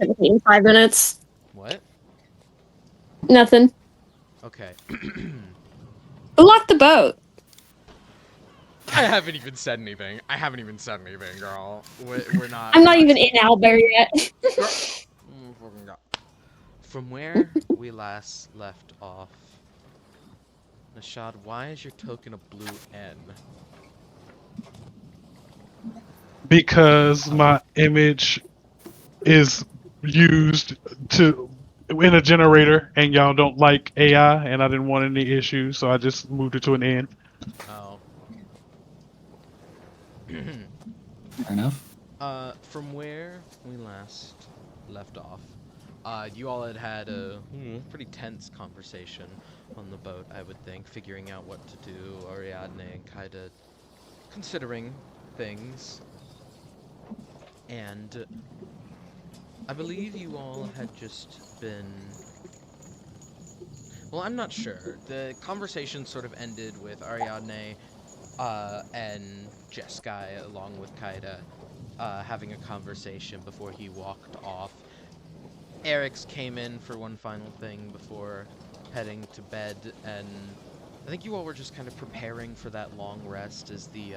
17, 5 minutes. What? Nothing. Okay. Who locked the boat? I haven't even said anything. Girl. We're not. I'm We're not not. even in Owlbear yet. Girl. Fucking God. From where we last left off, Nishad, why is your token a blue N? Because my image is used to in a generator, and y'all don't like AI, and I didn't want any issues, so I just moved it to an N. Oh. Fair enough. From where we last left off, you all had a pretty tense conversation on the boat, I would think, figuring out what to do, Ariadne and Kaida considering things. And I believe you all had just been... Well, I'm not sure. The conversation sort of ended with Ariadne and Jeskai, along with Kaida, having a conversation before he walked off. Eric's came in for one final thing before heading to bed, and I think you all were just kind of preparing for that long rest as the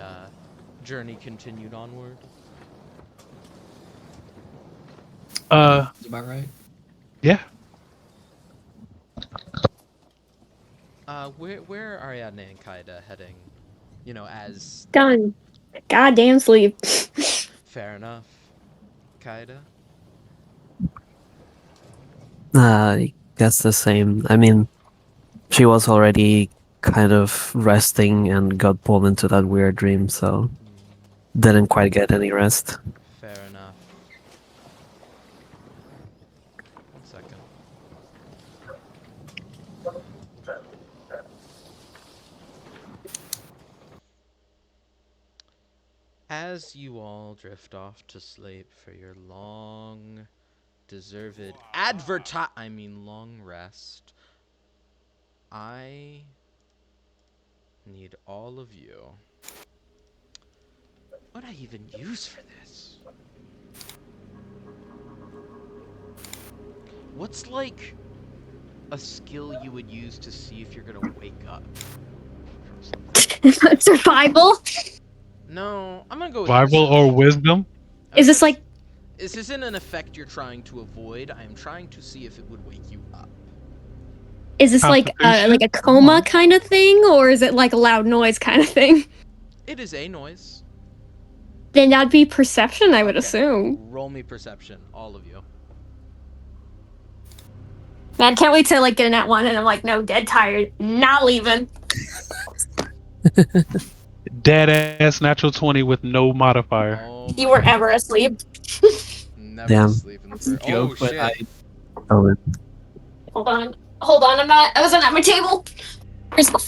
journey continued onward. That's about right. Yeah. Where are Ariadne and Kaida heading? You know, as... Done. Goddamn sleep. Fair enough. Kaida? I guess the same. I mean, she was already kind of resting and got pulled into that weird dream, so didn't quite get any rest. Fair enough. 1 second. As you all drift off to sleep for your long, deserved long rest, I need all of you. What would I even use for this? What's like a skill you would use to see if you're gonna wake up from something? Survival? No, I'm gonna go with Survival or wisdom? Is this like... This isn't an effect you're trying to avoid. I am trying to see if it would wake you up. Is this like a coma kind of thing, or is it like a loud noise kind of thing? It is a noise. Then that'd be perception, I would Okay. assume. Roll me perception, all of you. Man, can't wait to like get in that one, and I'm like, no, dead tired, not leaving. Dead ass natural 20 with no modifier. Oh You my were God. ever asleep. Never Damn. sleep in the first. Oh Joke, but shit. Oh, Hold on, I wasn't at my table. Where's my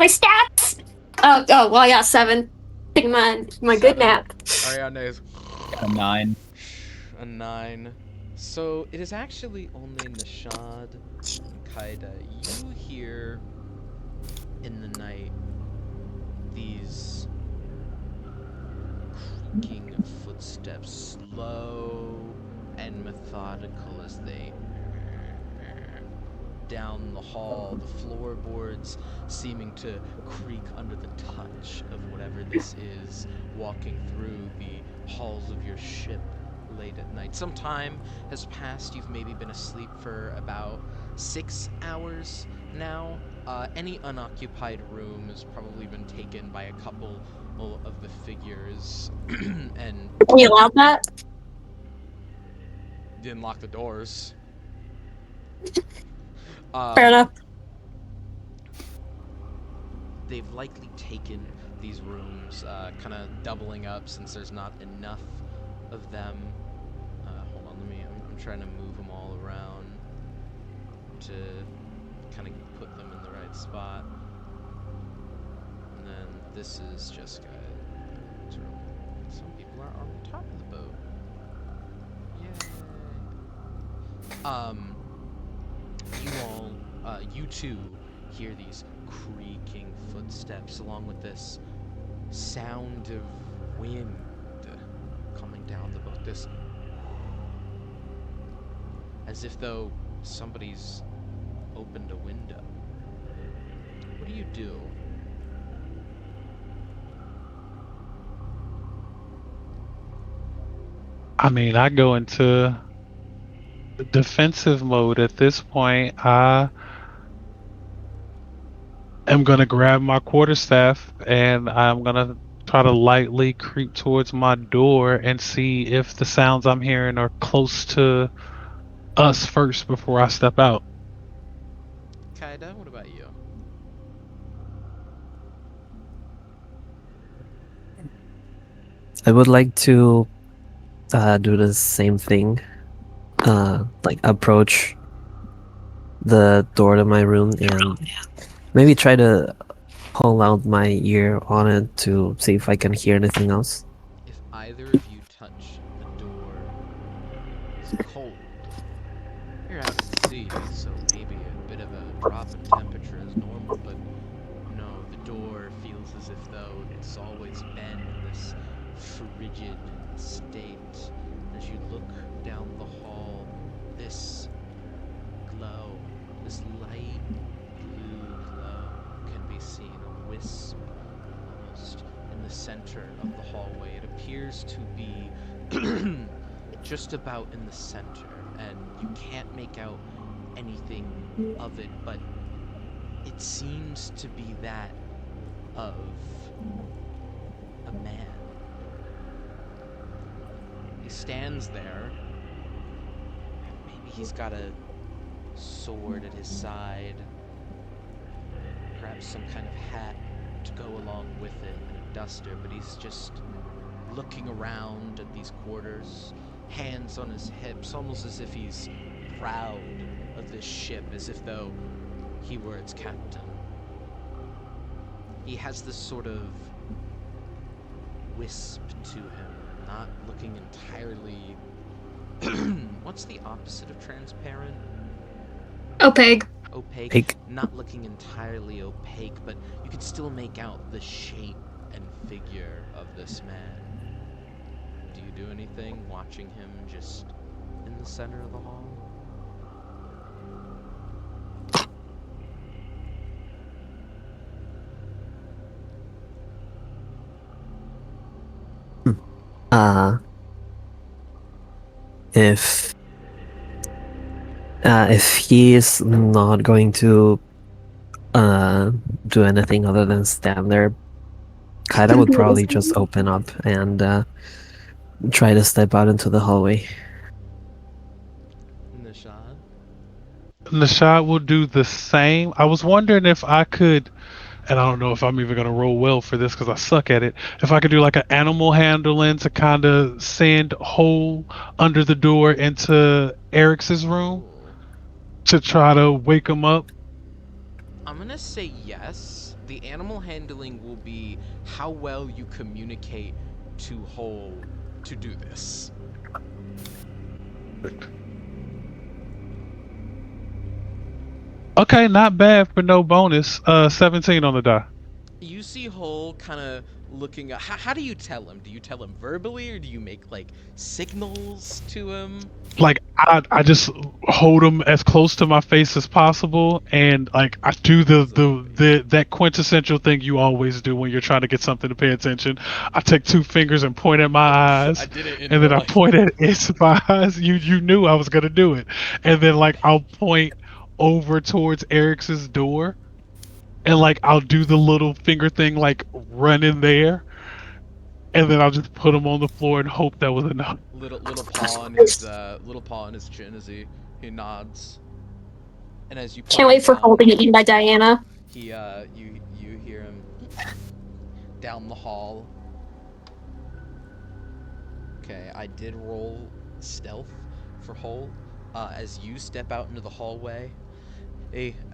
stats? Oh, well, I got 7. Take my good 7. nap. Ariadne is a 9. a 9. So it is actually only Nishad and Kaida. You hear in the night these creaking footsteps, slow and methodical as they down the hall, the floorboards seeming to creak under the touch of whatever this is walking through the halls of your ship late at night. Some time has passed. You've maybe been asleep for about 6 hours now. Any unoccupied room has probably been taken by a couple of the figures and Are you allowed that? didn't lock the doors. Fair enough. They've likely taken these rooms, kind of doubling up since there's not enough of them. Hold on, I'm trying to move them all around to kind of put them in the right spot. And then this is just some people are on top of the boat. Yay! You two hear these creaking footsteps along with this sound of wind coming down the boat. This as if though somebody's opened a window. What do you do? I mean, I go into defensive mode at this point. I am gonna grab my quarterstaff and I'm gonna try to lightly creep towards my door and see if the sounds I'm hearing are close to us first before I step out. Kaida, what about you? I would like to do the same thing. Like approach the door to my room and maybe try to pull out my ear on it to see if I can hear anything else. If either of you touch the door, it's cold. You're out at sea, so maybe a bit of a drop in temperature is normal, but no, the door feels as if though it's always been in this frigid state. As you look down the hall, this glow, this light blue glow can be seen, a wisp almost in the center of the hallway. It appears to be just about in the center, and you can't make out anything of it, but it seems to be that of a man. He stands there. Maybe he's got a sword at his side, perhaps some kind of hat to go along with it, and a duster, but he's just looking around at these quarters, hands on his hips, almost as if he's proud of this ship, as if though he were its captain. He has this sort of wisp to him, not looking entirely... What's the opposite of transparent? Opaque. Opaque. Opaque. Not looking entirely opaque, but you can still make out the shape and figure of this man. Do you do anything watching him just in the center of the hall? If he is not going to do anything other than stand there, Kaida would probably just open up and try to step out into the hallway. Nishad? Nishad will do the same. I was wondering if I could, and I don't know if I'm even going to roll well for this because I suck at it, if I could do like an animal handling to kind of send Hole under the door into Eric's room to try to wake him up. I'm gonna say yes. The animal handling will be how well you communicate to Hole to do this. Okay, not bad for no bonus. 17 on the die. You see Hole kind of looking up. How do you tell him? Do you tell him verbally, or do you make like signals to him? Like I just hold him as close to my face as possible, and like I do the that quintessential thing you always do when you're trying to get something to pay attention. I take two fingers and point at my eyes, I did it in and then real I life. point at its eyes. You knew I was gonna do it, and then like I'll point over towards Eric's door, and like I'll do the little finger thing, like run in there, and then I'll just put him on the floor and hope that was enough. Little paw on his chin as he nods. And as you Can't wait for Hole to get eaten by Diana. He you hear him down the hall. Okay, I did roll stealth for Hole. As you step out into the hallway,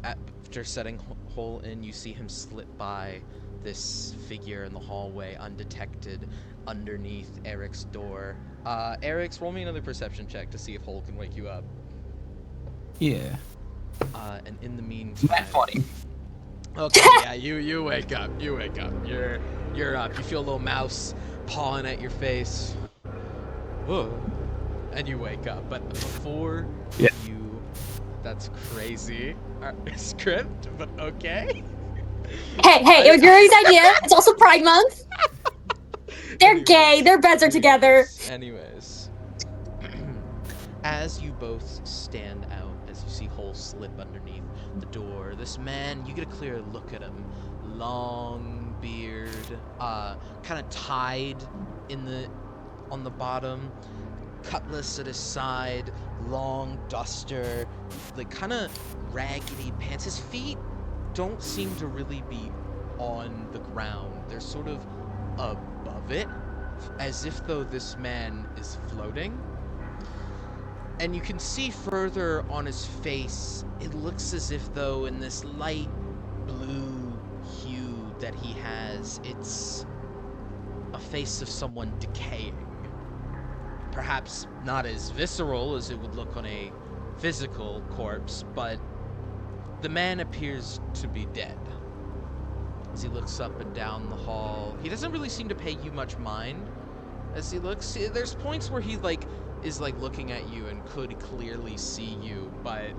after setting Hole in, you see him slip by this figure in the hallway undetected underneath Eric's door. Eric's, roll me another perception check to see if Hole can wake you up. Yeah. And in the meantime... At 20. Okay, yeah, you wake up. You wake up. You're up. You feel a little mouse pawing at your face. Whoa. and you wake up. But before Yeah. you, that's crazy. Script, but okay. Hey, it was Yuri's idea. It's also Pride Month. They're gay. Their beds are together. Anyways, as you both stand out, as you see holes slip underneath the door, this man, you get a clear look at him. Long beard, kind of tied on the bottom, cutlass at his side, long duster, like kind of raggedy pants. His feet don't seem to really be on the ground. They're sort of above it, as if though this man is floating. And you can see further on his face, it looks as if though in this light blue hue that he has, it's a face of someone decaying. Perhaps not as visceral as it would look on a physical corpse, but the man appears to be dead. As he looks up and down the hall, he doesn't really seem to pay you much mind as he looks. There's points where he is looking at you and could clearly see you, but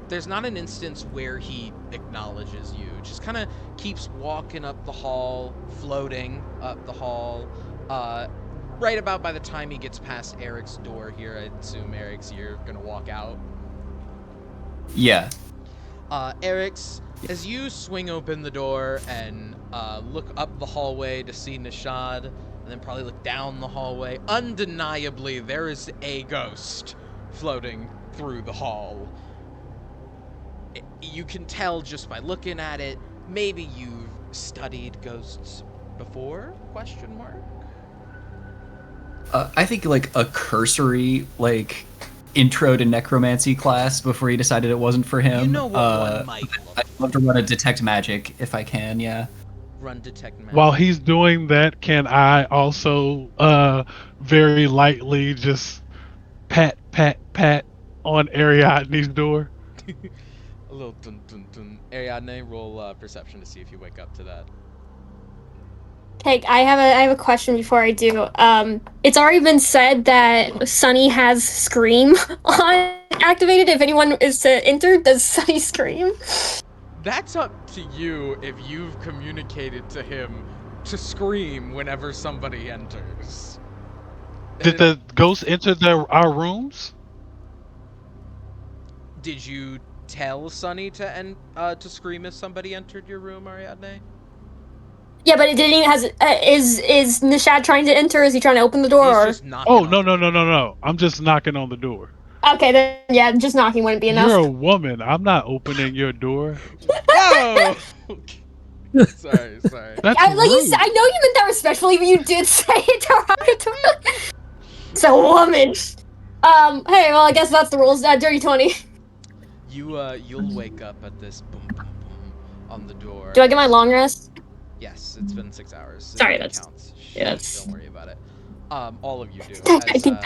there's not an instance where he acknowledges you. Just kind of keeps walking up the hall, floating up the hall. Right about by the time he gets past Eric's door here, I assume Eric's, you're gonna walk out. Yeah. Eric's, as you swing open the door and look up the hallway to see Nishad, and then probably look down the hallway, undeniably there is a ghost floating through the hall. You can tell just by looking at it. Maybe you've studied ghosts before? Question mark. I think like a cursory intro to necromancy class before he decided it wasn't for him. You know what one might look. I'd love to run a detect magic if I can. Yeah. Run detect magic. While he's doing that, can I also very lightly just pat on Ariadne's door? A little dun dun dun. Ariadne, roll perception to see if you wake up to that. Hey, I have a question before I do. It's already been said that Sunny has Scream on activated. If anyone is to enter, does Sunny scream? That's up to you if you've communicated to him to scream whenever somebody enters. Did the ghost enter our rooms? Did you tell Sunny to scream if somebody entered your room, Ariadne? Yeah, but it didn't even is Nishad trying to enter? Is he trying to open the door? He's Or? just knocking Oh, on no, the no, no, no, no. I'm just knocking on the door. Okay, then yeah, just knocking wouldn't be enough. You're a woman. I'm not opening your door. Oh! sorry. That's I, like you rude. said, I know you meant that respectfully, but you did say it derogatory. So woman. Hey, well I guess that's the rules. Dirty 20. You'll wake up at this boom boom boom on the door. Do I get my long rest? Yes, it's been 6 hours. Sorry, It that's- counts. Shh, yeah, that's- Don't worry about it. All of you do. I think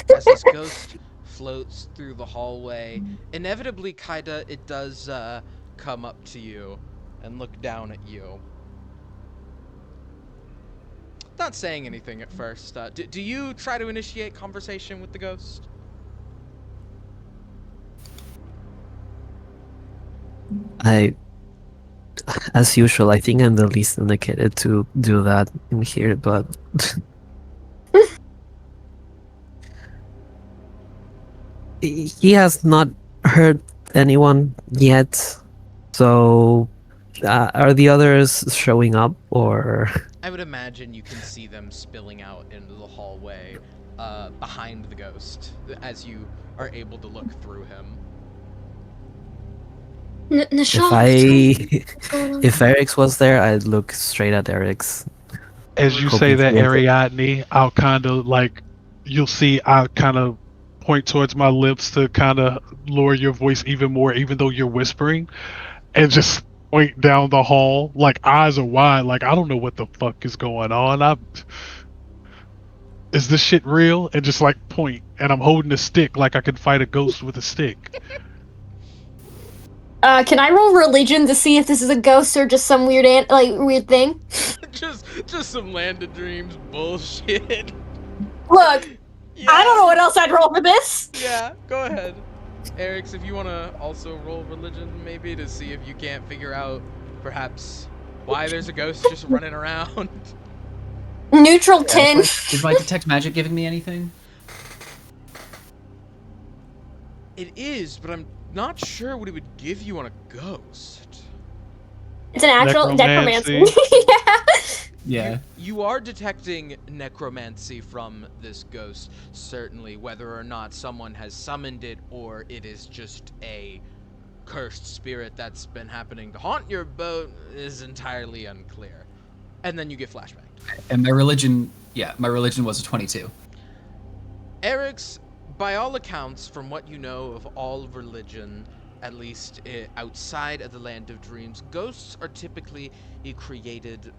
As this ghost floats through the hallway, inevitably, Kaida, it does come up to you and look down at you. Not saying anything at first. Do you try to initiate conversation with the ghost? As usual, I think I'm the least indicated to do that in here, but he has not hurt anyone yet. So, are the others showing up, or? I would imagine you can see them spilling out into the hallway behind the ghost as you are able to look through him. Nishad. If Eric's was there, I'd look straight at Eric's. As you Hoping say that, for it. Ariadne, I'll kind of you'll see, I'll kind of point towards my lips to kind of lower your voice even more, even though you're whispering, and just point down the hall, eyes are wide, I don't know what the fuck is going on. Is this shit real? And just point, and I'm holding a stick like I could fight a ghost with a stick. Can I roll religion to see if this is a ghost or just some weird weird thing? just some Land of Dreams bullshit. Look, I don't know what else I'd roll for this. Yeah, go ahead. Eric's, if you want to also roll religion, maybe, to see if you can't figure out, perhaps, why there's a ghost just running around. Neutral 10. Is my detect magic giving me anything? It is, but I'm not sure what it would give you on a ghost. It's an actual necromancy. Necromancy. Yeah. Yeah. You are detecting necromancy from this ghost, certainly. Whether or not someone has summoned it or it is just a cursed spirit that's been happening to haunt your boat is entirely unclear. And then you get flashbacked. And my religion was a 22. Eric's, by all accounts, from what you know of all religion, at least outside of the Land of Dreams, ghosts are typically created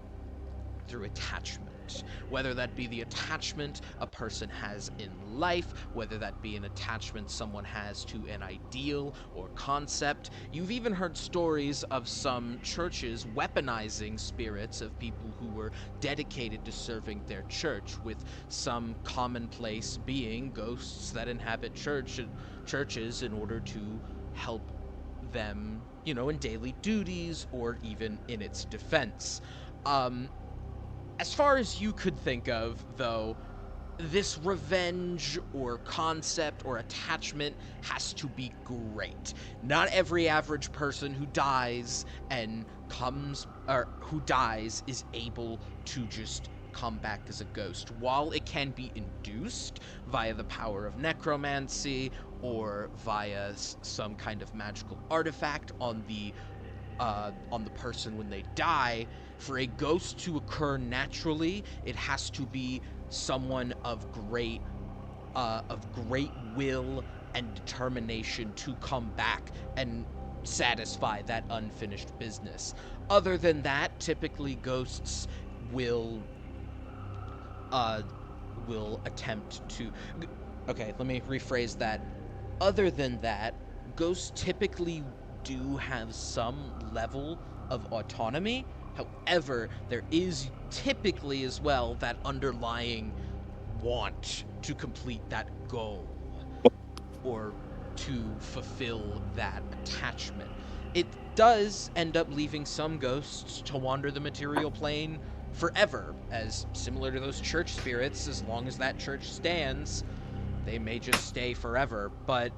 through attachment. Whether that be the attachment a person has in life, whether that be an attachment someone has to an ideal or concept. You've even heard stories of some churches weaponizing spirits of people who were dedicated to serving their church, with some commonplace being ghosts that inhabit churches in order to help them, in daily duties or even in its defense. As far as you could think of, though, this revenge or concept or attachment has to be great. Not every average person who dies is able to just come back as a ghost. While it can be induced via the power of necromancy or via some kind of magical artifact on the person when they die, for a ghost to occur naturally, it has to be someone of great will and determination to come back and satisfy that unfinished business. Other than that, typically ghosts will attempt to... Okay, let me rephrase that. Other than that, ghosts typically do have some level of autonomy. However, there is typically as well that underlying want to complete that goal or to fulfill that attachment. It does end up leaving some ghosts to wander the material plane forever, as similar to those church spirits, as long as that church stands, they may just stay forever. But,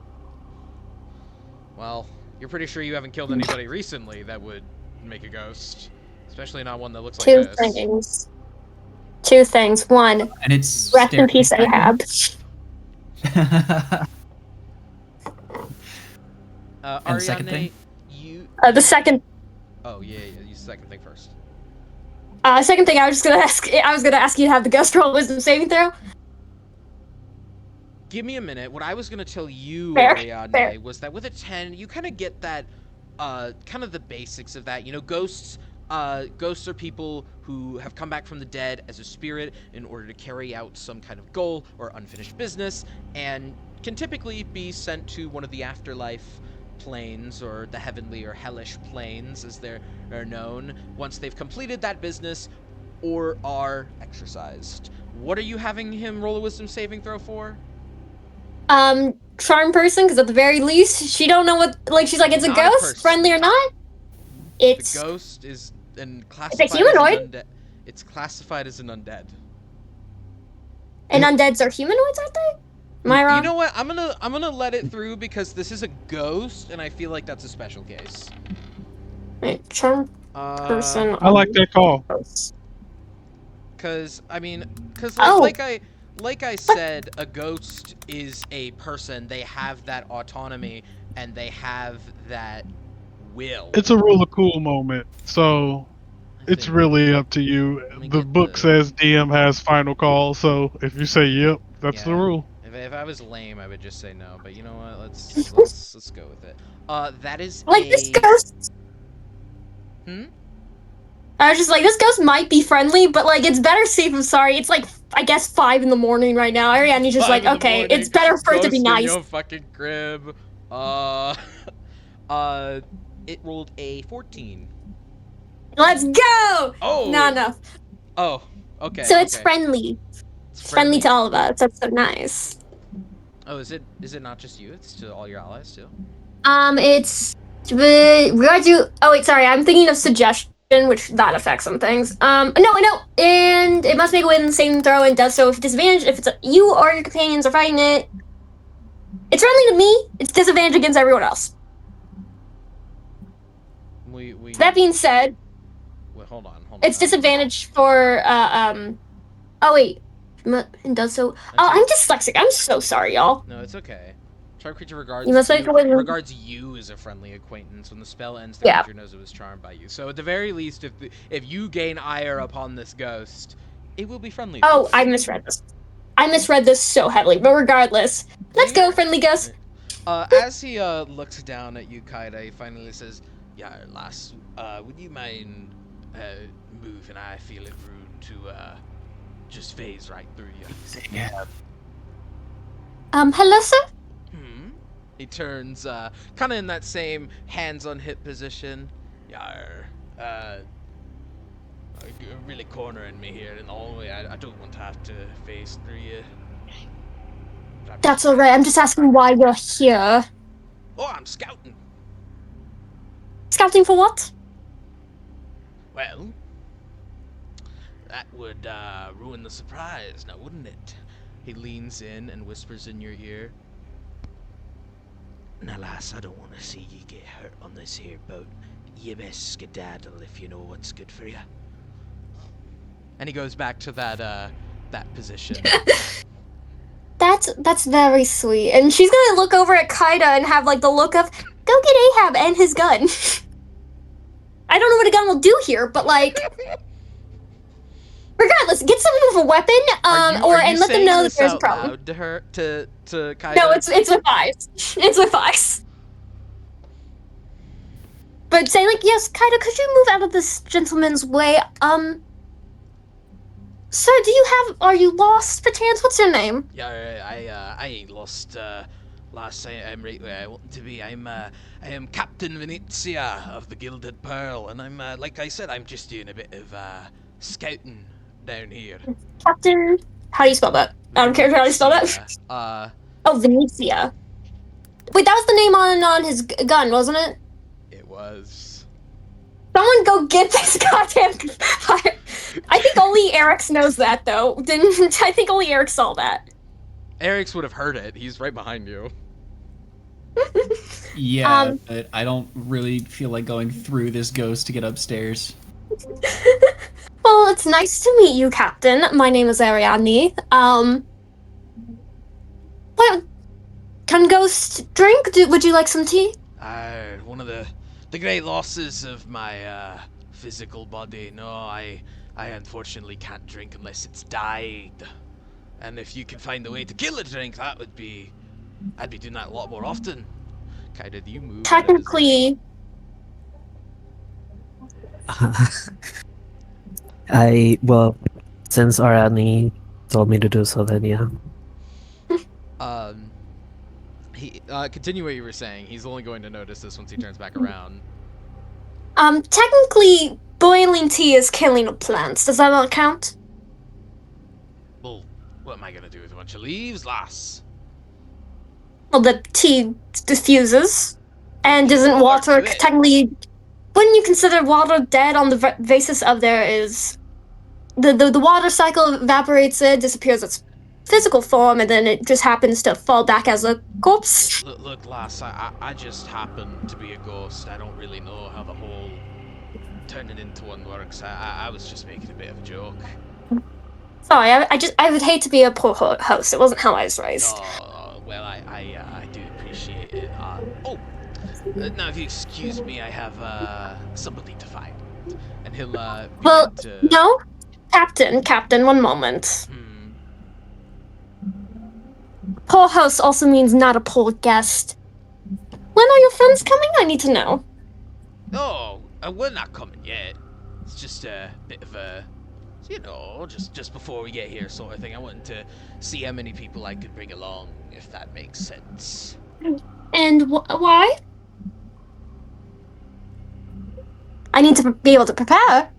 well, you're pretty sure you haven't killed anybody recently that would make a ghost. Especially not one that looks like this. Two things. One, And it's rest in peace, Ahab. And the second thing? The second. Oh yeah, you second thing first. Second thing, I was gonna ask you to have the ghost roll wisdom saving throw. Give me a minute. What I was gonna tell you, Fair. Ariadne, was that with a 10, you kind of get that, kind of the basics of that. Ghosts are people who have come back from the dead as a spirit in order to carry out some kind of goal or unfinished business, and can typically be sent to one of the afterlife planes, or the heavenly or hellish planes as they're known, once they've completed that business or are exorcised. What are you having him roll a wisdom saving throw for? Charm person, because at the very least, she don't know what, she's like, it's a Not a ghost, person. friendly or not? The It's ghost is classified humanoid. as it's classified as an undead. and undeads are humanoids, aren't they? Am I wrong? You know what? I'm gonna let it through because this is a ghost, and I feel like that's a special case. Wait, charm person. I like that call. Cause Oh. like I said, a ghost is a person. They have that autonomy and they have that will. It's a rule of cool moment, so I it's think- really up to you. me The get book the- says DM has final call, so if you say yep, that's the Yeah. rule. If I was lame, I would just say no. But you know what? Let's go with it. That is This ghost. I was just like, this ghost might be friendly, but it's better safe than sorry. It's I guess 5 in the morning right now. Ariadne's just 5 in the okay, morning, it's better for it to be ghost in nice. your fucking crib. It rolled a 14. Let's go! Oh. Not enough. Oh. Okay. So it's okay. friendly. It's friendly to all of us. That's so nice. Oh, is it not just you? It's to all your allies too? It's regards you. Oh wait, sorry. I'm thinking of suggestion, which that affects some things. No, and it must make a win saving throw and does so if disadvantage. If it's you or your companions are fighting it, it's friendly to me. It's disadvantage against everyone else. We. That being said, Wait, hold on. it's disadvantage for Oh wait, and does so. Oh, I'm dyslexic. I'm so sorry, y'all. No, it's okay. Charmed creature regards You must make a win. regards you as a friendly acquaintance. When the spell ends, the Yeah. creature knows it was charmed by you. So at the very least, if you gain ire upon this ghost, it will be friendly. to Oh, you. I misread this. I misread this so heavily, but regardless, let's go, friendly ghost. As he looks down at you, Kaida, he finally says, "Yeah, lass, would you mind moving? I feel it rude to just phase right through you." Yeah. Hello, sir. He turns, kind of in that same hands on hip position. Yar, you're really cornering me here in the hallway. I don't want to have to phase through you. That's alright. I'm just asking why you're here. Oh, I'm scouting. Scouting for what? Well, that would ruin the surprise, now wouldn't it? He leans in and whispers in your ear. Now, lass, I don't want to see you get hurt on this here boat. You best skedaddle if you know what's good for you. And he goes back to that position. That's very sweet. And she's gonna look over at Kaida and have like the look of, go get Ahab and his gun. I don't know what a gun will do here, but like, regardless, get someone with a weapon, and let them know that there's a problem. Loud to her, to Kaida? No, it's with eyes. It's with eyes. But say like, yes, Kaida, could you move out of this gentleman's way? Sir, are you lost, perchance? What's your name? Yeah, I ain't lost, lass. I'm right where I want to be. I am Captain Venezia of the Gilded Pearl, and I'm, like I said, I'm just doing a bit of, scouting down here. Captain, how do you spell that? I don't care how you spell that. Oh, Venezia. Wait, that was the name on his gun, wasn't it? It was. Someone go get this goddamn fire. I think only Eric's knows that, though. Didn't I think only Eric saw that. Eric's would have heard it. He's right behind you. Yeah, but I don't really feel like going through this ghost to get upstairs. Well, it's nice to meet you, Captain. My name is Ariadne. What? Can Ghost drink? Would you like some tea? One of the great losses of my physical body. No, I unfortunately can't drink unless it's died. And if you can find a way to kill a drink, I'd be doing that a lot more often. Kaida, do you move? Technically, Since Ariadne told me to do so, then yeah. He continue what you were saying. He's only going to notice this once he turns back around. technically, boiling tea is killing plants. Does that not count? Well, what am I gonna do with a bunch of leaves, lass? Well, the tea diffuses, and isn't More water to it. technically? Wouldn't you consider water dead on the basis of there is the water cycle evaporates it, disappears its physical form, and then it just happens to fall back as a corpse? Look, lass, I just happen to be a ghost. I don't really know how the whole turning into one works. I was just making a bit of a joke. Sorry, I would hate to be a poor host. It wasn't how I was raised. Oh, well, I do appreciate it. Now, if you excuse me, I have somebody to find. And he'll Well, begin to... no, Captain, one moment. Poor host also means not a poor guest. When are your friends coming? I need to know. Oh, we're not coming yet. It's just a bit of a, just before we get here sort of thing. I wanted to see how many people I could bring along, if that makes sense. And why? I need to be able to prepare.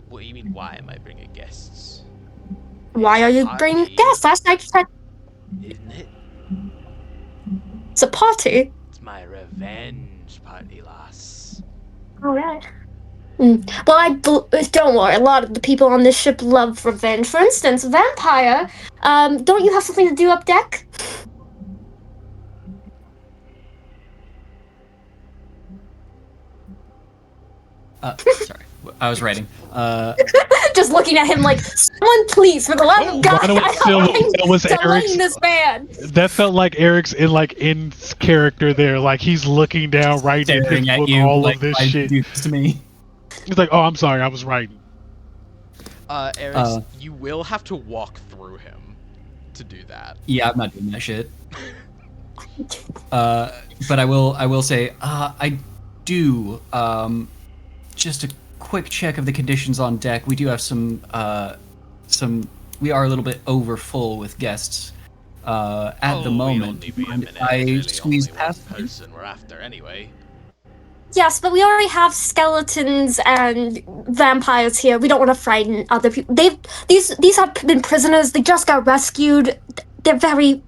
What do you mean, why am I bringing guests? Why are you bringing Party, gas? Last night you said isn't it? it's a party. It's my revenge party, lass. Alright. Well, don't worry. A lot of the people on this ship love revenge. For instance, Vampire. Don't you have something to do up deck? Sorry, I was writing. Just looking at him like, someone please, for the love of God, Why do I feel that was don't Eric's? blame this man. That felt like Eric's in character there. Like he's looking down, writing in Staring his at book you, all like, of this why did you shit. do this to me? He's like, "Oh, I'm sorry, I was writing." Eris, you will have to walk through him to do that. Yeah, I'm not doing that shit. But I will say, I do. Just a quick check of the conditions on deck. We do have some. We are a little bit over full with guests. At the moment, I squeeze past. person we're after anyway. Yes, but we already have skeletons and vampires here. We don't want to frighten other people. These have been prisoners. They just got rescued. They're very,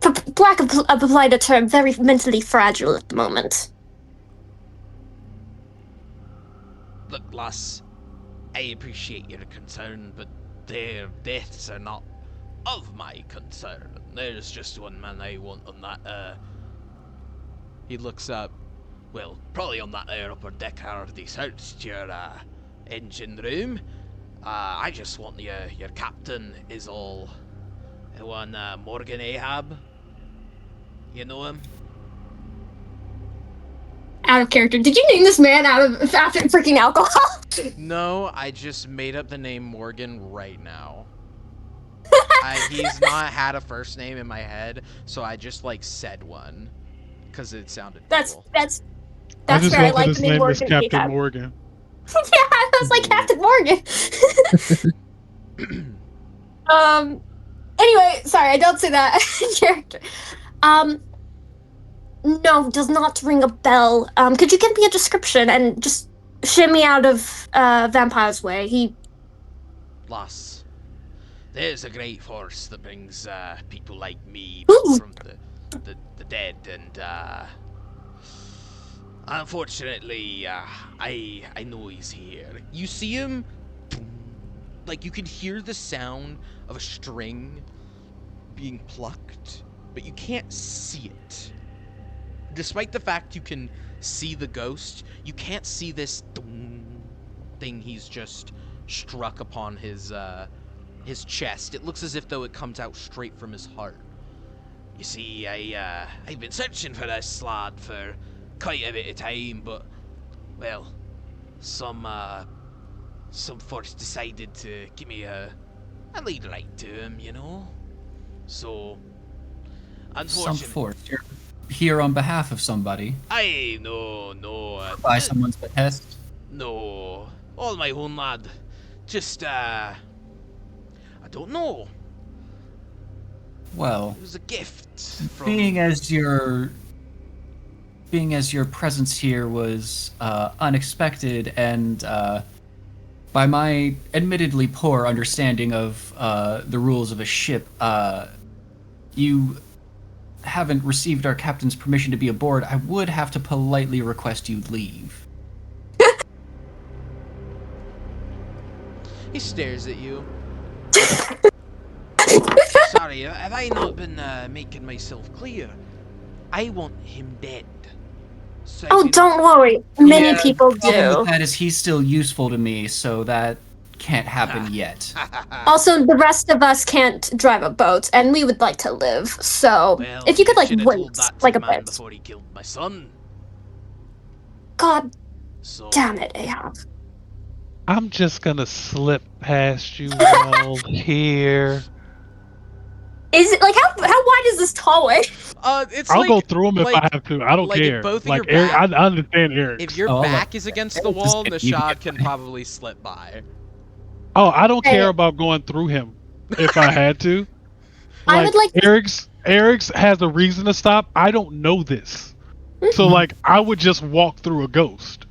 for lack of a politer term, very mentally fragile at the moment. Look, lass, I appreciate your concern, but their deaths are not of my concern. There's just one man I want on that, He looks up. Well, probably on that there upper deck are they searched your, engine room. I just want your captain is all. One, Morgan Ahab. You know him? Out of character. Did you name this man after freaking alcohol? No, I just made up the name Morgan right now. He's not had a first name in my head, so I just said one because it sounded cool. That's I just fair. I love that like his the name name is Morgan. Captain Ahab. Morgan. Yeah, I was like Captain Morgan. Anyway, sorry, I don't say that character. No, does not ring a bell. Could you give me a description and just shimmy out of Vampire's way? Lass, there's a great force that brings people like me Ooh. from the dead, and unfortunately, I know he's here. You see him, like you can hear the sound of a string being plucked, but you can't see it. Despite the fact you can see the ghost, you can't see this thing he's just struck upon his chest. It looks as if though it comes out straight from his heart. You see, I've been searching for this lad for quite a bit of time, but well, some force decided to give me a lead right to him, you know. So, Some unfortunately, force. You're here on behalf of somebody. no, By someone's behest. no, all my own, lad. Just, I don't know. Well, It was a gift from. being as your presence here was unexpected and by my admittedly poor understanding of the rules of a ship, you haven't received our captain's permission to be aboard. I would have to politely request you leave. He stares at you. Sorry, have I not been making myself clear? I want him dead. So Oh, don't worry. Many Yeah, people The problem do. with that is he's still useful to me, so that can't happen yet. Also, the rest of us can't drive a boat, and we would like to live. So, Well, if you could should have wait told that to like the a man bit. before he killed my son. God So damn it, Ahab. I'm just gonna slip past you all here. Is it how wide is this hallway? it's I'll like, go through them if like- I have to. I don't like if care. both of Like your Eric, back- I understand Eric. if your Oh, back is against the Eric is wall, good. You Nishad get can by. probably slip by. Oh, I don't Hey. care about going through him if I had to. I would like to- Eric's has a reason to stop. I don't know this. So I would just walk through a ghost.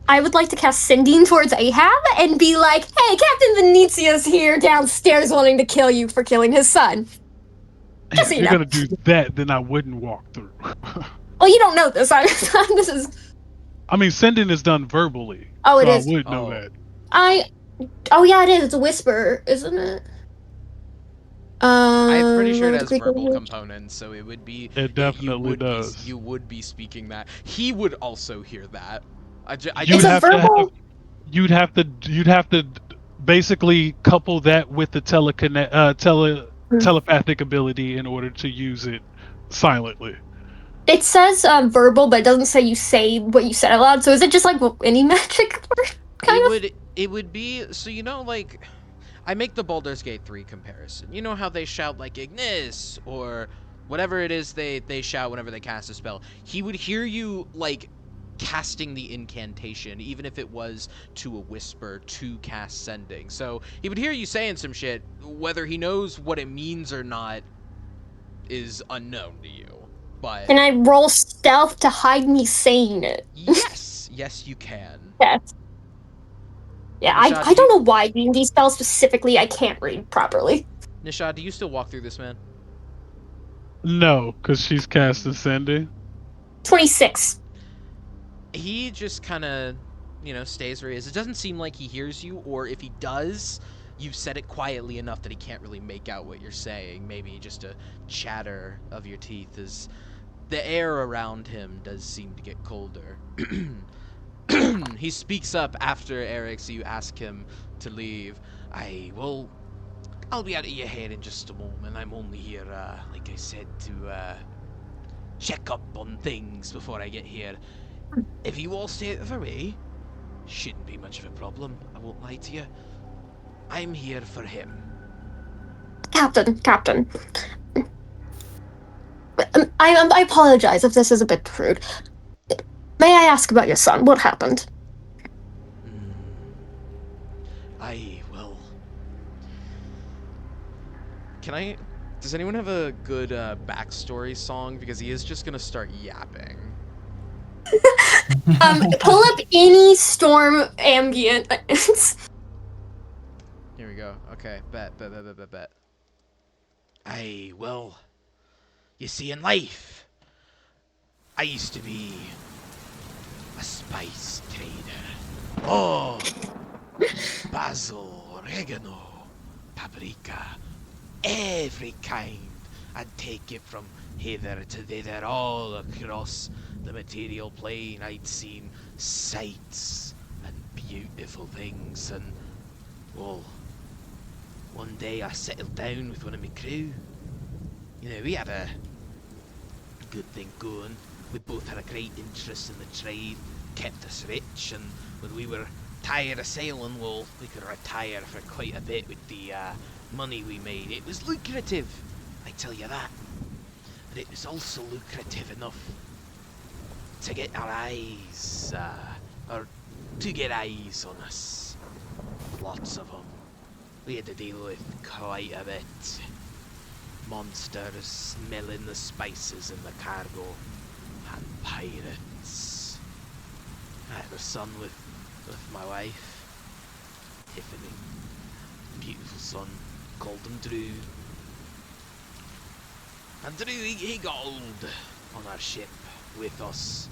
I would like to cast Sending towards Ahab and be like, "Hey, Captain Venetia's here downstairs wanting to kill you for killing his son." If Just so you you're know. gonna do that, then I wouldn't walk through. Well, you don't know this. This is. I mean, sending is done verbally, Oh, so it I is. would know Oh. that. Oh yeah, it is. It's a whisper, isn't it? I'm pretty sure it let me has quickly verbal look. components, so it would be. It definitely does. You would be speaking that. He would also hear that. I You'd It's just, a have to verbal. have. You'd have to basically couple that with the telepathic ability in order to use it silently. It says verbal, but it doesn't say you say what you said out loud. So is it just like any magic word? Kind of. it would be so like I make the Baldur's Gate 3 comparison. You know how they shout like Ignis or whatever it is they shout whenever they cast a spell. He would hear you like casting the incantation, even if it was to a whisper to cast Sending. So he would hear you saying some shit. Whether he knows what it means or not is unknown to you. But Can I roll stealth to hide me saying it? yes, you can. Yes. Yeah, Nishad, I don't know why D&D spells specifically I can't read properly. Nishad, do you still walk through this, man? No, because she's casting sending. 26. He just kind of, stays where he is. It doesn't seem like he hears you, or if he does, you've said it quietly enough that he can't really make out what you're saying. Maybe just a chatter of your teeth as the air around him does seem to get colder. He speaks up after Eric, so you ask him to leave. I'll be out of your hair in just a moment. I'm only here, like I said, to check up on things before I get here. If you all stay out of the way, shouldn't be much of a problem. I won't lie to you. I'm here for him. Captain. I apologize if this is a bit crude. May I ask about your son? What happened? Does anyone have a good backstory song? Because he is just gonna start yapping. Pull up any storm ambient. Here we go. Okay, bet. You see, in life, I used to be a spice trader. Oh, basil, oregano, paprika, every kind. I'd take it from hither to thither, all across the material plane. I'd seen sights and beautiful things, and, well, one day I settled down with one of my crew. We had a good thing going. We both had a great interest in the trade, kept us rich, and when we were tired of sailing, well, we could retire for quite a bit with the money we made. It was lucrative, I tell you that. But it was also lucrative enough to get our eyes, or to get eyes on us. Lots of them. We had to deal with quite a bit. Monsters smelling the spices in the cargo, and pirates. I had a son with my wife, Tiffany. Beautiful son, called him Drew. And Drew, he got old on our ship with us.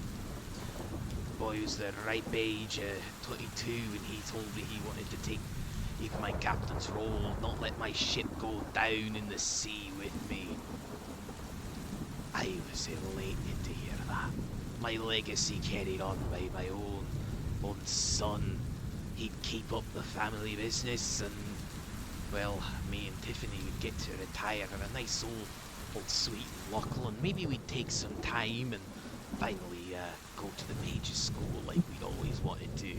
The boy was the ripe age, 22, and he told me he wanted to take my captain's role, not let my ship go down in the sea with me. I was elated to hear that. My legacy carried on by my own son. He'd keep up the family business, and, well, me and Tiffany would get to retire at a nice old suite in Lachlan. Maybe we'd take some time and finally go to the mages school like we'd always wanted to.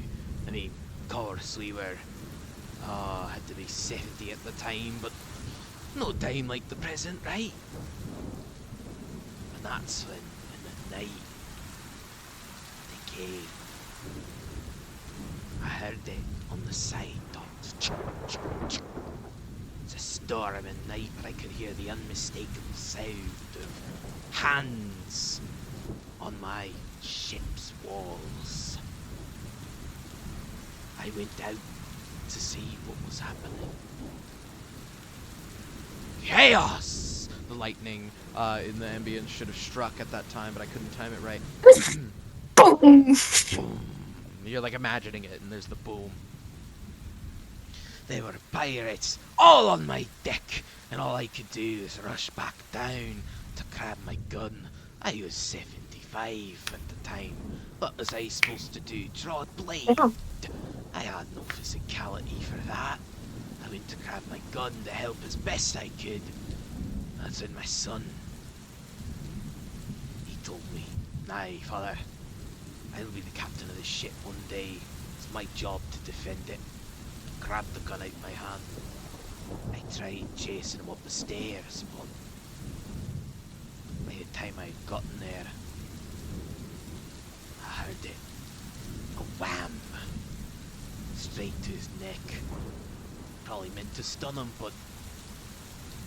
I mean, of course, we were had to be 70 at the time, but no time like the present, right? And that's when, in the night, they came. I heard it on the side dogs. It's a storming night, but I could hear the unmistakable sound of hands on my ship's walls. I went out to see what was happening. Chaos! The lightning in the ambience should have struck at that time, but I couldn't time it right. Boom! Boom. You're like imagining it, and there's the boom. There were pirates all on my deck, and all I could do was rush back down to grab my gun. I was 75 at the time. What was I supposed to do? Draw a blade? I had no physicality for that. I went to grab my gun to help as best I could. That's when my son, he told me, "Nay, father, I'll be the captain of this ship one day. It's my job to defend it." Grabbed the gun out of my hand. I tried chasing him up the stairs, but by the time I had gotten there, I heard it. A wham! Straight to his neck. Probably meant to stun him, but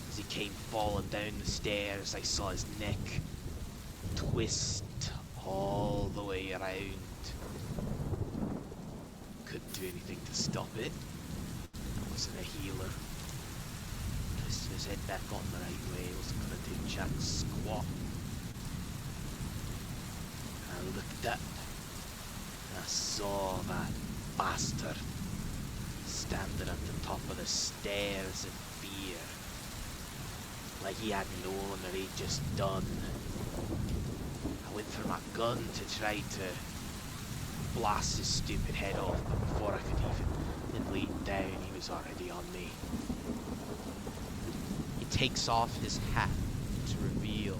as he came falling down the stairs, I saw his neck twist all the way around. Couldn't do anything to stop it. I wasn't a healer. Twisting his head back on the right way, wasn't gonna do jack squat. I looked up and I saw that bastard standing at the top of the stairs in fear. Like he hadn't known what he'd just done. I went for my gun to try to blast his stupid head off, but before I could even lay it down, he was already on me. He takes off his hat to reveal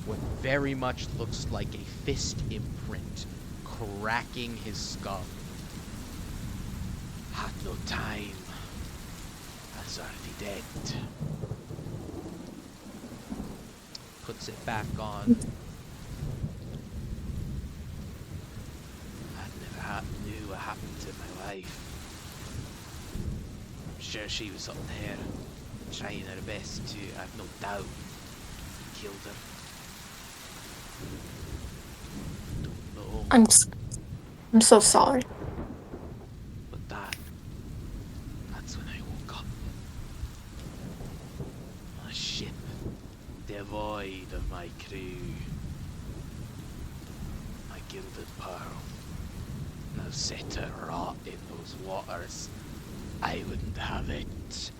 what very much looks like a fist imprint cracking his skull. Had no time. I was already dead. Puts it back on. Knew what happened to my wife. I'm sure she was up there trying her best to, I've no doubt, killed her. Don't know. I'm so sorry. But that's when I woke up. On a ship devoid of my crew. My gilded pearl. Now set to rot in those waters. I wouldn't have it.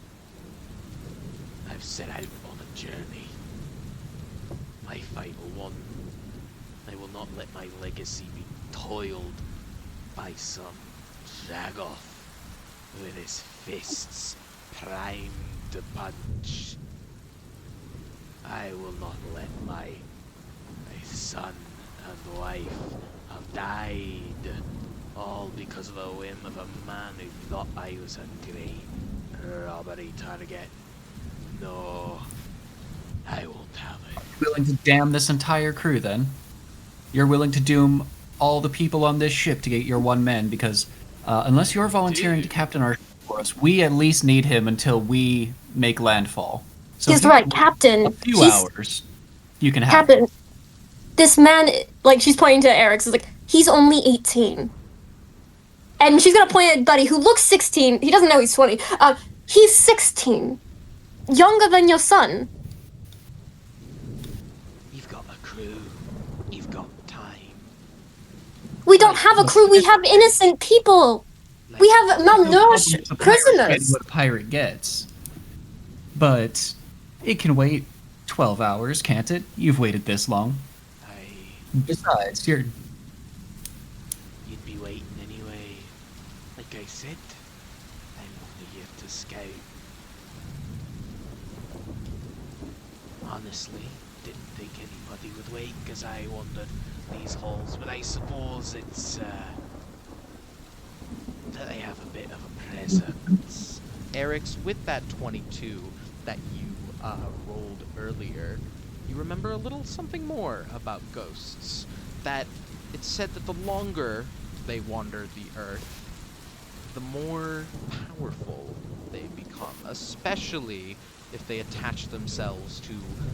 I've set out on a journey. My final one. I will not let my legacy be toiled by some Zagoth with his fists primed to punch. I will not let my son and wife have died. All because of the whim of a man who thought I was a great robbery target. No, I won't have it. Willing to damn this entire crew, then? You're willing to doom all the people on this ship to get your one man, because unless you're volunteering to captain our ship for us, we at least need him until we make landfall. So He's right, Captain. A few hours, you can have Captain, this man, like, she's pointing to Eric, so it's like, he's only 18. And she's gonna point at Buddy, who looks 16. He doesn't know he's 20. He's 16. Younger than your son. You've got a crew. You've got time. We don't have a crew, we have innocent people. We have malnourished prisoners. What a pirate gets. But it can wait 12 hours, can't it? You've waited this long. Besides, you'd be waiting anyway. Like I said, I'm only here to scout. Honestly, didn't think anybody would wait as I wandered these halls, but I suppose it's that I have a bit of a presence. Eric's, with that 22 that you rolled earlier, you remember a little something more about ghosts. That it's said that the longer they wander the earth, the more powerful they become, especially if they attach themselves to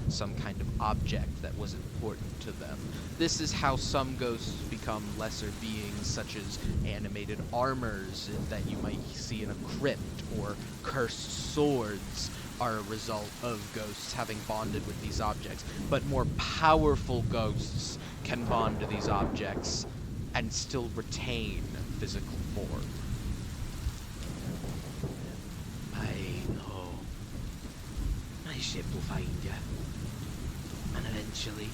some kind of object that was important to them. This is how some ghosts become lesser beings, such as animated armors that you might see in a crypt, or cursed swords are a result of ghosts having bonded with these objects. But more powerful ghosts can bond to these objects and still retain physical form. I know. My ship will find you. And eventually,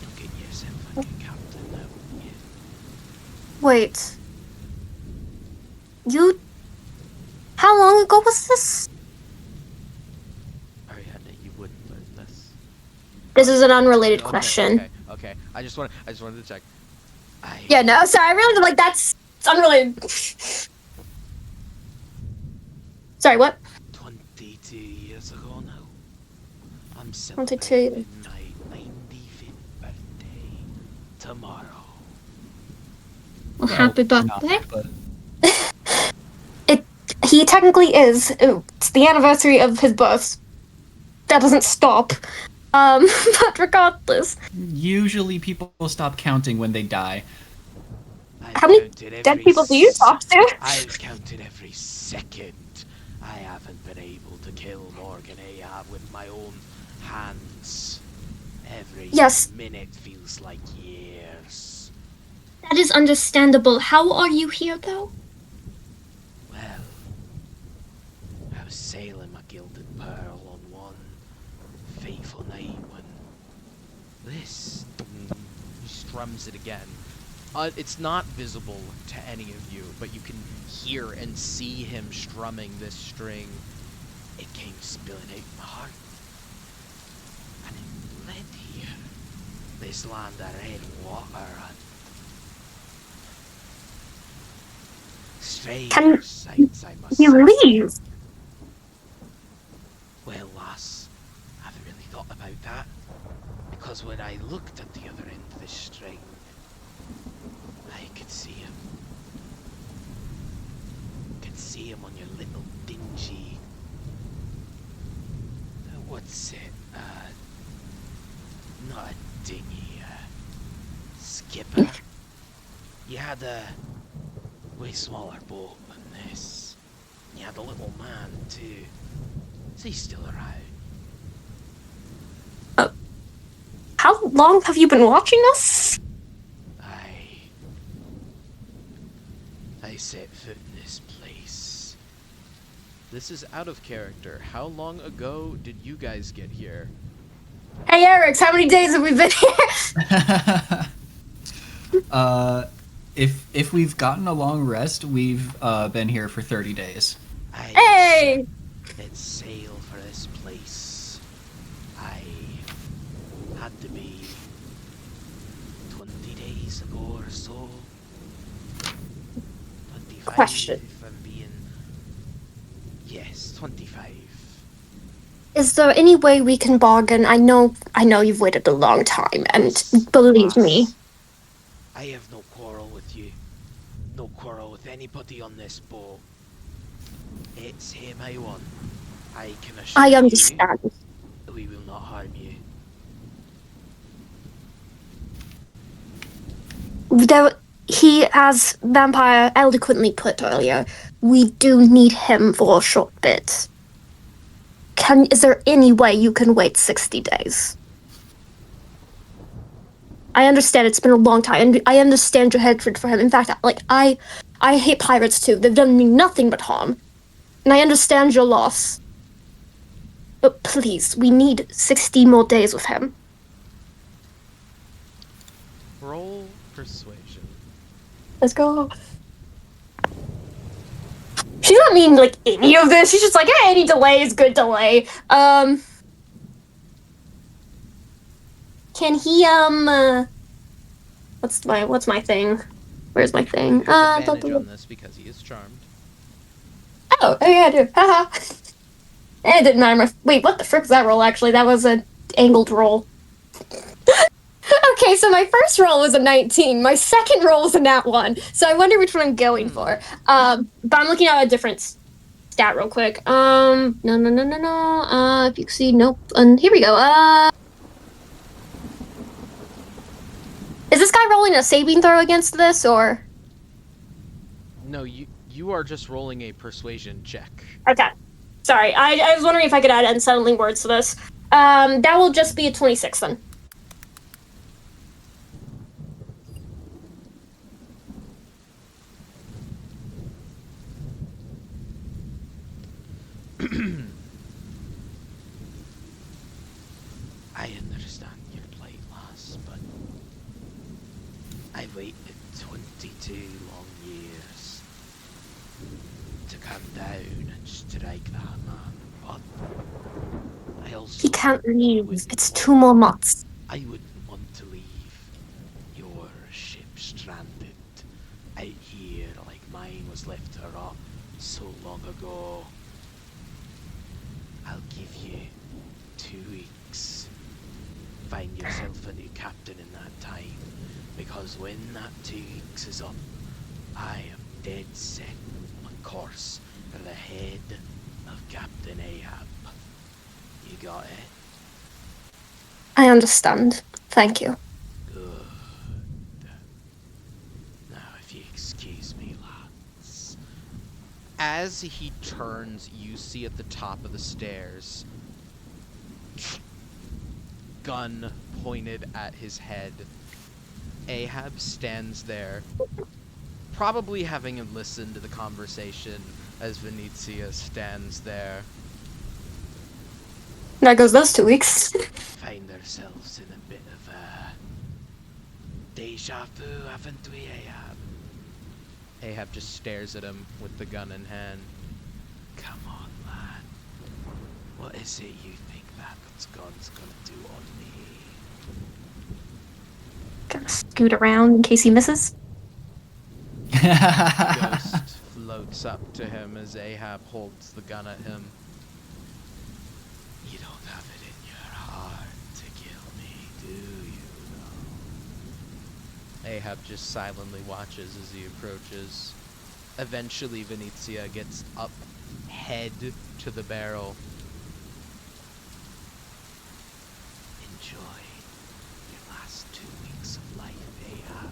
you'll get yourself a good captain now, won't you? Wait. You... How long ago was this? Ariana, you wouldn't learn this. This is an unrelated Okay, question. Okay. I just wanted to check. Yeah, no, sorry, I really, like, that's it's unrelated. Sorry, what? 22 years ago now. I'm 22. celebrating my 95th birthday tomorrow. Well, happy not, birthday. but He technically is. It's the anniversary of his birth. That doesn't stop. But regardless. usually people stop counting when they die. I've How many counted dead every people do you talk to? I've counted every second. I haven't been able to kill Morgan Ahab with my own hands. Every Yes. minute feels like years. That is understandable. How are you here, though? Well, I was sailing my gilded pearl on one fateful night when this. He strums it again. It's not visible to any of you, but you can hear and see him strumming this string. It came spilling out my heart. And it led here. This land of red water and strange Can sights, I must You say. leave. Well, lass, I haven't really thought about that. Because when I looked at the other end of the string, I could see him. Could see him on your little dingy... what's it? Not a dinghy, skipper. You had a way smaller boat than this. You had a little man too. Is he still around? How long have you been watching us? I set foot in this place. This is out of character. How long ago did you guys get here? Hey, Eric, how many days have we been here? If we've gotten a long rest, we've been here for 30 days. I Hey! set sail for this place. I had to be 20 days ago or so. 25 Question. if I'm being... Yes, 25. Is there any way we can bargain? I know you've waited a long time, and believe me. Lass, I have no quarrel with you. No quarrel with anybody on this boat. It's him I want. I can assure I you understand. we will not harm you. He, as Vampire eloquently put earlier, we do need him for a short bit. Is there any way you can wait 60 days? I understand it's been a long time, and I understand your hatred for him. In fact, like, I hate pirates too. They've done me nothing but harm. And I understand your loss. But please, we need 60 more days with him. Roll persuasion. Let's go. She's not mean like any of this. She's just like, hey, any delay is good delay. Can he what's my thing? Where's my thing? You have advantage on this because he is charmed. Oh yeah, I do. Haha. It didn't matter. Wait, what the frick was that roll? Actually, that was an angled roll. Okay, so my first roll was a 19. My second roll was a nat 1. So I wonder which one I'm going for. But I'm looking at a different stat real quick. No. If you can see, nope. And here we go. Is this guy rolling a saving throw against this, or? No, you are just rolling a persuasion check. Okay. Sorry, I was wondering if I could add unsettling words to this. That will just be a 26 then. I understand your plight, lass, but I waited 22 long years to come down and strike that man, but I also He can't leave. wouldn't It's want- 2 more months. I wouldn't want to leave your ship stranded out here like mine was left to rot so long ago. I'll give you 2 weeks. Find yourself a new captain in that time, because when that 2 weeks is up, I am dead set on course for the head of Captain Ahab. You got it? I understand. Thank you. Good. Now, if you excuse me, lads. As he turns, you see at the top of the stairs, gun pointed at his head. Ahab stands there, probably having listened to the conversation as Venezia stands there. That goes those 2 weeks. Find ourselves in a bit of a deja vu, haven't we, Ahab? Ahab just stares at him with the gun in hand. Come on, lad. What is it you think that gun's gonna do on me? Gotta scoot around in case he misses. Ghost floats up to him as Ahab holds the gun at him. You don't have it in your heart to kill me, do you? Ahab just silently watches as he approaches. Eventually, Venezia gets up, head to the barrel. Enjoy your last 2 weeks of life, Ahab.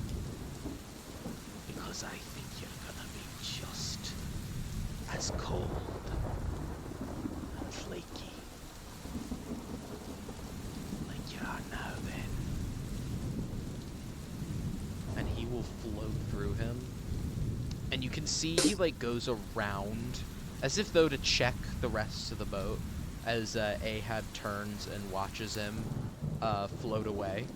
Because I think you're gonna be just as cold and flaky like you are now then. And he will float through him. And you can see he like goes around, as if though to check the rest of the boat, as Ahab turns and watches him float away.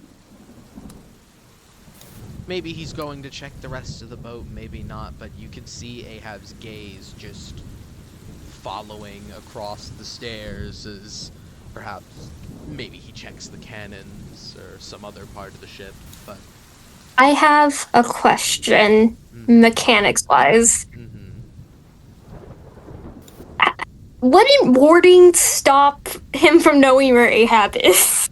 Maybe he's going to check the rest of the boat, maybe not, but you can see Ahab's gaze just following across the stairs as perhaps maybe he checks the cannons or some other part of the ship, but I have a question, mechanics-wise. Wouldn't warding stop him from knowing where Ahab is?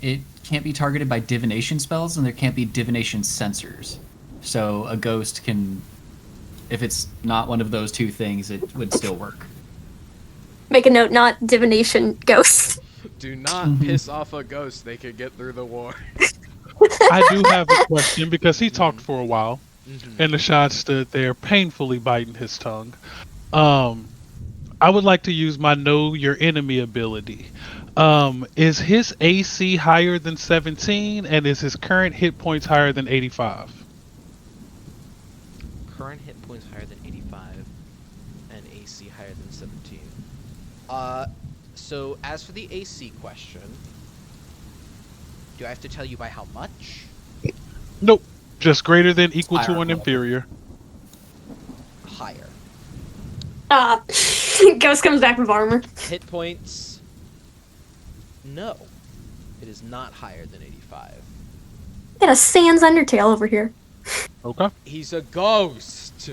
It can't be targeted by divination spells, and there can't be divination sensors. So a ghost can, if it's not one of those 2 things, it would still work. Make a note, not divination ghosts. do not piss off a ghost. They could get through the war. I do have a question because he talked for a while, and the shot stood there painfully biting his tongue. I would like to use my Know Your Enemy ability. Is his AC higher than 17, and is his current hit points higher than 85? Current hit points higher than 85, and AC higher than 17. So as for the AC question, do I have to tell you by how much? Nope. Just greater than, equal to, Higher. and inferior. Higher. Ghost comes back with armor. Hit points? No. It is not higher than 85. Got a Sans Undertale over here. Okay. He's a ghost!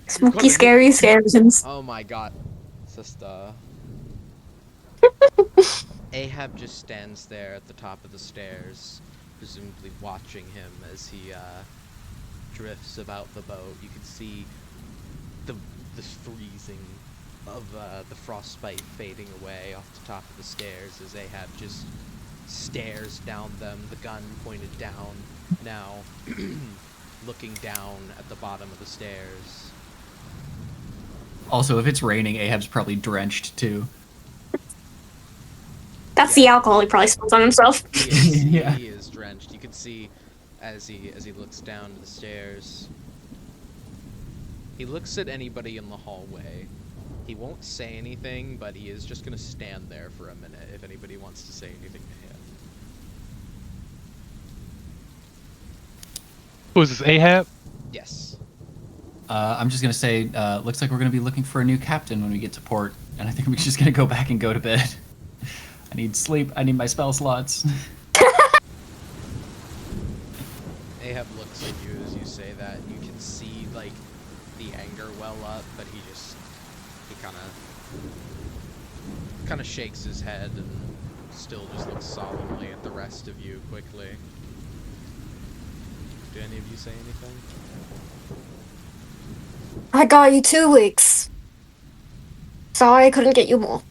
Spooky, scary skeletons. Oh my god. It's just, Ahab just stands there at the top of the stairs, presumably watching him as he drifts about the boat. You can see the freezing of the frostbite fading away off the top of the stairs as Ahab just stares down them, the gun pointed down, now looking down at the bottom of the stairs. Also, if it's raining, Ahab's probably drenched too. That's the alcohol he probably spills on himself. Yeah. He is drenched. You can see as he looks down the stairs. He looks at anybody in the hallway. He won't say anything, but he is just gonna stand there for a minute if anybody wants to say anything to him. Who is this, Ahab? Yes. I'm just gonna say, looks like we're gonna be looking for a new captain when we get to port, and I think we're just gonna go back and go to bed. I need sleep. I need my spell slots. Ahab looks at you as you say that. You can see like the anger well up, but he kind of shakes his head and still just looks solemnly at the rest of you quickly. Do any of you say anything? I got you 2 weeks. Sorry I couldn't get you more.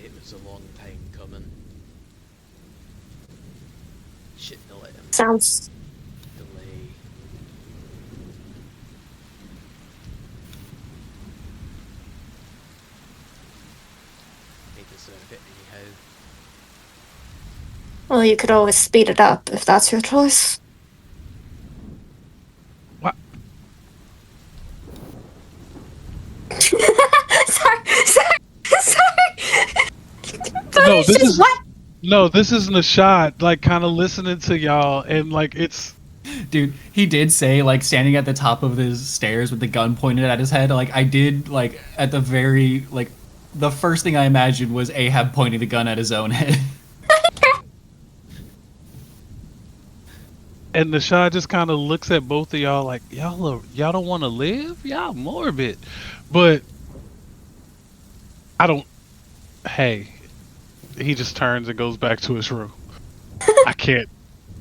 It was a long time coming. Shouldn't have let him Sounds delay. He deserved it anyhow. well, you could always speed it up if that's your choice. What? sorry. But No, it's this just is what? no, this is Nashad, like kind of listening to y'all, and like it's Dude, he did say, like, standing at the top of his stairs with the gun pointed at his head, like, I did, like, at the very, like, the first thing I imagined was Ahab pointing the gun at his own head. and Nashad just kind of looks at both of y'all like y'all don't want to live, y'all morbid, but I don't. Hey, he just turns and goes back to his room. I can't.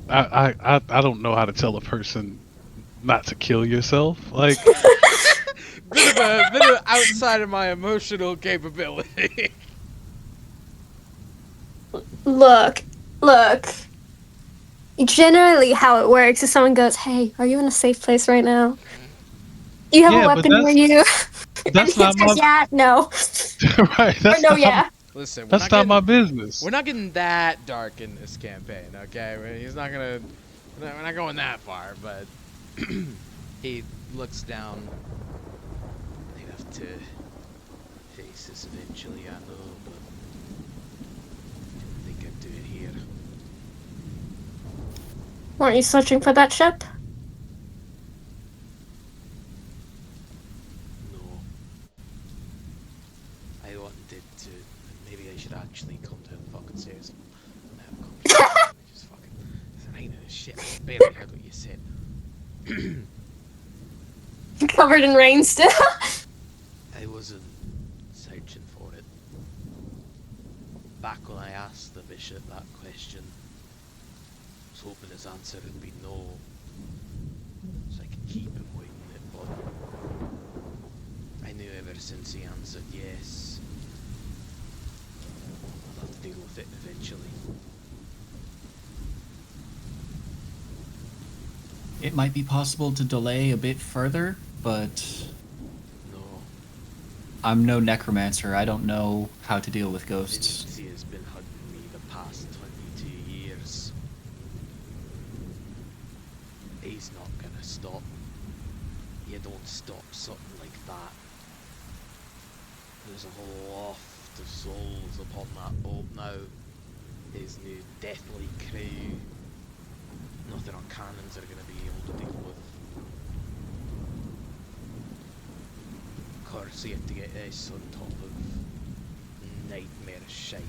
I don't know how to tell a person not to kill yourself. Like, bit of outside of my emotional capability. Look. Generally, how it works is someone goes, "Hey, are you in a safe place right now? Do you have Yeah, a but weapon near you?" that's and he not says, my "Yeah, no." right. Or That's no, not, yeah. Listen, That's not my business. We're not getting that dark in this campaign, okay? He's not gonna. We're not going that far, but he looks down. I have to face this eventually, I know, but I didn't think I'd do it here. Weren't you searching for that ship? No. I wanted to. Maybe I should actually come down the fucking stairs and have a conversation. Just fucking. It's raining and shit. I barely heard what you said. Covered in rain still. I wasn't searching for it. Back when I asked the bishop that question, I was hoping his answer would be no, so I could keep avoiding it, but I knew ever since he answered yes, I'll have to deal with it eventually. It might be possible to delay a bit further, but No, I'm no necromancer. I don't know how to deal with ghosts. Vinci has been hunting me the past 22 years. He's not gonna stop. You don't stop something like that. There's a whole loft of souls upon that boat now. His new deathly crew. Nothing our cannons are gonna be able to deal with. Of course, you have to get this on top of nightmare shite.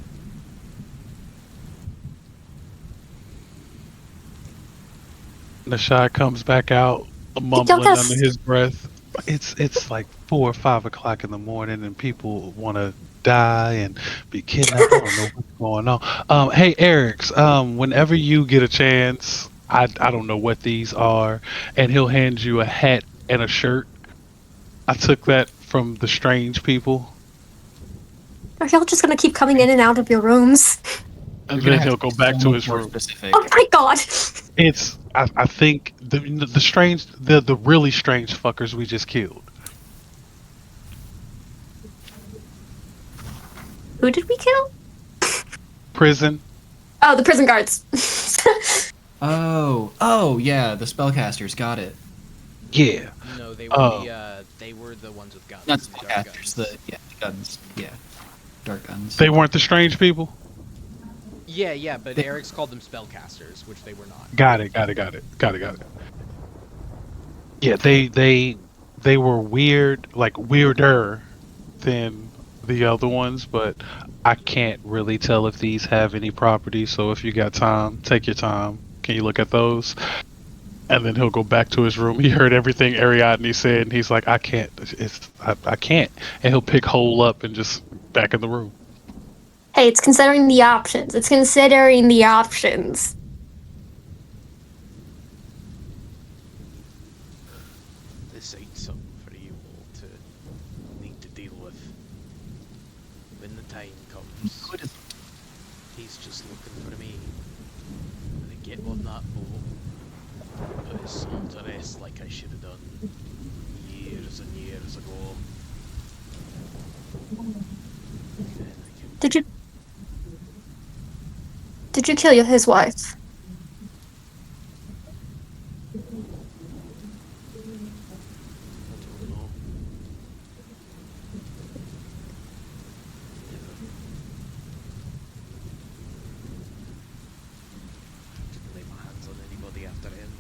Nashad comes back out, mumbling under his breath. It's like 4 or 5 o'clock in the morning, and people want to die and be kidnapped. I don't know what's going on. Hey, Eric's. Whenever you get a chance, I don't know what these are, and he'll hand you a hat and a shirt. I took that from the strange people, Are y'all just gonna keep coming in and out of your rooms? and You're gonna then have he'll to go be back to somewhat his more room. specific. Oh my god! It's I think the strange the really strange fuckers we just killed. Who did we kill? Prison. Oh, the prison guards. Oh, yeah, the spellcasters, got it. Yeah. No, they were Oh. they were the ones with guns. Not the dark spellcasters, guns. the guns, yeah. Dark guns. They weren't the strange people. Yeah, but Eric's called them spellcasters, which they were not. Got it. Yeah, they were weird, like weirder than the other ones, but I can't really tell if these have any properties. So if you got time, take your time. Can you look at those? And then he'll go back to his room. He heard everything Ariadne said, and he's like, "I can't. I can't." And he'll pick Hole up and just back in the room. Hey, it's considering the options. It's considering the options. This ain't something for you all to need to deal with. When the time comes, Good. he's just looking for me. To get on that boat, put his soul to rest like I should have done years and years ago. Then I can Did you kill his wife? I don't know. Didn't lay my hands on anybody after him.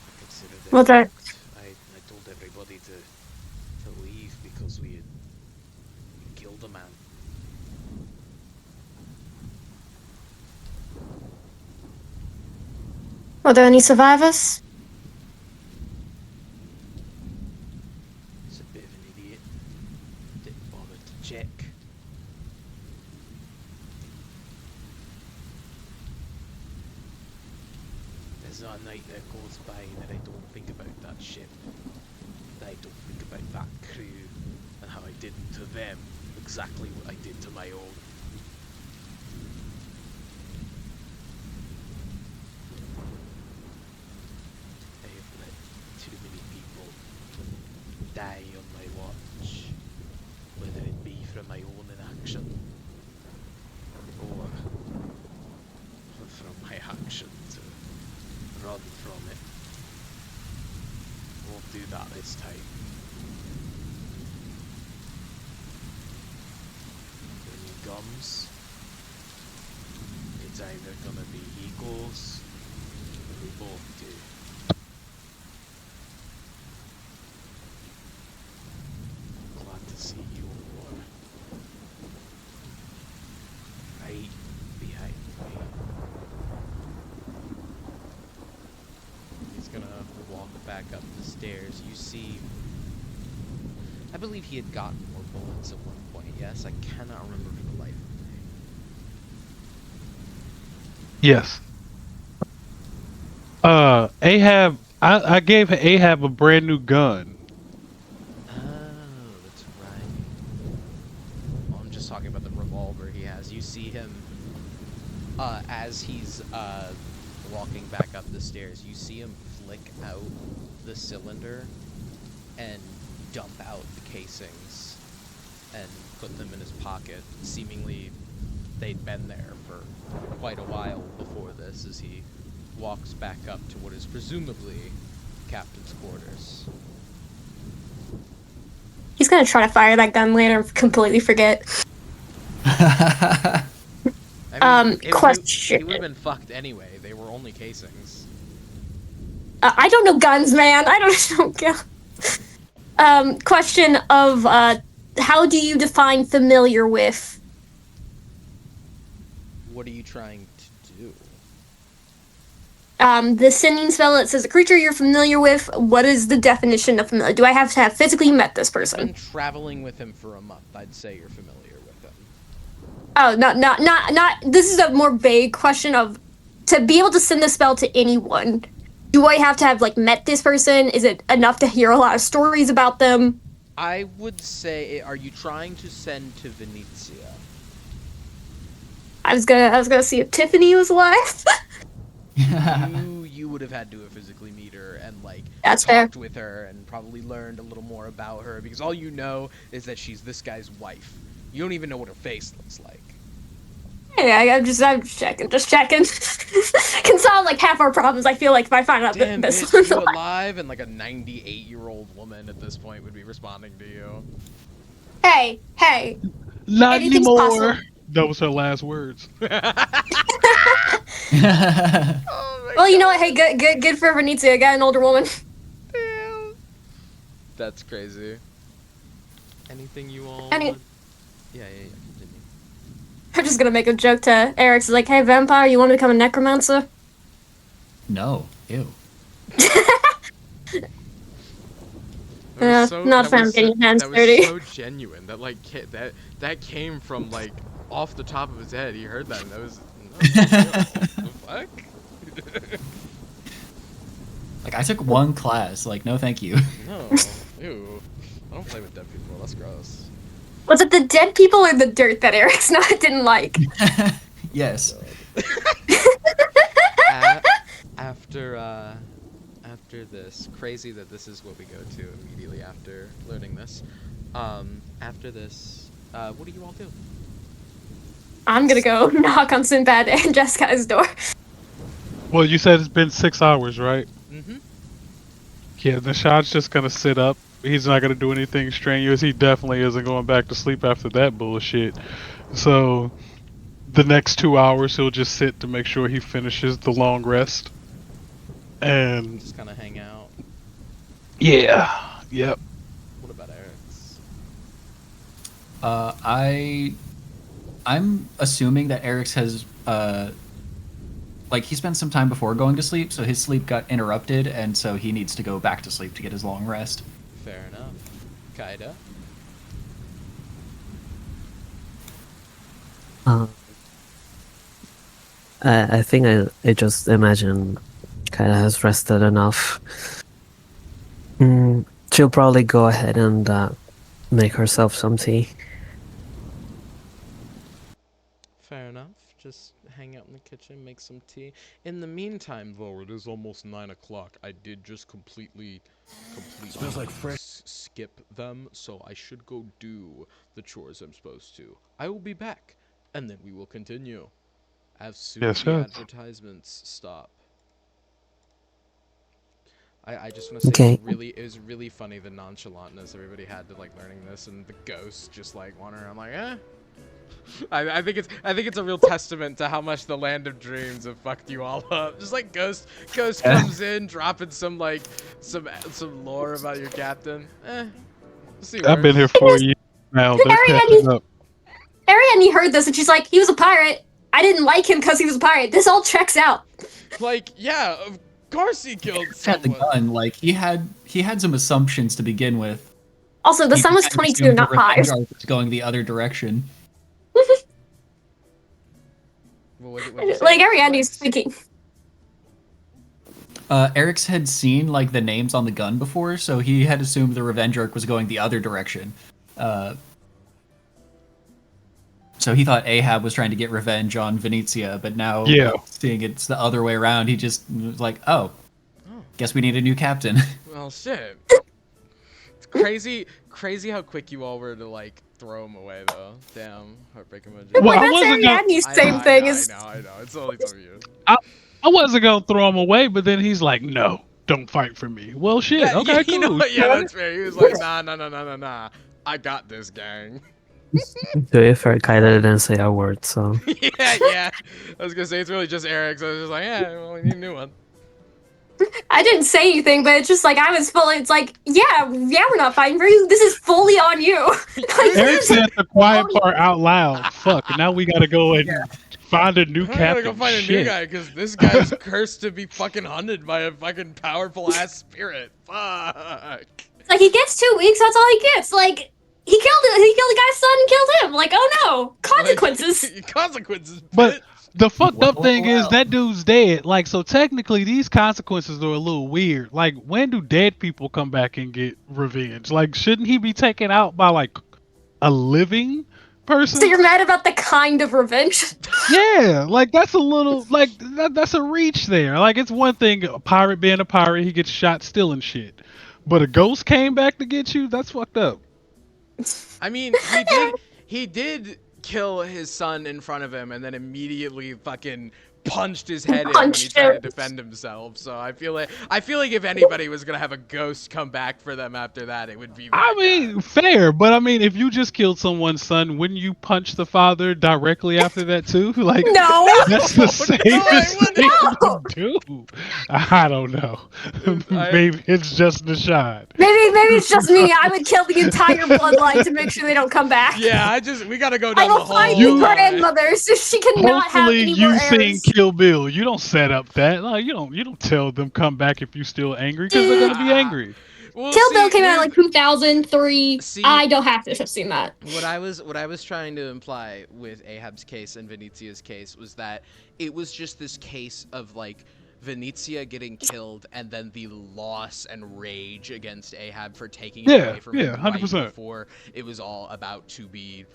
I considered it. Well, that I told everybody to leave because we had killed a man. were there any survivors? He's a bit of an idiot. Didn't bother to check. There's not a night that goes by that I don't think about that ship. That I don't think about that crew and how I did to them exactly what I did to my own. I have let too many people die on my watch, whether it be from my own inaction or from my action to run from it. Won't do that this time. When he comes, it's either gonna be he goes or we both do. Glad to see you all right behind me. He's gonna walk back up the stairs. You see, I believe he had gotten more bullets at one point. Yes, I cannot remember for the life of me. Yes. Ahab. I gave Ahab a brand new gun. Oh, that's right. Well, I'm just talking about the revolver he has. You see him as he's walking back up the stairs. You see him flick out the cylinder and dump out the casings and put them in his pocket. Seemingly, they'd been there for quite a while before this, as he walks back up to what is presumably captain's quarters. He's gonna try to fire that gun later and completely forget. I mean, question. He would have been fucked anyway. They were only casings. I don't know guns, man. I don't know guns. Question of, how do you define familiar with? What are you trying to do? the sending spell, it says a creature you're familiar with. What is the definition of familiar? Do I have to have physically met this Been person? traveling with him for a month. I'd say you're familiar with him. Oh, not. This is a more vague question of to be able to send the spell to anyone. Do I have to have like met this person? Is it enough to hear a lot of stories about them? I would say, are you trying to send to Venetia? I was gonna see if Tiffany was alive. You would have had to have physically meet her and like That's fair. talked with her and probably learned a little more about her because all you know is that she's this guy's wife. You don't even know what her face looks like. Yeah, I'm just checking. Can solve like half our problems. I feel like if I find out Damn, this bitch, one's you alive. alive? And like a 98-year-old woman at this point would be responding to you. Hey. Not Anything's anymore. possible. That was her last words. Well, you know what? Hey, good for Venezia. Got an older woman. Damn. That's crazy. Anything you all? Any- want- Yeah. Continue. I'm just gonna make a joke to Eric's like, hey, vampire, you want to become a necromancer? No. Ew. Not a fan of getting your hands that dirty. was so genuine. That like that came from like off the top of his head. He heard that and that was the fuck. Like, I took one class. Like, no, thank you. No. Ew. I don't play with dead people. That's gross. Was it the dead people or the dirt that Eric's didn't like? Yes. After this, crazy that this is what we go to immediately after learning this. After this, what do you all do? I'm gonna go knock on Sinbad and Jessica's door. Well, you said it's been 6 hours, right? Mm-hmm. Yeah, Nishad's just gonna sit up. He's not gonna do anything strenuous. He definitely isn't going back to sleep after that bullshit. So, the next 2 hours he'll just sit to make sure he finishes the long rest. And Just kind of hang out. yeah, yep. What about Eric's? I'm assuming that Eric's has like he spent some time before going to sleep, so his sleep got interrupted, and so he needs to go back to sleep to get his long rest. Fair enough. Kaida? I think I just imagine Kyla has rested enough. She'll probably go ahead and make herself some tea. Fair enough. Just hang out in the kitchen, make some tea. In the meantime, though, it is almost 9 o'clock. I did just completely Smells like fresh. skip them, so I should go do the chores I'm supposed to. I will be back, and then we will continue. As soon as Yes, the sir. advertisements stop. I just want to say Okay. it was really funny the nonchalantness everybody had to like learning this, and the ghosts just like wandering around like, eh. I think it's a real testament to how much the Land of Dreams have fucked you all up. Just like Ghost comes in dropping some like some lore about your captain. See I've been here worse. 4 years now. They're catching up. Ariadne heard this and she's like, he was a pirate. I didn't like him because he was a pirate. This all checks out. Like, yeah, of course he killed Had the someone. gun, like he had some assumptions to begin with. Also, the He sun was kind of 22, assumed not the 5. Revenge Arc was going the other direction. Well, what'd you say? Like, Ariadne's speaking. Eric's had seen like the names on the gun before, so he had assumed the Revenge Arc was going the other direction. So he thought Ahab was trying to get revenge on Venetia, but now Yeah. seeing it's the other way around, he just was like, "Oh, guess we need a new captain." Well, shit. It's crazy how quick you all were to like throw him away though. Damn, heartbreaking emoji. Well, Like, I that's wasn't gonna- Ariadne's I same know, thing I as... know. It's only some of you. I wasn't gonna throw him away, but then he's like, "No, don't fight for me." Well, shit. Yeah, Okay, you know cool. what? Yeah, that's fair. He was like, nah. I got this, gang. To be fair, Kyla didn't say a word, so yeah. I was gonna say it's really just Eric, so I was just like, yeah, well, we need a new one. I didn't say anything, but it's just like, I was fully... It's like, yeah, we're not fighting for you. This is fully on you. Like, Eric said the quiet part out loud. Fuck. Now we gotta go and find a new I'm captain. gonna go find a new Shit. guy because this guy's cursed to be fucking hunted by a fucking powerful ass spirit. Fuck. Like he gets 2 weeks. That's all he gets. Like he killed the guy's son and killed him. Like oh no, consequences. Like, consequences. But bitch. the fucked up thing is Well. that dude's dead. Like, so technically these consequences are a little weird. Like, when do dead people come back and get revenge? Like, shouldn't he be taken out by like a living person? So you're mad about the kind of revenge? Yeah, like that's a little like that's a reach there. Like, it's one thing a pirate being a pirate, he gets shot stealing shit, but a ghost came back to get you. That's fucked up. I mean, he did kill his son in front of him and then immediately fucking punched his head in when he Punched tried to him. defend himself. So I feel like if anybody was gonna have a ghost come back for them after that, it would be that I guy. mean, fair, but I mean, if you just killed someone's son, wouldn't you punch the father directly after that too? Like, No. that's the safest wouldn't. thing No. to do. I don't know. Maybe it's just the shot. Maybe it's just me. I would kill the entire bloodline to make sure they don't come back. Yeah, we gotta go I down the will whole. find You- the grandmother so she cannot have Hopefully, any more you seen heirs. Kill Bill. You don't set up that. Like, you don't tell them come back if you still angry because they're gonna be angry. Well, Kill see, Bill came out in here's- like 2003. See- I don't have to have seen that. What I was trying to imply with Ahab's case and Venetia's case was that it was just this case of like Venetia getting killed and then the loss and rage against Ahab for taking it Yeah, away from yeah, him right 100%. before it was all about to be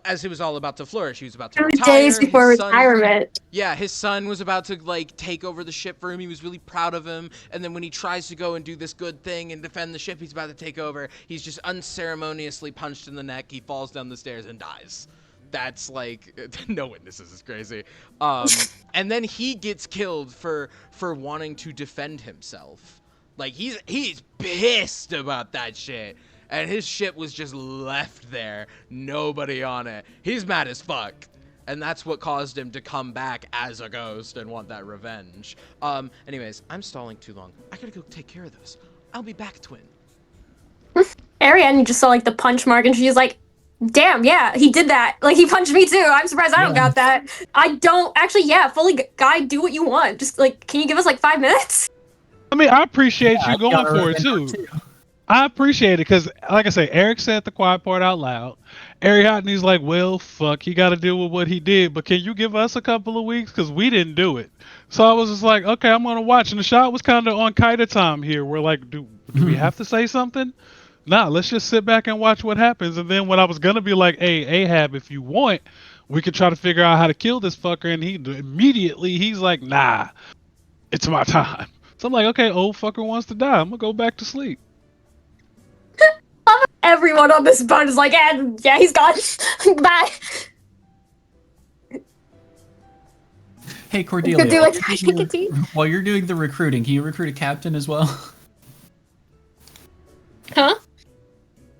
as it was all about to flourish. He was about to 3 retire. days before his son- retirement. Yeah, his son was about to like take over the ship for him. He was really proud of him. And then when he tries to go and do this good thing and defend the ship he's about to take over, he's just unceremoniously punched in the neck. He falls down the stairs and dies. That's like no witnesses is crazy. And then he gets killed for wanting to defend himself. Like he's pissed about that shit. And his ship was just left there, nobody on it. He's mad as fuck. And that's what caused him to come back as a ghost and want that revenge. Anyways, I'm stalling too long. I gotta go take care of this. I'll be back, twin. Ariadne just saw like the punch mark and she's like, damn, yeah, he did that. Like he punched me too. I'm surprised I don't got that. I don't actually, yeah, fully guy, do what you want. Just like, can you give us like 5 minutes? I mean, I appreciate Yeah, you going got a for it revenge too. I appreciate it because, like I say, Eric said the quiet part out loud. Ariadne's like, well, fuck, he got to deal with what he did, but can you give us a couple of weeks? Because we didn't do it. So I was just like, okay, I'm going to watch. And the shot was kind of on Kaida time here. We're like, do we have to say something? Nah, let's just sit back and watch what happens. And then when I was going to be like, hey, Ahab, if you want, we could try to figure out how to kill this fucker. And he's like, nah, it's my time. So I'm like, okay, old fucker wants to die. I'm going to go back to sleep. Everyone on this boat is like, yeah, he's gone. Bye. Hey Cordelia, Could do while it. you're I doing could do- your- while you're doing the recruiting, can you recruit a captain as well? Huh?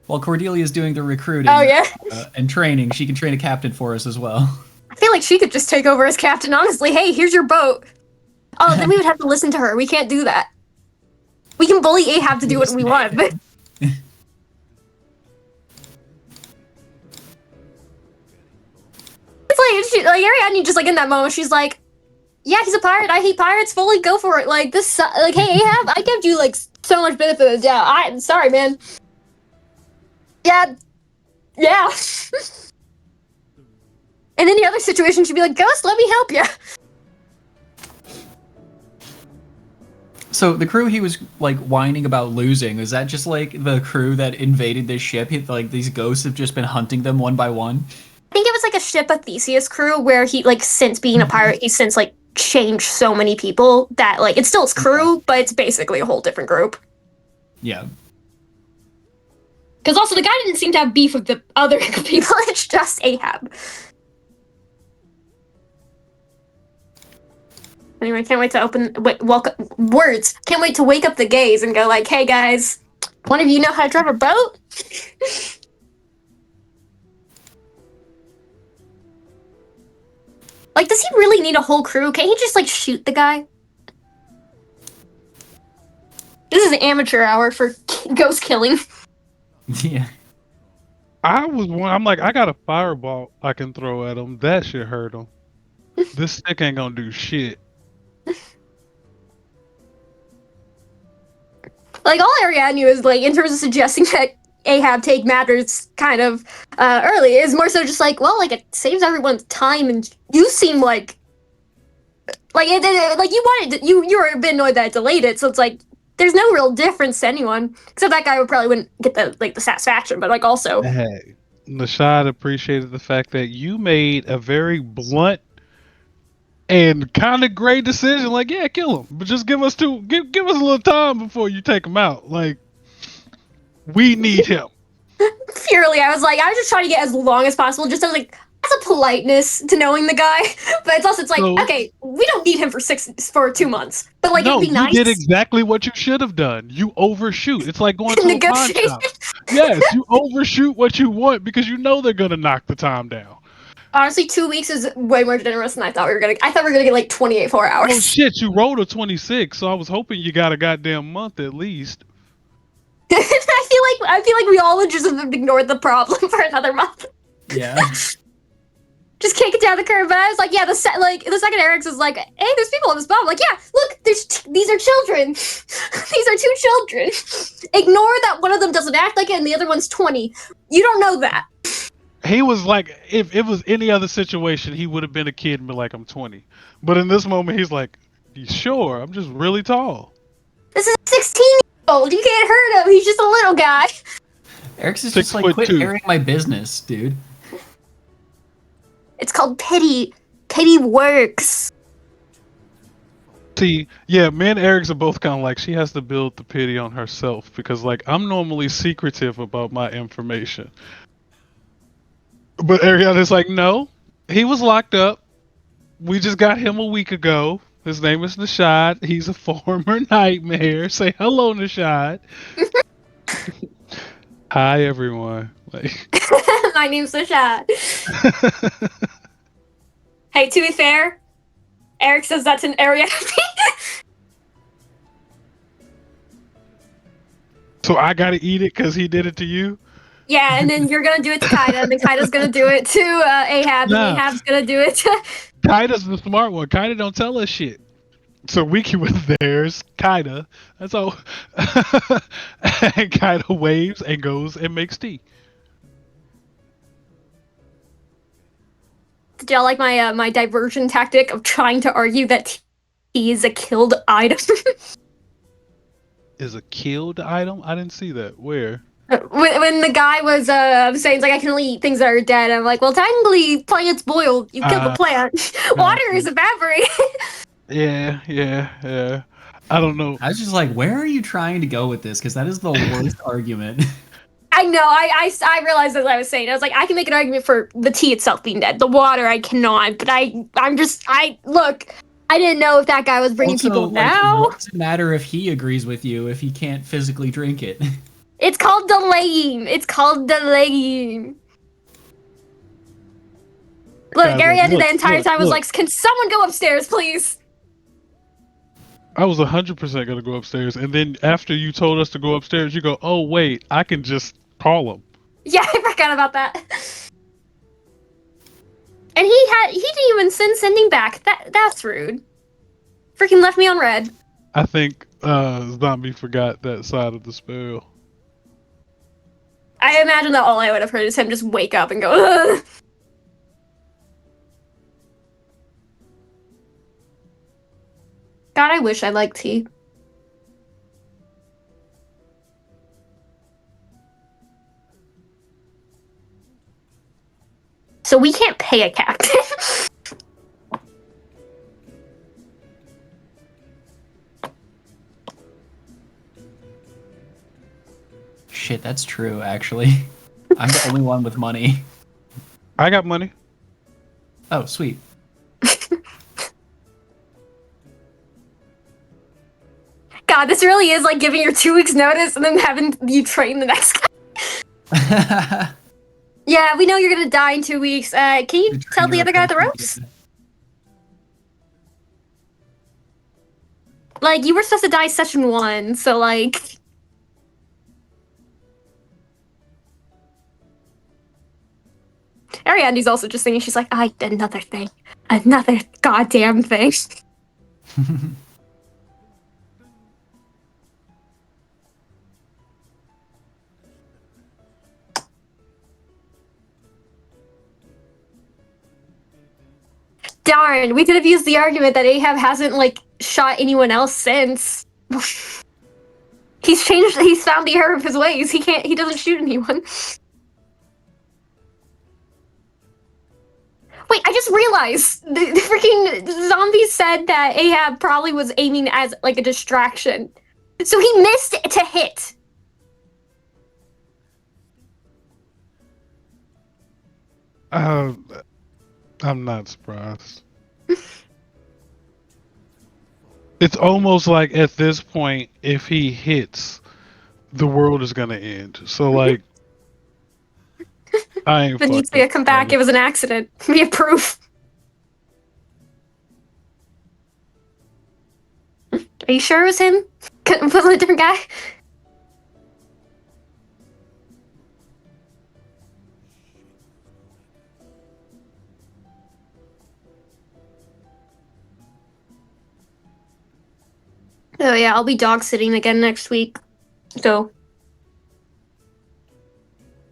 While Cordelia's doing the recruiting Oh, yeah. and training, she can train a captain for us as well. I feel like she could just take over as captain, honestly. Hey, here's your boat. Oh, then we would have to listen to her. We can't do that. We can bully Ahab to do what we want, but it's like Ariadne just like in that moment, she's like, yeah, he's a pirate. I hate pirates. Fully go for it. Like this, like, hey, Ahab, I give you like so much benefit of the doubt. I'm sorry, man. Yeah. In any other situation, she'd be like, Ghost, let me help you. So the crew he was like whining about losing, is that just like the crew that invaded this ship? Like these ghosts have just been hunting them one by one? I think it was like a ship of Theseus crew where he like since being a pirate, he's since like changed so many people that like it's still his crew, but it's basically a whole different group. Yeah. Because also the guy didn't seem to have beef with the other people. It's just Ahab. Anyway, can't wait to welcome words. Can't wait to wake up the gays and go like, hey guys, one of you know how to drive a boat? Like, does he really need a whole crew? Can't he just like shoot the guy? This is an amateur hour for ghost killing. Yeah. I'm like, I got a fireball I can throw at him. That should hurt him. This stick ain't gonna do shit. Like, all Ariadne is, like, in terms of suggesting that Ahab take matters kind of early, is more so just like, well, like, it saves everyone's time, and you seem like like you wanted to, you were a bit annoyed that it delayed it, so it's like there's no real difference to anyone, except that guy probably wouldn't get the satisfaction, but like also Hey, Nashad appreciated the fact that you made a very blunt and kind of great decision. Like, yeah, kill him, but just give us a little time before you take him out. Like, we need him. purely I was just trying to get as long as possible, just as like as a politeness to knowing the guy, but it's like, So- okay, we don't need him for 2 months, but like No, it'd be you nice did exactly what you should have done. You overshoot. It's like going to to a pawn negotiate. shop. Yes, you overshoot what you want because you know they're gonna knock the time down. Honestly, 2 weeks is way more generous than I thought we were gonna. I thought we were gonna get like 28 4 hours. Oh shit, you rolled a 26, so I was hoping you got a goddamn month at least. I feel like we all would just have ignored the problem for another month. Yeah. Just kick it down the curb. But I was like, yeah, the second Eric's was like, hey, there's people in this bomb. I'm like, yeah, look, these are children. These are 2 children. Ignore that one of them doesn't act like it and the other one's 20. You don't know that. He was like, if it was any other situation, he would have been a kid and been like, I'm 20. But in this moment, he's like, you sure? I'm just really tall. This is a 16-year-old. You can't hurt him. He's just a little guy. Eric's is just like, 6'2". quit airing my business, dude. It's called pity. Pity works. See, yeah, me and Eric's are both kind of like, she has to build the pity on herself because, like, I'm normally secretive about my information. But Ariana's like, no, he was locked up. We just got him a week ago. His name is Nashad. He's a former nightmare. Say hello, Nashad. Hi, everyone. Like, My name's Nashad. Hey, to be fair, Eric says that's an Ariadne. so I gotta eat it because he did it to you. Yeah, and then you're gonna do it to Kaida, and then Kaida's gonna do it to Ahab, Nah. and Ahab's gonna do it to... Kaida's the smart one. Kaida don't tell us shit. So we can with theirs, Kaida. That's all. And Kaida waves and goes and makes tea. Did y'all like my my diversion tactic of trying to argue that he is a killed item? Is a killed item? I didn't see that. Where? when the guy was saying, like, I can only eat things that are dead, I'm like, well, technically, plants boil. You kill the plant. Water is evaporated. Yeah. I don't know. I was just like, where are you trying to go with this? Because that is the worst argument. I know. I realized as I was saying. I was like, I can make an argument for the tea itself being dead. The water, I cannot. But look. I didn't know if that guy was bringing Also, people like, now. what does it matter if he agrees with you if he can't physically drink it? It's called delaying. It's called delaying. Look, Guys, Ariadne look, the entire look, time was look. like, can someone go upstairs, please? I was 100% gonna go upstairs, and then after you told us to go upstairs, you go, "Oh wait, I can just call him." Yeah, I forgot about that. And he didn't even sending back. That's rude. Freaking left me on red. I think Zombie forgot that side of the spell. I imagine that all I would have heard is him just wake up and go, ugh. God, I wish I liked tea. So we can't pay a captain. Shit, that's true, actually. I'm the only one with money. I got money. Oh, sweet. God, this really is like giving your 2 weeks notice and then having you train the next guy. Yeah, we know you're gonna die in 2 weeks. Can you tell the other guy the ropes? Like, you were supposed to die session 1, so like... Ariadne's also just thinking, she's like, another thing. Another goddamn thing. Darn, we could have used the argument that Ahab hasn't, like, shot anyone else since. He's found the error of his ways. He doesn't shoot anyone. Wait, I just realized the freaking zombie said that Ahab probably was aiming as, like, a distraction. So he missed to hit. I'm not surprised. It's almost like at this point, if he hits, the world is gonna end. So like, I ain't. But needs to come back. It was an accident. Be a proof. Are you sure it was him? Couldn't put a different guy. Oh yeah, I'll be dog sitting again next week. So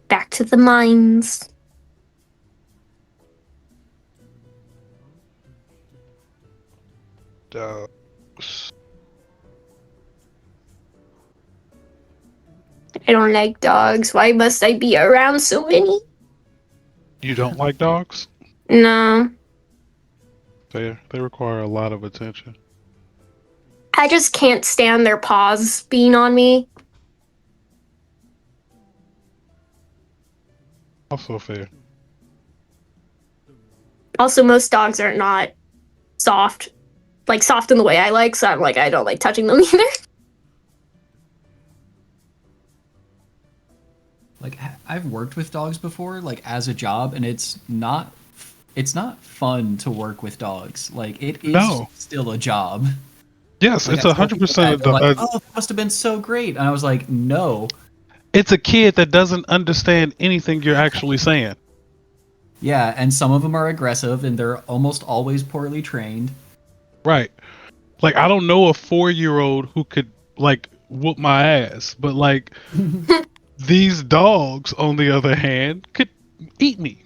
back to the mines. I don't like dogs. Why must I be around so many? You don't like dogs? No. They require a lot of attention. I just can't stand their paws being on me. Also fair. Also, most dogs are not soft. Like, soft in the way I like, so I'm like, I don't like touching them either. Like I've worked with dogs before, like as a job, and it's not fun to work with dogs. Like it is No. still a job. Yes, Like, it's I told people 100% that, of they're like, the. oh, that must have been so great, and I was like, no. It's a kid that doesn't understand anything you're actually saying. Yeah, and some of them are aggressive, and they're almost always poorly trained. Right. Like I don't know a 4-year-old who could like whoop my ass, but like these dogs, on the other hand, could eat me.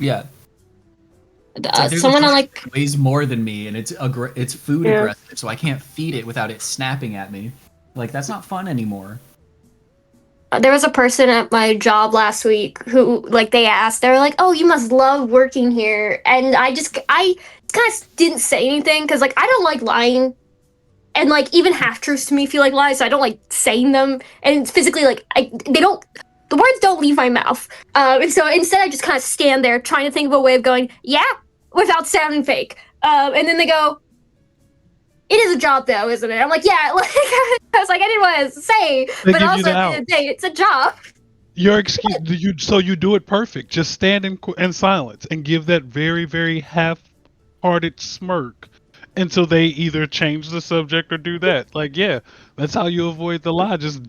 Yeah. It's like, there's Someone a on dog like that weighs more than me, and it's food Yeah. aggressive, so I can't feed it without it snapping at me. Like that's not fun anymore. there was a person at my job last week who like they were like, oh, you must love working here, and I kind of didn't say anything because like I don't like lying, and like even half truths to me feel like lies, so I don't like saying them, and it's physically like the words don't leave my mouth, and so instead I just kind of stand there trying to think of a way of going yeah without sounding fake, and then they go, it is a job though, isn't it? I'm like, yeah, like I was like, I didn't want to say, They but give you also the at the end of the day, it's a job. Your excuse, you do it perfect. Just stand in silence and give that very, very half-hearted smirk until they either change the subject or do that. Like, yeah, that's how you avoid the lie. Just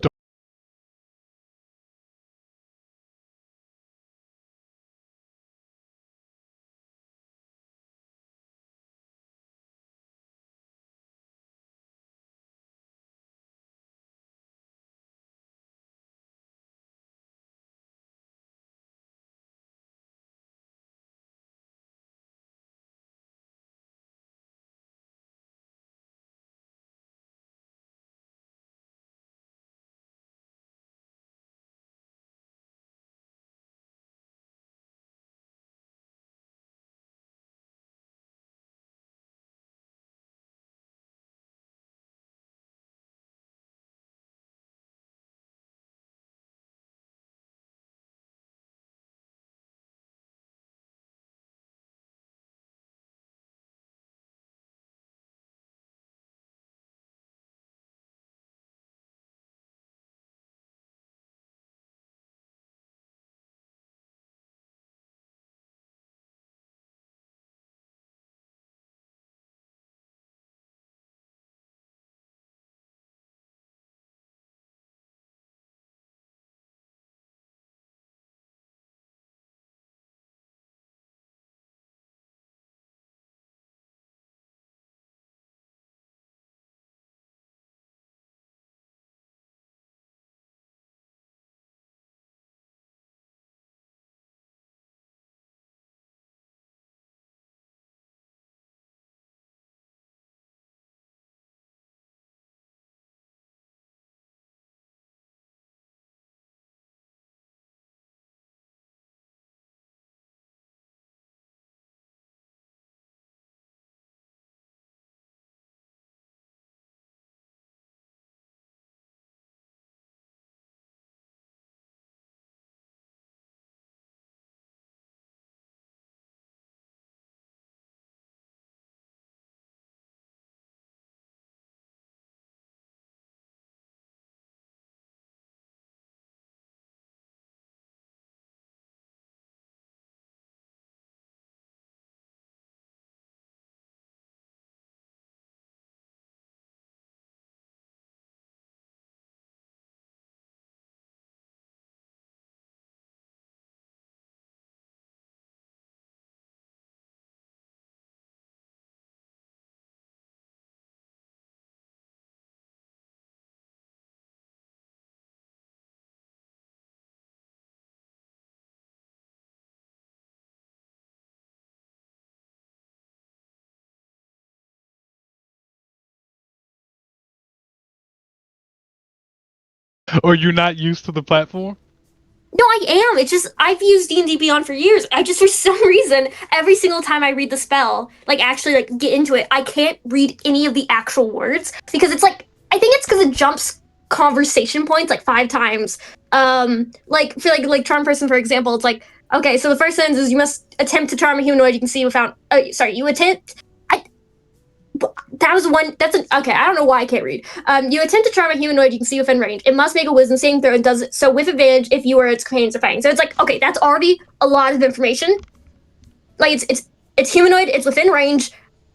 Or you're not used to the platform? No, I am. It's just I've used D&D Beyond for years. I just for some reason every single time I read the spell, like actually like get into it, I can't read any of the actual words because it's like I think it's because it jumps conversation points like 5 times. Like for like charm person for example, it's like okay, so the first sentence is you must attempt to charm a humanoid you can see without. Sorry, you attempt. That was one. That's an okay. I don't know why I can't read. You attempt to charm a humanoid you can see within range. It must make a wisdom saving throw and does it so with advantage if you are its companions or fighting. So it's like okay, that's already a lot of information. Like it's humanoid. It's within range.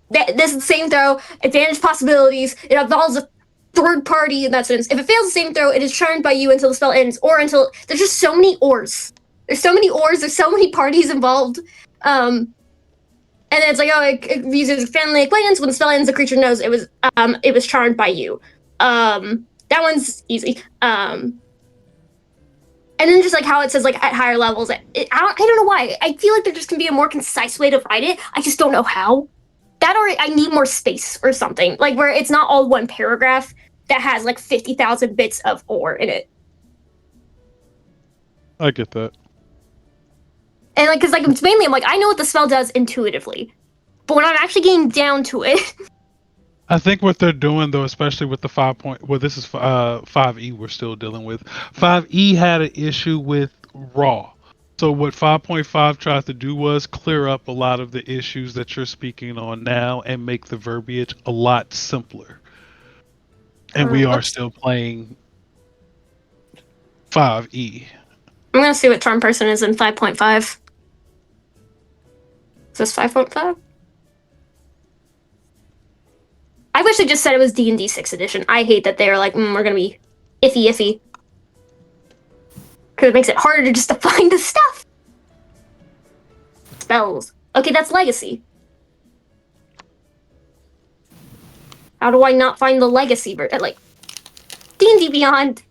This is the same throw. Advantage possibilities. It involves a third party in that sense. If it fails the same throw, it is charmed by you until the spell ends, or until there's just so many ors. There's so many ors. There's so many parties involved. And then it's like, oh, it uses friendly acquaintance. When the spell ends, the creature knows it was charmed by you. That one's easy. And then just like how it says like at higher levels, I don't know why. I feel like there just can be a more concise way to write it. I just don't know how. That or I need more space or something, like where it's not all one paragraph that has like 50,000 bits of ore in it. I get that. And like, cause like it's mainly I'm like I know what the spell does intuitively, but when I'm actually getting down to it, I think what they're doing though, especially with the 5 point, well, this is 5E we're still dealing with. 5E had an issue with raw. So what 5.5 tried to do was clear up a lot of the issues that you're speaking on now and make the verbiage a lot simpler. And we are let's- still playing 5E. I'm gonna see what charm person is in 5.5. Is this 5.5? I wish they just said it was D&D 6th edition. I hate that they were like, we're gonna be iffy. Because it makes it harder to just to find the stuff. Spells. Okay, that's legacy. How do I not find the legacy like D&D Beyond?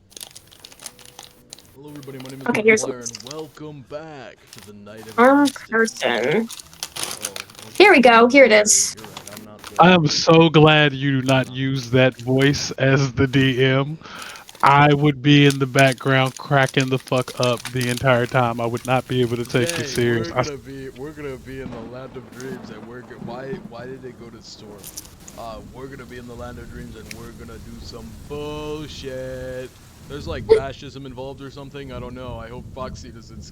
Hello everybody, my name is Okay, here's Blair, and welcome back to the Night of Charm Mystic. person. Oh, Here we go. Here it is. You're right, I'm not good. I am so glad you do not use that voice as the DM. I would be in the background cracking the fuck up the entire time. I would not be able to take you serious. We're gonna be in the land of dreams, and why did it go to storm? We're gonna be in the land of dreams, and we're gonna do some bullshit. There's like fascism involved or something. I don't know. I hope Foxy doesn't.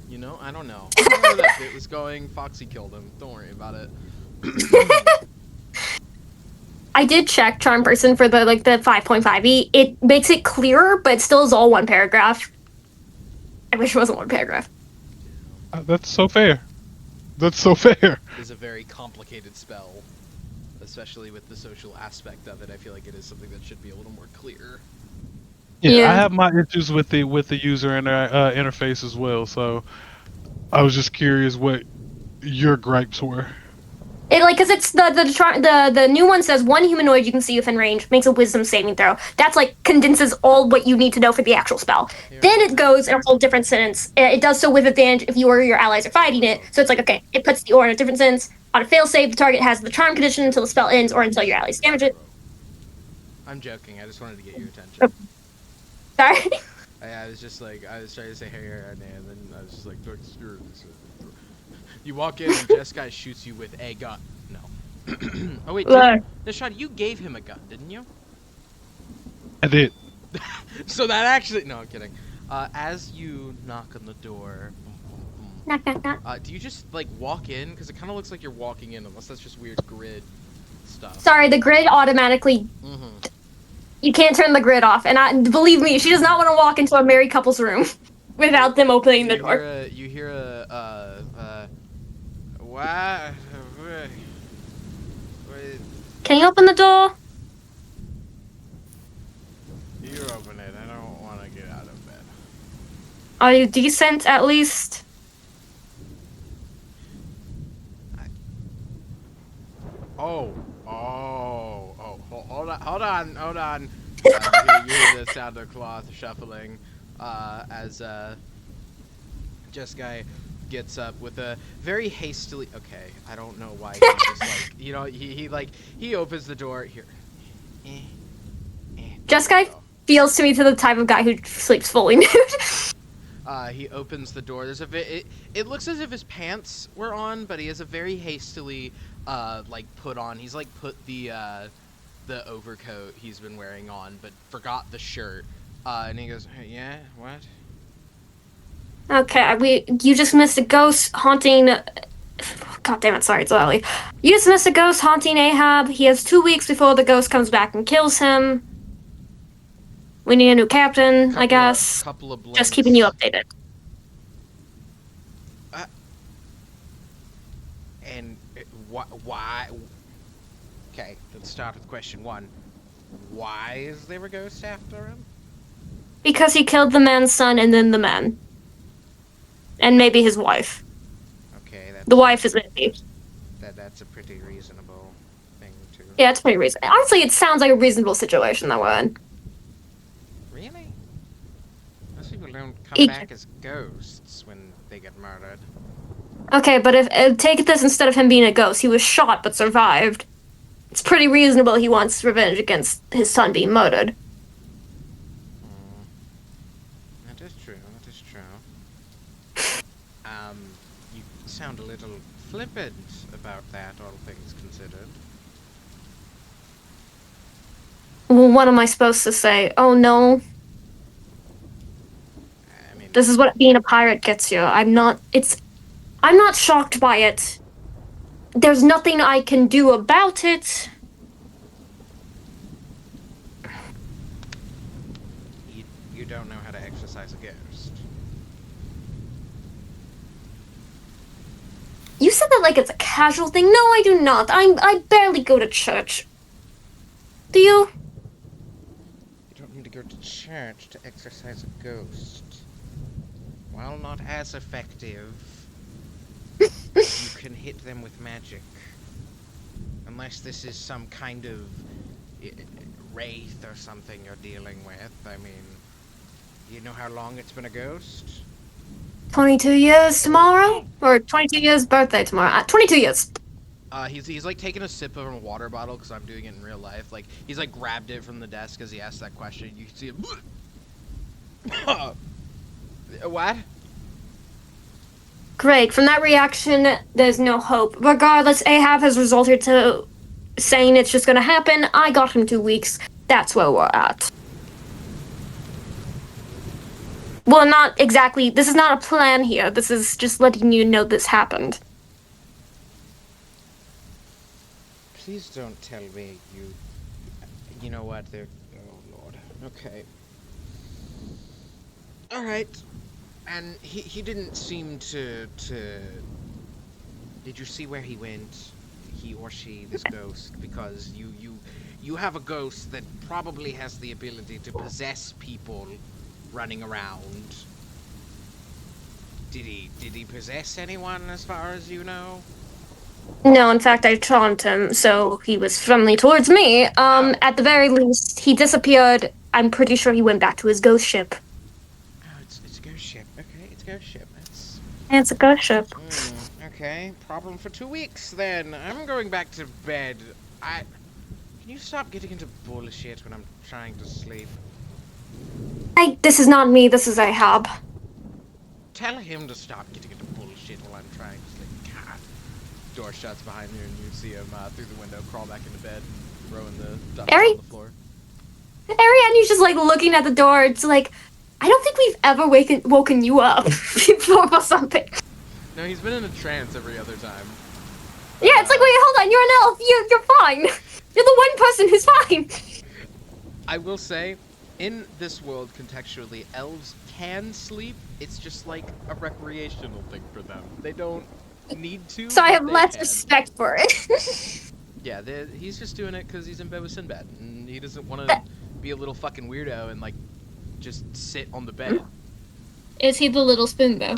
You know, I don't know. I don't know where that bit was going. Foxy killed him. Don't worry about it. I did check charm person for the 5.5e. It makes it clearer, but it still is all one paragraph. I wish it wasn't one paragraph. That's so fair. That's so fair. It is a very complicated spell, especially with the social aspect of it. I feel like it is something that should be a little more clear. Yeah, I have my issues with the user interface as well. So I was just curious what your gripes were. It because it's the new one says one humanoid you can see within range makes a wisdom saving throw. That's condenses all what you need to know for the actual spell. Then it goes in a whole different sentence. It does so with advantage if you or your allies are fighting it. So it's okay, it puts the ore in a different sentence. On a failsafe, the target has the charm condition until the spell ends or until your allies damage it. I'm joking. I just wanted to get your attention. Sorry. I was just I was trying to say hey, and then I was just like, Dark Spirit. You walk in and Jeskai shoots you with a gun. No. Oh wait, Nishad, you gave him a gun, didn't you? I did. So that actually, no, I'm kidding. As you knock on the door, Knock, knock, knock. do you just walk in? Because it kind of looks like you're walking in, unless that's just weird grid stuff. Sorry, the grid automatically. You can't turn the grid off, and believe me, she does not want to walk into a married couple's room without them opening the door. You hear what? Wait, Can you open the door? you open it. I don't want to get out of bed. Are you decent at least? Hold on. You hear the sound of cloth shuffling as Jeskai gets up with a very hastily. Okay, I don't know why he just he opens the door here. Jeskai, feels to me to the type of guy who sleeps fully nude. He opens the door. There's it looks as if his pants were on, but he has a very hastily like put on. He's like put the overcoat he's been wearing on, but forgot the shirt. And he goes, "Hey, yeah, what?" Okay, you just missed a ghost haunting. God damn it! Sorry, it's early. You just missed a ghost haunting Ahab. He has 2 weeks before the ghost comes back and kills him. We need a new captain, I guess. Couple of Just keeping you blinks. updated. And why? Okay, let's start with question 1. Why is there a ghost after him? Because he killed the man's son and then the man. And maybe his wife. Okay, The wife is maybe. that's a pretty reasonable thing to. Yeah, it's pretty reasonable. Honestly, it sounds like a reasonable situation that we're in. Really? Most people don't come Each- back as ghosts when they get murdered. Okay, but if take this instead of him being a ghost, he was shot but survived. It's pretty reasonable he wants revenge against his son being murdered. That is true. That is true. You sound a little flippant about that, all things considered. Well, what am I supposed to say? Oh no, I mean, this is what being a pirate gets you. I'm not shocked by it. There's nothing I can do about it. you don't know how to exercise a ghost. You said that like it's a casual thing. No, I do not. I barely go to church. Do you? You don't need to go to church to exercise a ghost. While not as effective, you can hit them with magic. Unless this is some kind of wraith or something you're dealing with. I mean, you know how long it's been a ghost? 22 years tomorrow? Or 22 years birthday tomorrow. 22 years. He's like taking a sip of a water bottle because I'm doing it in real life. Like he's like grabbed it from the desk as he asked that question. You can see him. What? Great. From that reaction, there's no hope. Regardless, Ahab has resulted to saying it's just gonna happen. I got him 2 weeks. That's where we're at. Well, not exactly. This is not a plan here. This is just letting you know this happened. Please don't tell me you. You know what? They're. Oh lord. Okay. All right. And he didn't seem to. Did you see where he went? He or she, this ghost, because you have a ghost that probably has the ability to possess people running around. Did he possess anyone as far as you know? No, in fact, I charmed him, so he was friendly towards me. At the very least, he disappeared. I'm pretty sure he went back to his ghost ship. Oh, it's a ghost ship. Okay, it's a ghost ship. It's a ghost ship. Okay, problem for 2 weeks then. I'm going back to bed. Can you stop getting into bullshit when I'm trying to sleep? This is not me, this is Ahab. Tell him to stop getting into bullshit while I'm trying to sleep. God. Door shuts behind you and you see him through the window crawl back into bed, throwing the duffel Harry? on the floor. Ariadne's just like looking at the door. It's like, I don't think we've ever woken you up before or something. No, he's been in a trance every other time. Yeah, it's like, wait, hold on, you're an elf. You're fine. You're the one person who's fine. I will say, in this world, contextually, elves can sleep. It's just like a recreational thing for them. They don't need to. So I but have they less can. respect for it. Yeah, he's just doing it because he's in bed with Sinbad, and he doesn't want to be a little fucking weirdo and like just sit on the bed. Is he the little spoon, though?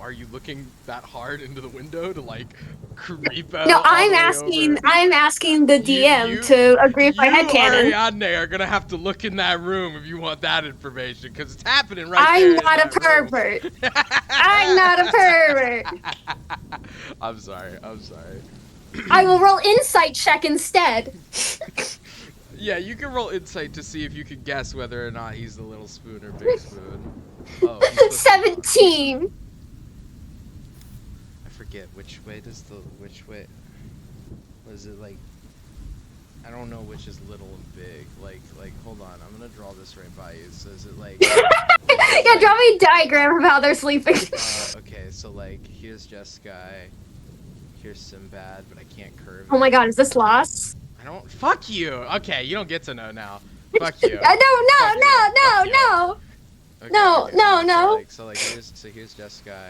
Are you looking that hard into the window to like creep out? No, all the I'm way asking. over? I'm asking the DM You- to agree with my You, headcanon. Ariadne, are gonna have to look in that room if you want that information, because it's happening right I'm there. in not a that room. pervert. I'm not a pervert. I'm sorry. I will roll insight check instead. Yeah, you can roll insight to see if you can guess whether or not he's the little spoon or big spoon. Oh, he's supposed to be- 17. I forget which way. Was it like? I don't know which is little and big. Like, hold on. I'm gonna draw this right by you. So is it like? Yeah, draw me a diagram of how they're sleeping. Okay, so like, here's Jeskai. Here's Sinbad, but I can't curve. Oh my it. god, is this lost? I don't. Fuck you. Okay, you don't get to know now. Fuck you. No, no, Fuck you. no, no, Fuck you. no. Okay, No, okay, no, so no. here's Jeskai,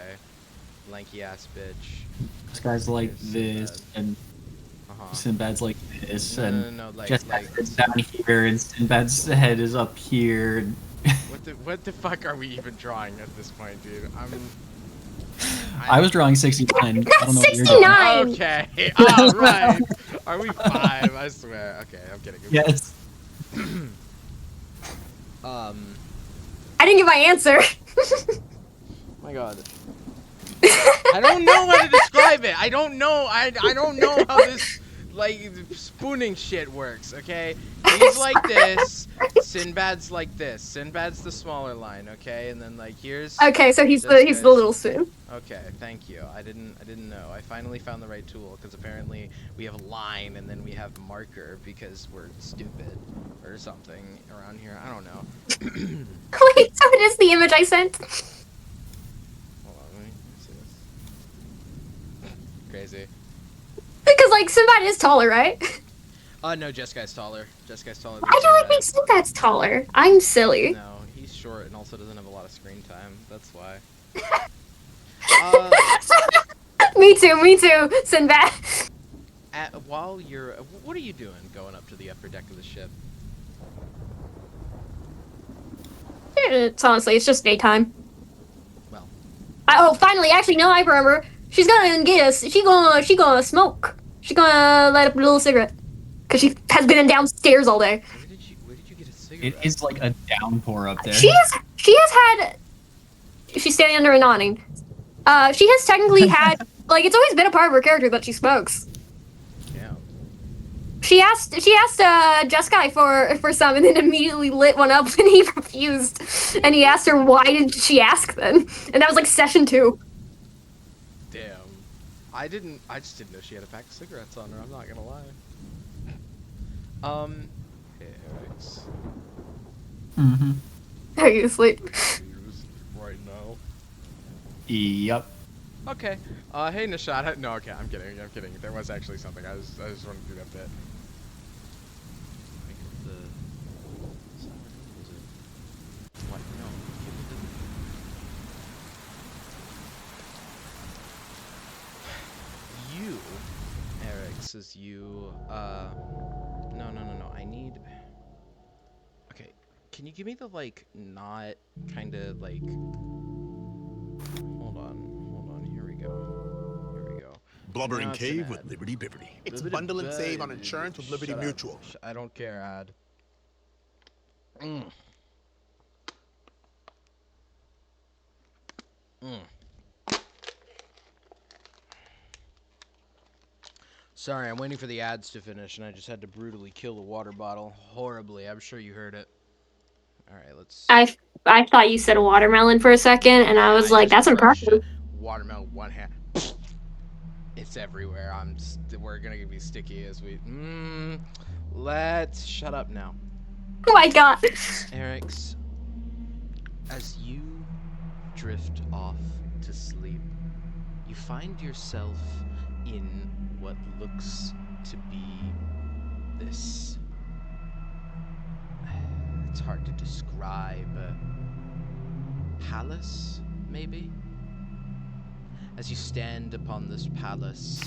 lanky ass bitch. This guy's like Here's this, Sinbad. and Uh-huh. Sinbad's like this, No, and no, like, Jeskai is down here, and Sinbad's head is up here. And what the fuck are we even drawing at this point, dude? I was drawing 69. I don't know what you're 69. doing. Okay, alright. Are we 5? I swear. Okay, I'm kidding. Yes. I didn't get my answer. My god. I don't know how to describe it. I don't know. I don't know how this like spooning shit works. Okay, he's like this. Sinbad's like this. Sinbad's the smaller line. Okay, and then like here's. Okay, so he's the Jeskai. little spoon. Okay, thank you. I didn't know. I finally found the right tool because apparently we have line and then we have marker because we're stupid or something around here. I don't know. Wait, so it is the image I sent. Hold on, let me see this. Crazy. Because like Sinbad is taller, right? No, Jeskai's taller. Jeskai's taller than I don't Sinbad. think Sinbad's taller. I'm silly. No, he's short and also doesn't have a lot of screen time. That's why. Me too, Sinbad. While you're, what are you doing going up to the upper deck of the ship? It's honestly, it's just daytime. Well, Oh, finally, actually, no, I remember. She's gonna get us. She gonna smoke. She gonna light up a little cigarette. Cause she has been downstairs all day. where did you get a cigarette? It is like a downpour up there. She has had. She's standing under an awning. She has technically had, like, it's always been a part of her character that she smokes. Yeah. She asked Jeskai for some, and then immediately lit one up when he refused. And he asked her why did she ask then, and that was like session 2. Damn. I just didn't know she had a pack of cigarettes on her. I'm not gonna lie. Hey, Alex. Mm-hmm. Are you asleep? Right now. Yep. Okay. Hey, Nishad. No, okay, I'm kidding. There was actually something. I just wanted to do that bit. What? No. You, Eric, says you, no. I need. Okay, can you give me the, like, not kind of, like. Hold on. Here we go. Blubbering Now it's an Cave with ad. Liberty Biverty. It's Liberty bundle and save on Biverty. insurance with Liberty Shut up. Mutual. I don't care, ad. Mm. Sorry, I'm waiting for the ads to finish, and I just had to brutally kill the water bottle horribly. I'm sure you heard it. All right, let's. I thought you said a watermelon for a second, and I was like, just that's crushed impressive. Watermelon, one hand. It's everywhere. We're gonna be sticky as we. Let's shut up now. Oh my god. Eric's, as you drift off to sleep, you find yourself in what looks to be this. It's hard to describe. Palace, maybe? As you stand upon this palace,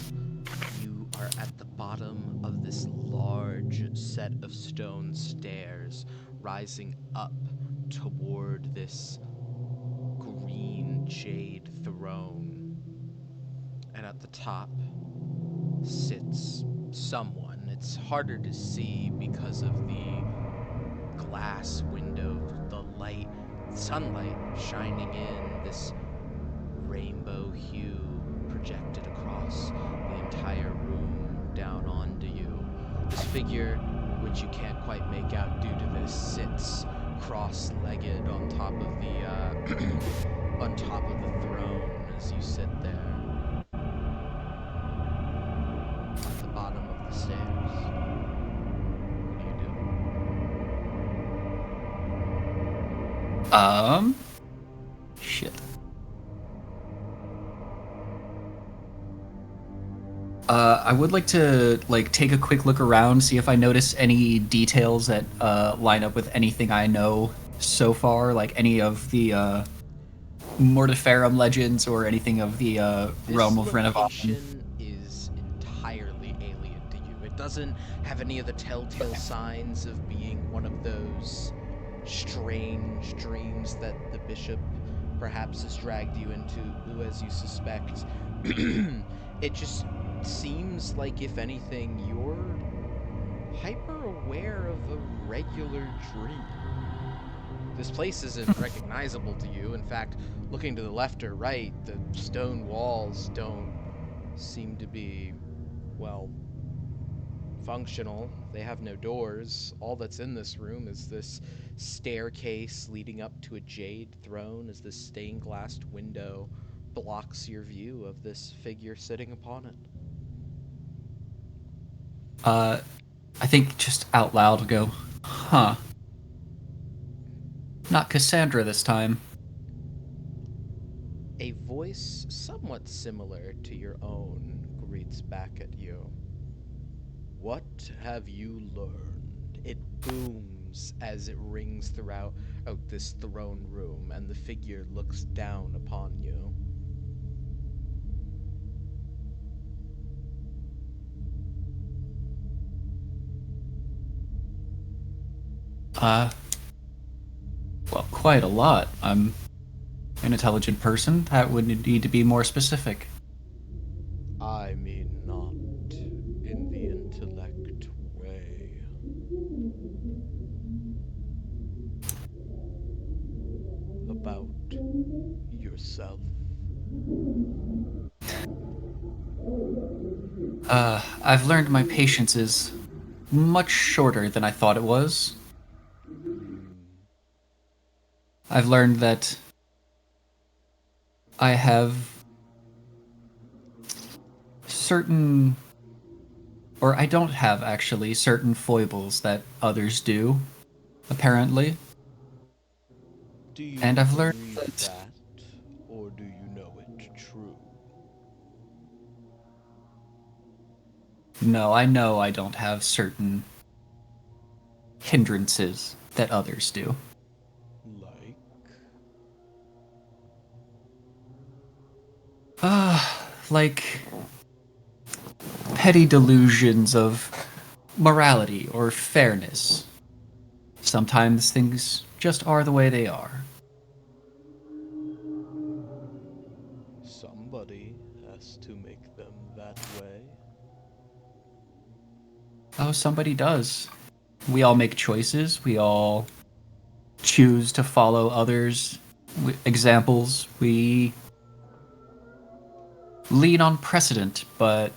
you are at the bottom of this large set of stone stairs rising up toward this green jade throne. And at the top sits someone. It's harder to see because of the glass window, the sunlight shining in, this rainbow hue projected across the entire room down onto you. This figure which you can't quite make out due to this, sits cross-legged on top of the on top of the throne as you sit there at the bottom of the stairs. What do you do? Shit. I would like to take a quick look around, see if I notice any details that line up with anything I know so far, like any of the Mortiferum legends or anything of the realm of This Renovation. location is entirely alien to you. It doesn't have any of the telltale signs of being one of those strange dreams that the bishop perhaps has dragged you into, as you suspect. It just seems like, if anything, you're hyper aware of a regular dream. This place isn't recognizable to you. In fact, looking to the left or right, the stone walls don't seem to be, well, functional. They have no doors. All that's in this room is this staircase leading up to a jade throne, as this stained glass window blocks your view of this figure sitting upon it. I think just out loud go, huh. Not Cassandra this time. A voice somewhat similar to your own greets back at you. What have you learned? It booms as it rings throughout this throne room, and the figure looks down upon you. Well, quite a lot. I'm an intelligent person. That would need to be more specific. I mean not in the intellect way. About yourself. I've learned my patience is much shorter than I thought it was. I've learned that I have certain, or I don't have actually, certain foibles that others do, apparently. Do you And I've learned believe that- that, or do you know it true? No, I know I don't have certain hindrances that others do. Like? Like petty delusions of morality or fairness. Sometimes things just are the way they are. Somebody has to make them that way. Oh, somebody does. We all make choices. We all choose to follow others' examples. We lean on precedent, but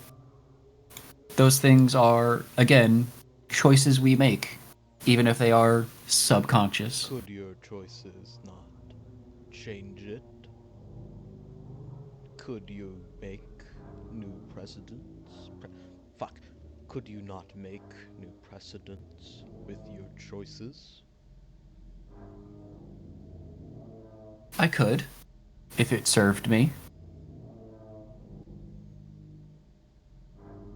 those things are, again, choices we make, even if they are subconscious. Could your choices not change it? Could you make new precedents? Fuck. Could you not make new precedents with your choices? I could, if it served me.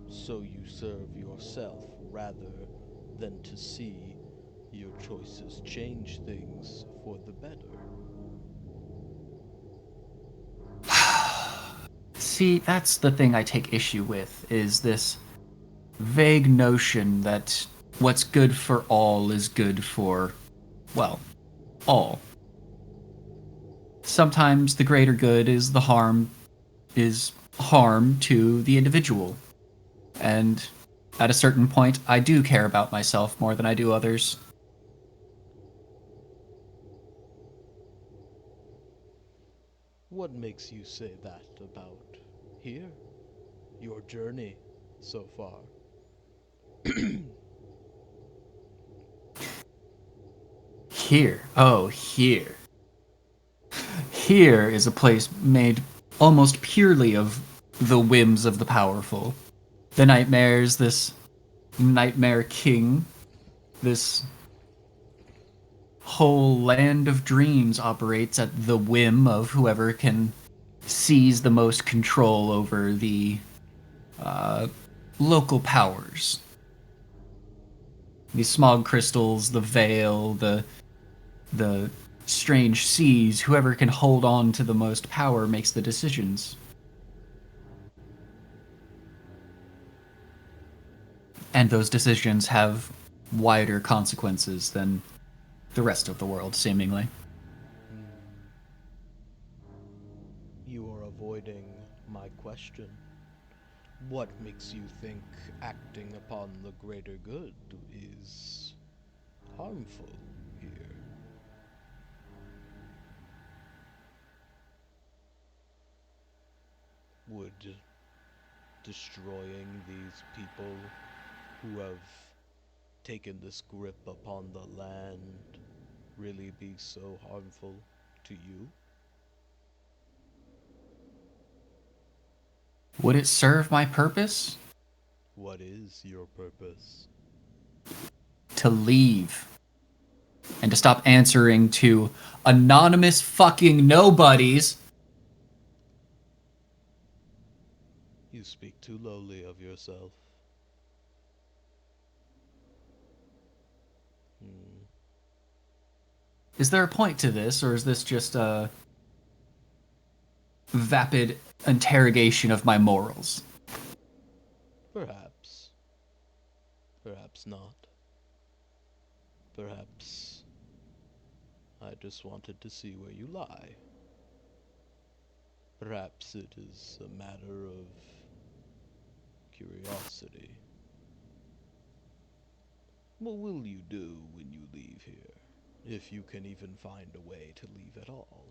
So you serve yourself rather than to see your choices change things for the better. See, that's the thing I take issue with, is this vague notion that what's good for all is good for, well, all. Sometimes the greater good is harm to the individual. And at a certain point, I do care about myself more than I do others. What makes you say that about here? Your journey so far? Here. Oh, here. Here is a place made almost purely of the whims of the powerful. The nightmares, this nightmare king, this whole land of dreams operates at the whim of whoever can seize the most control over the local powers. The smog crystals, the veil, the strange seas, whoever can hold on to the most power makes the decisions. And those decisions have wider consequences than the rest of the world, seemingly. You are avoiding my question. What makes you think acting upon the greater good is harmful here? Would destroying these people who have taken this grip upon the land really be so harmful to you? Would it serve my purpose? What is your purpose? To leave. And to stop answering to anonymous fucking nobodies. You speak too lowly of yourself. Is there a point to this, or is this just a vapid interrogation of my morals? Perhaps. Perhaps not. Perhaps I just wanted to see where you lie. Perhaps it is a matter of curiosity. What will you do when you leave here, if you can even find a way to leave at all?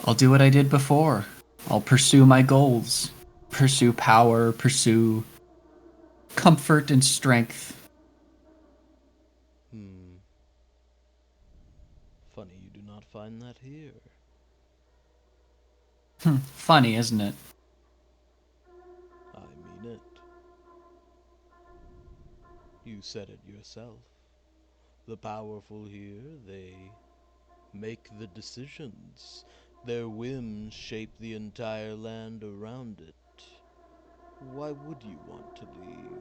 I'll do what I did before. I'll pursue my goals. Pursue power, pursue comfort and strength. Funny you do not find that here. Funny, isn't it? I mean it. You said it yourself. The powerful here, they make the decisions. Their whims shape the entire land around it. Why would you want to leave?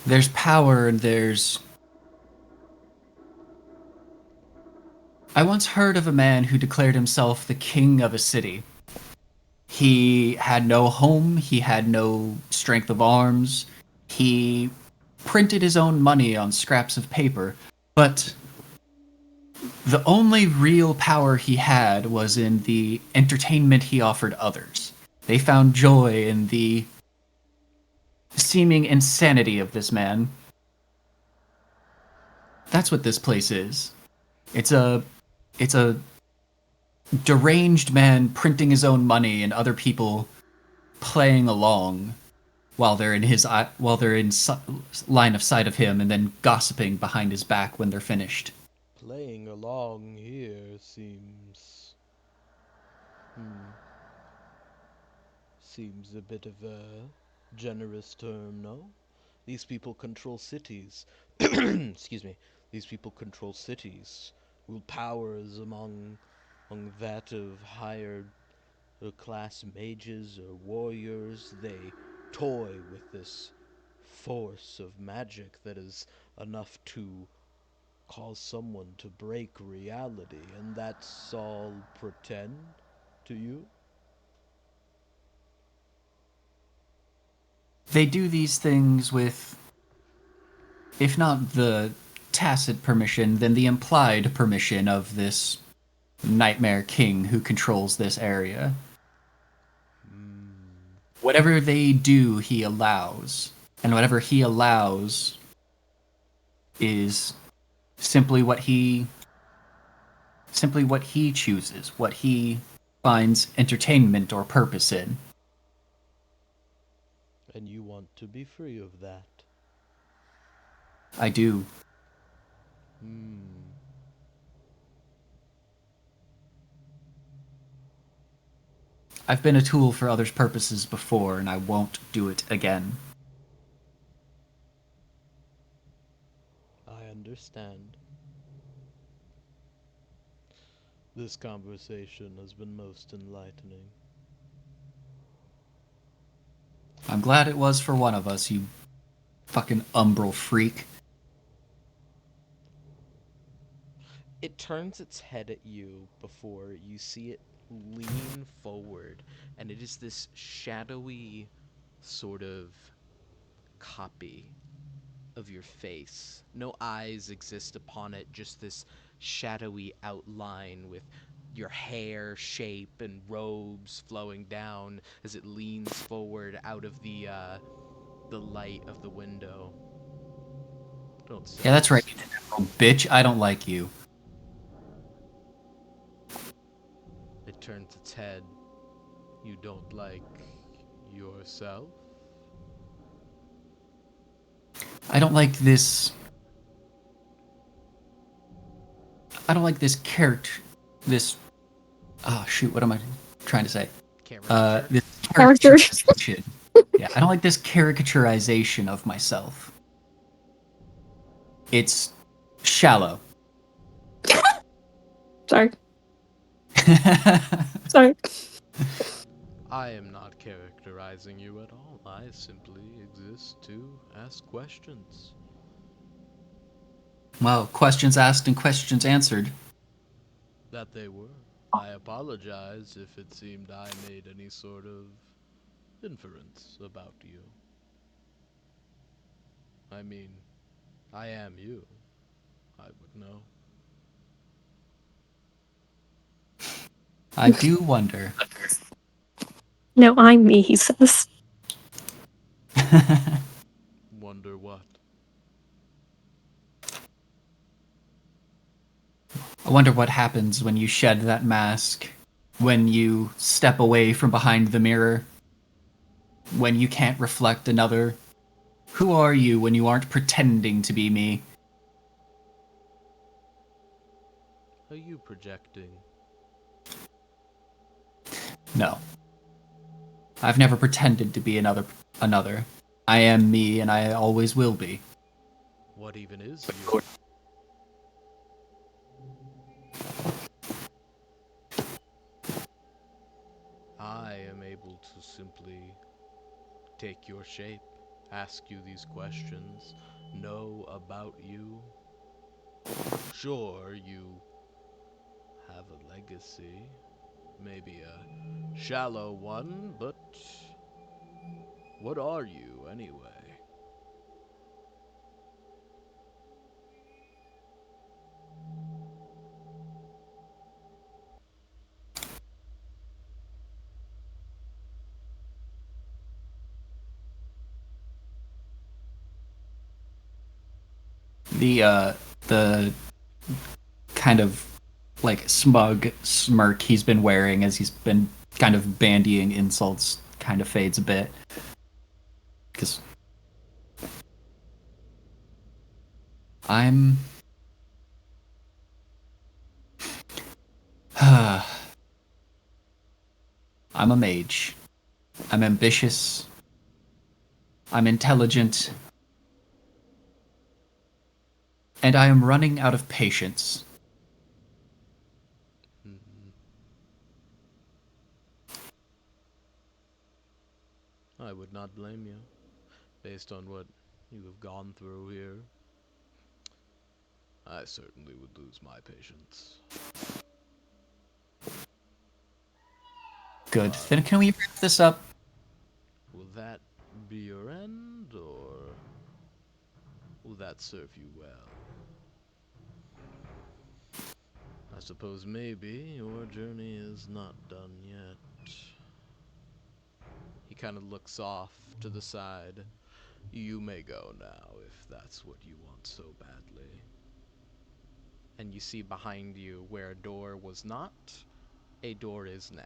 There's power and there's... I once heard of a man who declared himself the king of a city. He had no home, he had no strength of arms, he printed his own money on scraps of paper, but the only real power he had was in the entertainment he offered others. They found joy in the seeming insanity of this man. That's what this place is. It's a deranged man printing his own money and other people playing along while they're in line of sight of him, and then gossiping behind his back when they're finished. Playing along here seems a bit of a generous term, no? These people control cities. Excuse me. These people control cities. Rule powers among that of higher class mages or warriors. They toy with this force of magic that is enough to cause someone to break reality, and that's all pretend to you? They do these things with, if not the tacit permission, then the implied permission of this nightmare king who controls this area. Whatever they do, he allows. And whatever he allows is simply what he simply what he chooses, what he finds entertainment or purpose in. And you want to be free of that. I do. Hmm. I've been a tool for others' purposes before, and I won't do it again. I understand. This conversation has been most enlightening. I'm glad it was for one of us, you fucking umbral freak. It turns its head at you before you see it lean forward, and it is this shadowy sort of copy of your face. No eyes exist upon it, just this shadowy outline with your hair shape and robes flowing down as it leans forward out of the light of the window. Don't say Yeah, that's right, this. you general bitch. I don't like you. It turns its head. You don't like yourself? I don't like this. I don't like this character. This. Oh, shoot, what am I trying to say? Caricature? This Character. caricaturization. Yeah, I don't like this caricaturization of myself. It's shallow. Sorry. Sorry. I am not characterizing you at all. I simply exist to ask questions. Well, questions asked and questions answered. That they were. I apologize if it seemed I made any sort of inference about you. I mean, I am you. I would know. I do wonder. No, I'm me, he says. Wonder what? I wonder what happens when you shed that mask, when you step away from behind the mirror, when you can't reflect another. Who are you when you aren't pretending to be me? Are you projecting? No. I've never pretended to be another. I am me and I always will be. What even is you? I am able to simply take your shape, ask you these questions, know about you. Sure, you have a legacy, maybe a shallow one, but what are you anyway? The kind of like smug smirk he's been wearing as he's been kind of bandying insults kind of fades a bit. Because I'm I'm a mage. I'm ambitious. I'm intelligent. And I am running out of patience. Mhm. I would not blame you, based on what you have gone through here. I certainly would lose my patience. Good. Then can we wrap this up? Will that be your end, or will that serve you well? I suppose maybe your journey is not done yet. He kind of looks off to the side. You may go now if that's what you want so badly. and you see behind you where a door was not, a door is now.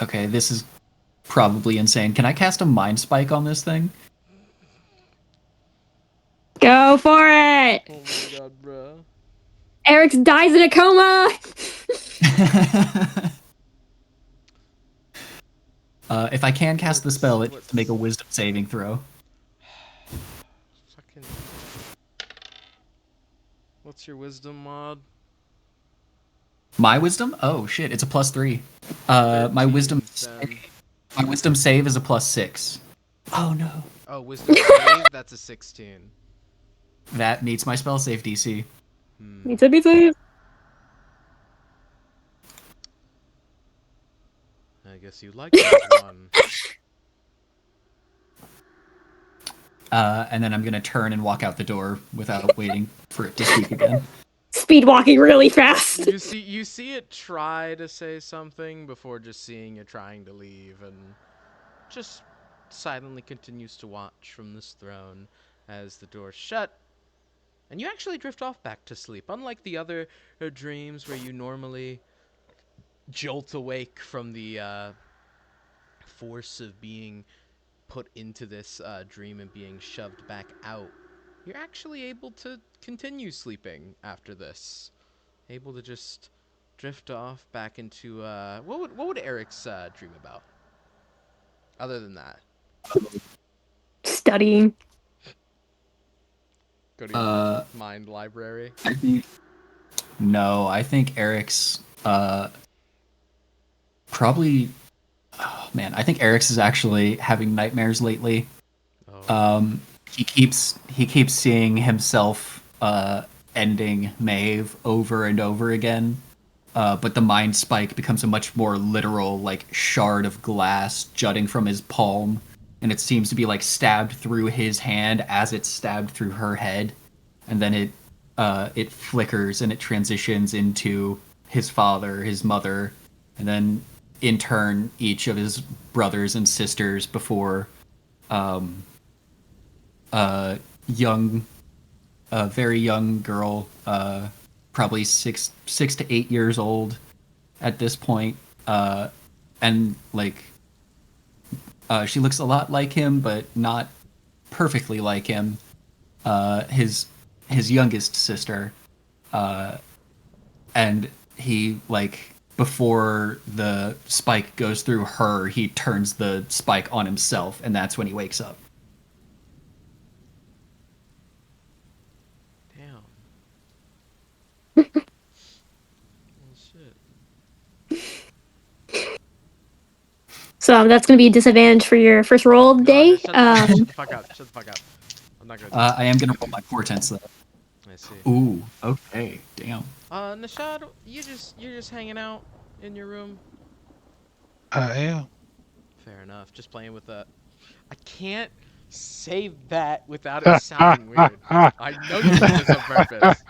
Okay, this is probably insane. Can I cast a mind spike on this thing? Go for it! Oh my god, bro. Eric dies in a coma! If I can cast the spell, it needs to make a wisdom saving throw. Fucking. What's your wisdom mod? My wisdom? Oh shit, it's a +3. My 13, wisdom then. my wisdom save is a +6. Oh no. Oh, wisdom save? That's a 16. That meets my spell save DC. Me too, me too. I guess you like that one. And then I'm gonna turn and walk out the door without waiting for it to speak again. Speed walking really fast. You see it try to say something before just seeing it trying to leave, and just silently continues to watch from this throne as the door shut. And you actually drift off back to sleep, unlike the other dreams where you normally jolt awake from the force of being put into this dream and being shoved back out. You're actually able to continue sleeping after this. Able to just drift off back into what would Eric's dream about? Other than that, Studying. go to your mind library. I think Eric's probably. Oh man, I think Eric's is actually having nightmares lately. Oh. He keeps seeing himself ending Maeve over and over again. But the mind spike becomes a much more literal, like, shard of glass jutting from his palm, and it seems to be like stabbed through his hand as it's stabbed through her head, and then it flickers and it transitions into his father, his mother, and then in turn each of his brothers and sisters before a very young girl, probably 6 to 8 years old at this point, and like she looks a lot like him, but not perfectly like him. His youngest sister, and he, like, before the spike goes through her, he turns the spike on himself, and that's when he wakes up. Damn. Oh shit. So that's going to be a disadvantage for your first roll of the day. Shut the fuck up. Shut the fuck up. I'm not gonna. I am gonna roll my portents though. I see. Ooh, okay, damn. Nishad, you're just hanging out in your room. I am. Fair enough. Just playing with the. I can't say that without it sounding weird. I know you did this on purpose.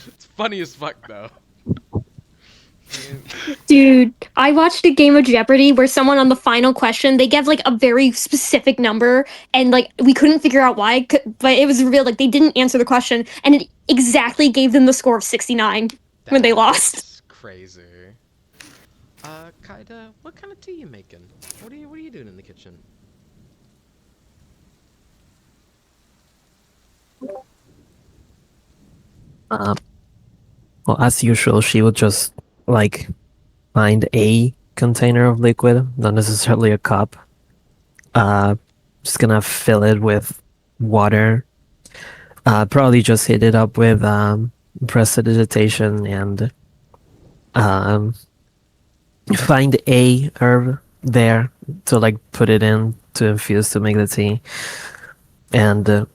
It's funny as fuck though. Dude, I watched a game of Jeopardy where someone on the final question, they gave like a very specific number, and like we couldn't figure out why, but it was revealed like they didn't answer the question, and it exactly gave them the score of 69 when they lost. That's crazy. Kaida, what kind of tea you making? What are you doing in the kitchen? Well, as usual, she would just like find a container of liquid, not necessarily a cup. Just gonna fill it with water. Probably just heat it up with prestidigitation and find a herb there to like put it in to infuse to make the tea. And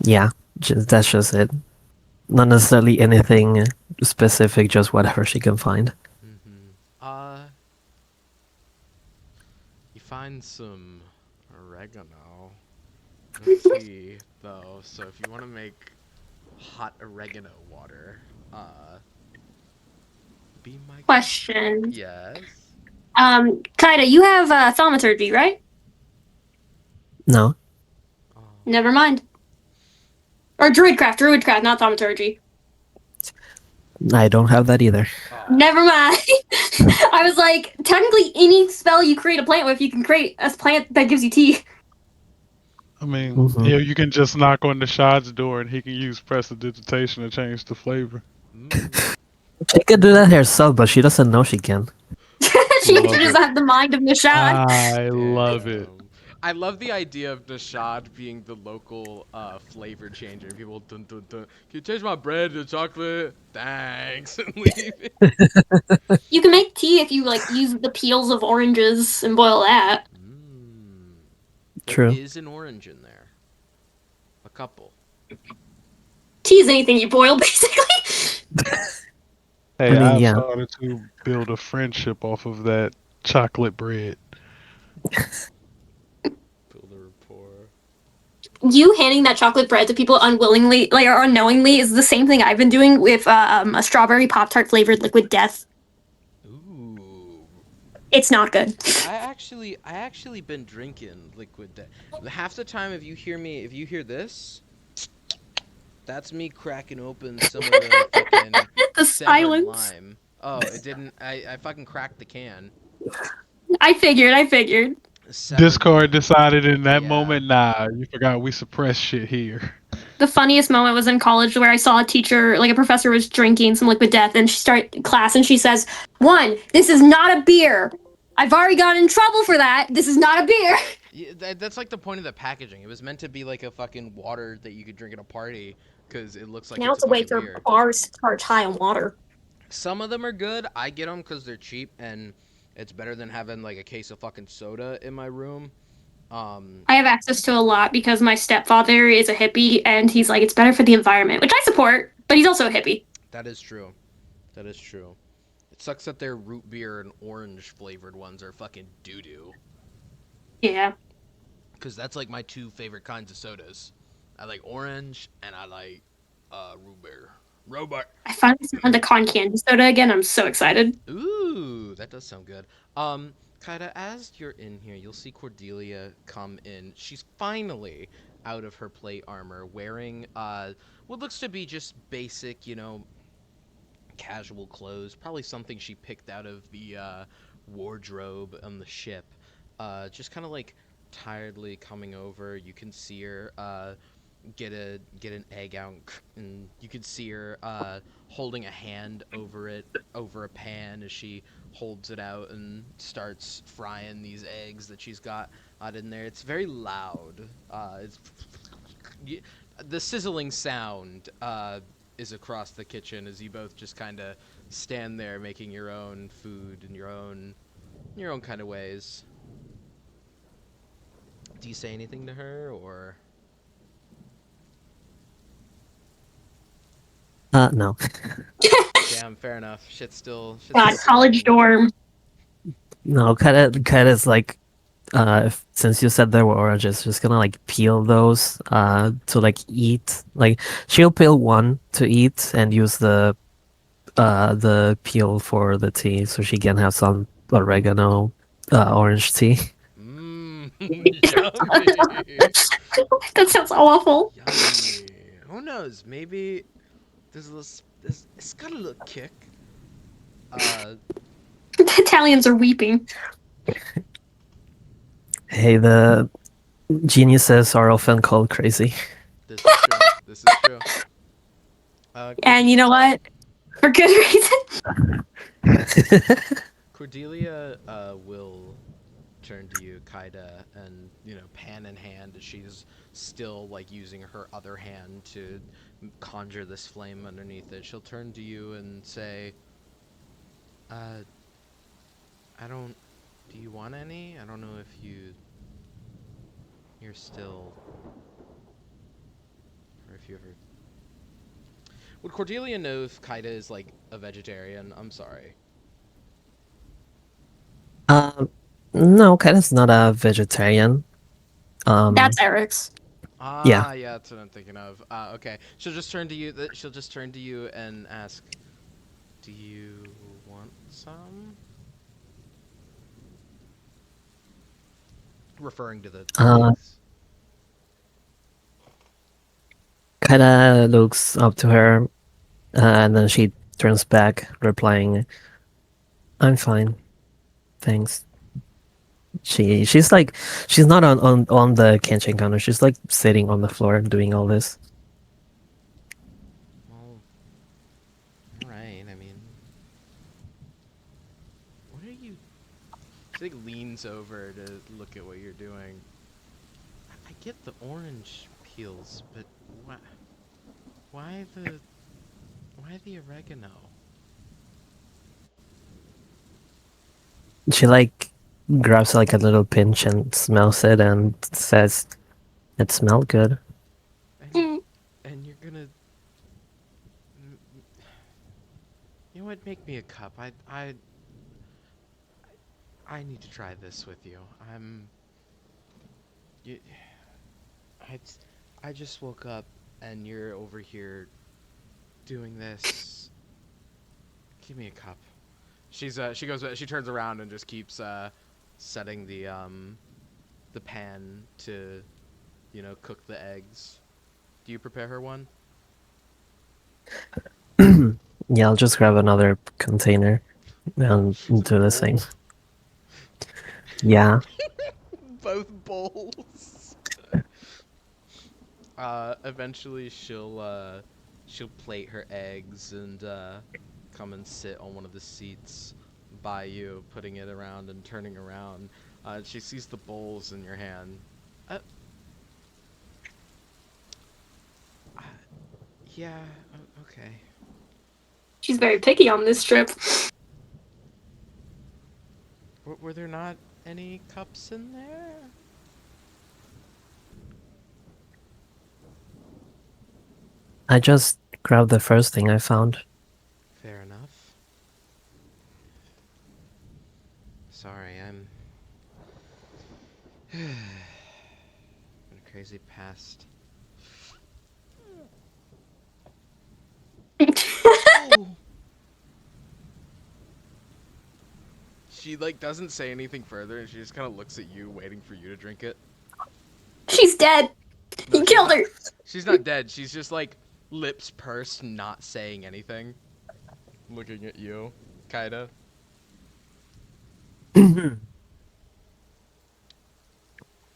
yeah, that's just it. Not necessarily anything specific, just whatever she can find. You find some oregano. Let's see, though. So if you want to make hot oregano water, be my Question. Yes. Kaida, you have thaumaturgy, right? No, Oh. Never mind. Or druidcraft, not thaumaturgy. I don't have that either. Oh. Never mind. I was like, technically, any spell you create a plant with, you can create a plant that gives you tea. I mean, Mhm. yeah, you can just knock on the Shad's door and he can use prestidigitation to change the flavor. Mm. She could do that herself, but she doesn't know she can. She Love doesn't it. have the mind of Nishad. I love it. Damn. I love the idea of Nashad being the local flavor changer. People, dun, dun, dun. Can you change my bread to chocolate? Thanks, and leave it. You can make tea if you like use the peels of oranges and boil that. Mm. There True. is an orange in there. A couple. Tea is anything you boil, basically. Hey, mean, I've yeah. started to build a friendship off of that chocolate bread. Build a rapport. You handing that chocolate bread to people unwillingly, like or unknowingly, is the same thing I've been doing with a strawberry Pop Tart flavored liquid death. Ooh. It's not good. I actually been drinking liquid death. Half the time, if you hear this, that's me cracking open some of the fucking The severed silence. lime. Oh, it didn't. I fucking cracked the can. I figured. Severed Discord lime. decided in that Yeah. moment, nah, you forgot we suppress shit here. The funniest moment was in college where I saw a teacher, like a professor, was drinking some liquid death, and she started class and she says, "One, this is not a beer. I've already gotten in trouble for that. This is not a beer." Yeah, that's like the point of the packaging. It was meant to be like a fucking water that you could drink at a party because it looks like Now it's it's a a way fucking for beer. bars to charge high on water. Some of them are good. I get them because they're cheap and it's better than having like a case of fucking soda in my room. I have access to a lot because my stepfather is a hippie, and he's like, it's better for the environment, which I support, but he's also a hippie. That is true. That is true. It sucks that their root beer and orange flavored ones are fucking doo doo. Yeah. Because that's like my two favorite kinds of sodas. I like orange and I like root beer. Robot. I finally found the con candy soda again. I'm so excited. Ooh, that does sound good. Kaida, as you're in here, you'll see Cordelia come in. She's finally out of her plate armor, wearing what looks to be just basic, casual clothes. Probably something she picked out of the wardrobe on the ship. Just kind of like tiredly coming over. You can see her get an egg out, and you can see her holding a hand over a pan as she holds it out and starts frying these eggs that she's got out in there. It's very loud. The sizzling sound is across the kitchen as you both just kind of stand there making your own food in your own kind of ways. Do you say anything to her or? No. Damn, fair enough. Shit's God, still college smacking. dorm. No, Kata's like, since you said there were oranges, just gonna like peel those to like eat. Like she'll peel one to eat and use the peel for the tea, so she can have some oregano orange tea. Mmm, yummy. That sounds awful. Yummy. Who knows? Maybe it's got a little kick. The Italians are weeping. Hey, the geniuses are often called crazy. This is true. This is true. And you know what? For good reason. Cordelia will turn to you, Kaida, and pan in hand as she's still like using her other hand to conjure this flame underneath it. She'll turn to you and say, I don't. Do you want any? I don't know if you're still, or if you ever. Would Cordelia know if Kaida is like a vegetarian? I'm sorry. No, Kata's not a vegetarian. That's Eric's. Yeah. Yeah, that's what I'm thinking of. Okay. She'll just turn to you. She'll just turn to you and ask, "Do you want some?" referring to the Uh, eggs. Kinda looks up to her, and then she turns back, replying, "I'm fine, thanks." She's like she's not on the kitchen counter. She's like sitting on the floor doing all this. Well, alright, I mean... What are you... She like leans over to look at what you're doing. I get the orange peels, but why the oregano? She like grabs like a little pinch and smells it and says, "It smelled good." And, and you're gonna... You know what? Make me a cup. I need to try this with you. You, I, I just woke up and you're over here doing this. Give me a cup. She turns around and just keeps setting the pan to, cook the eggs. Do you prepare her one? Yeah, I'll just grab another container and It's a do the same. bowl. Yeah. Both bowls. Eventually she'll plate her eggs and come and sit on one of the seats by you, putting it around and turning around. She sees the bowls in your hand. Uh, uh, yeah, okay. She's very picky on this trip. Were there not any cups in there? I just grabbed the first thing I found. Fair enough. Sorry, I'm been a crazy past. Oh. She like doesn't say anything further, and she just kind of looks at you, waiting for you to drink it. She's dead. No, You killed her. She's not dead. She's just like lips pursed, not saying anything, looking at you, kinda.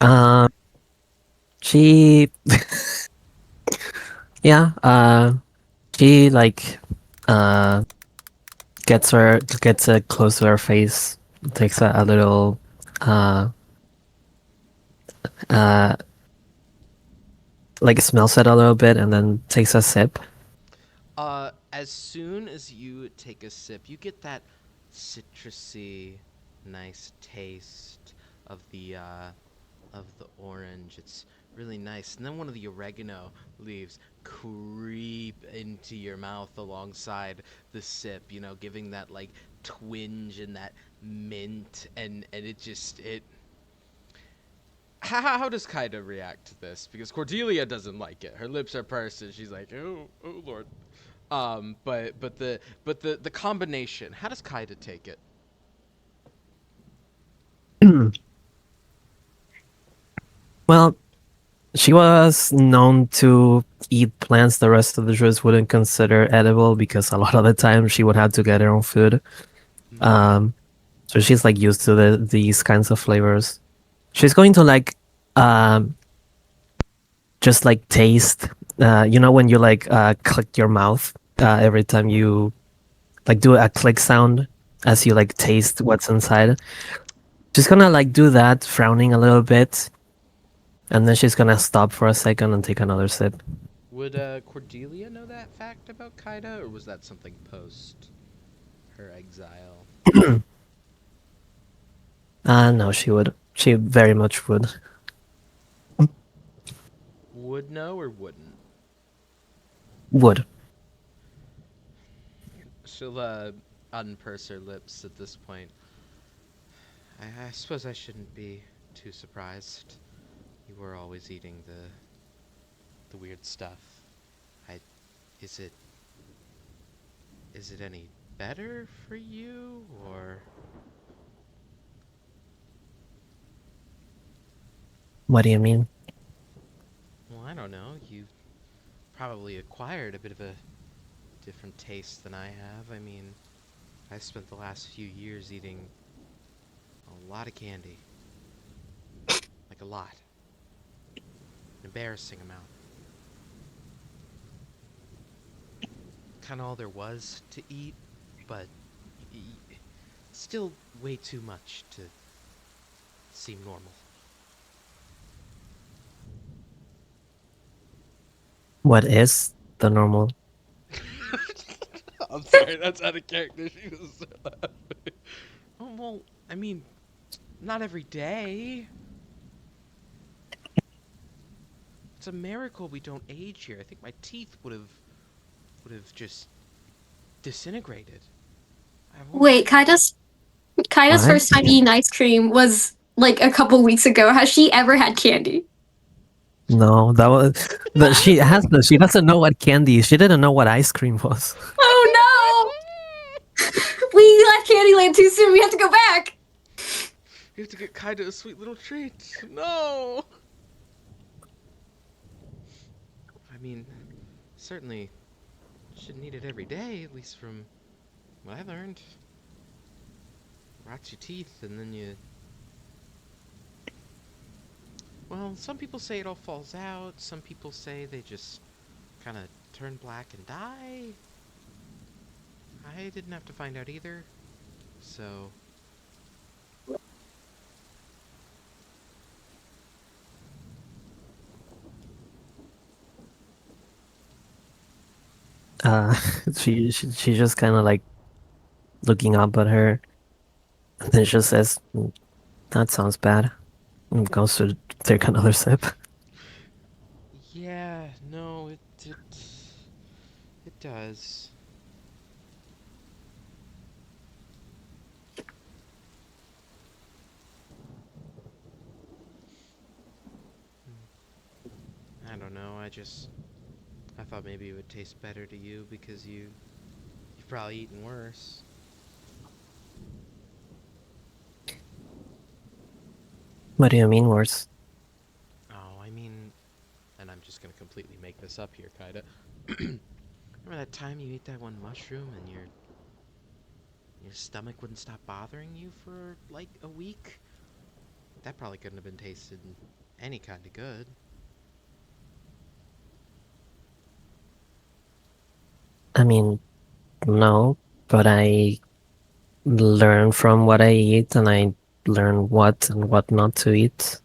Uh, she, yeah, she like, uh, gets it close to her face, takes a little, uh, uh, like smells it a little bit, and then takes a sip. As soon as you take a sip, you get that citrusy, nice taste of the orange. It's really nice. And then one of the oregano leaves creep into your mouth alongside the sip, giving that like twinge and that mint and it how does Kaida react to this? Because Cordelia doesn't like it. Her lips are pursed and she's like, oh lord. But the combination, how does Kaida take it? Well, she was known to eat plants the rest of the druids wouldn't consider edible because a lot of the time she would have to get her own food. Um, so she's like used to these kinds of flavors. She's going to like just like taste. When you like click your mouth every time you like do a click sound as you like taste what's inside. She's gonna like do that, frowning a little bit, and then she's gonna stop for a second and take another sip. Would Cordelia know that fact about Kaida, or was that something post her exile? No, she would. She very much would. Would know or wouldn't? Would. She'll unpurse her lips at this point. I suppose I shouldn't be too surprised. You were always eating the weird stuff. Is it any better for you, or? What do you mean? Well, I don't know. You probably acquired a bit of a different taste than I have. I mean, I spent the last few years eating a lot of candy. Like a lot. An embarrassing amount. Kind of all there was to eat, but still way too much to seem normal. What is the normal? I'm sorry, that's out of character. She was laughing. Oh, well, I mean, not every day. It's a miracle we don't age here. I think my teeth would have just disintegrated. I've always Wait, Kaida's What? first time eating ice cream was like a couple weeks ago. Has she ever had candy? No, that was. But she doesn't know what candy is. She didn't know what ice cream was. Oh no! We left Candyland too soon. We have to go back. We have to get Kaida a sweet little treat. No. I mean, certainly shouldn't eat it every day, at least from what I learned. Rots your teeth, and then you. Well, some people say it all falls out. Some people say they just kind of turn black and die. I didn't have to find out either. So. Uh, she just kind of like looking up at her, and then she says, "That sounds bad," and goes to take another sip. Yeah, no, it does. I don't know. I thought maybe it would taste better to you because you've probably eaten worse. What do you mean worse? Oh, I mean, and I'm just gonna completely make this up here, Kaida. Remember that time you ate that one mushroom and your stomach wouldn't stop bothering you for like a week? That probably couldn't have been tasted any kind of good. I mean, no, but I learn from what I eat, and I learn what and what not to eat.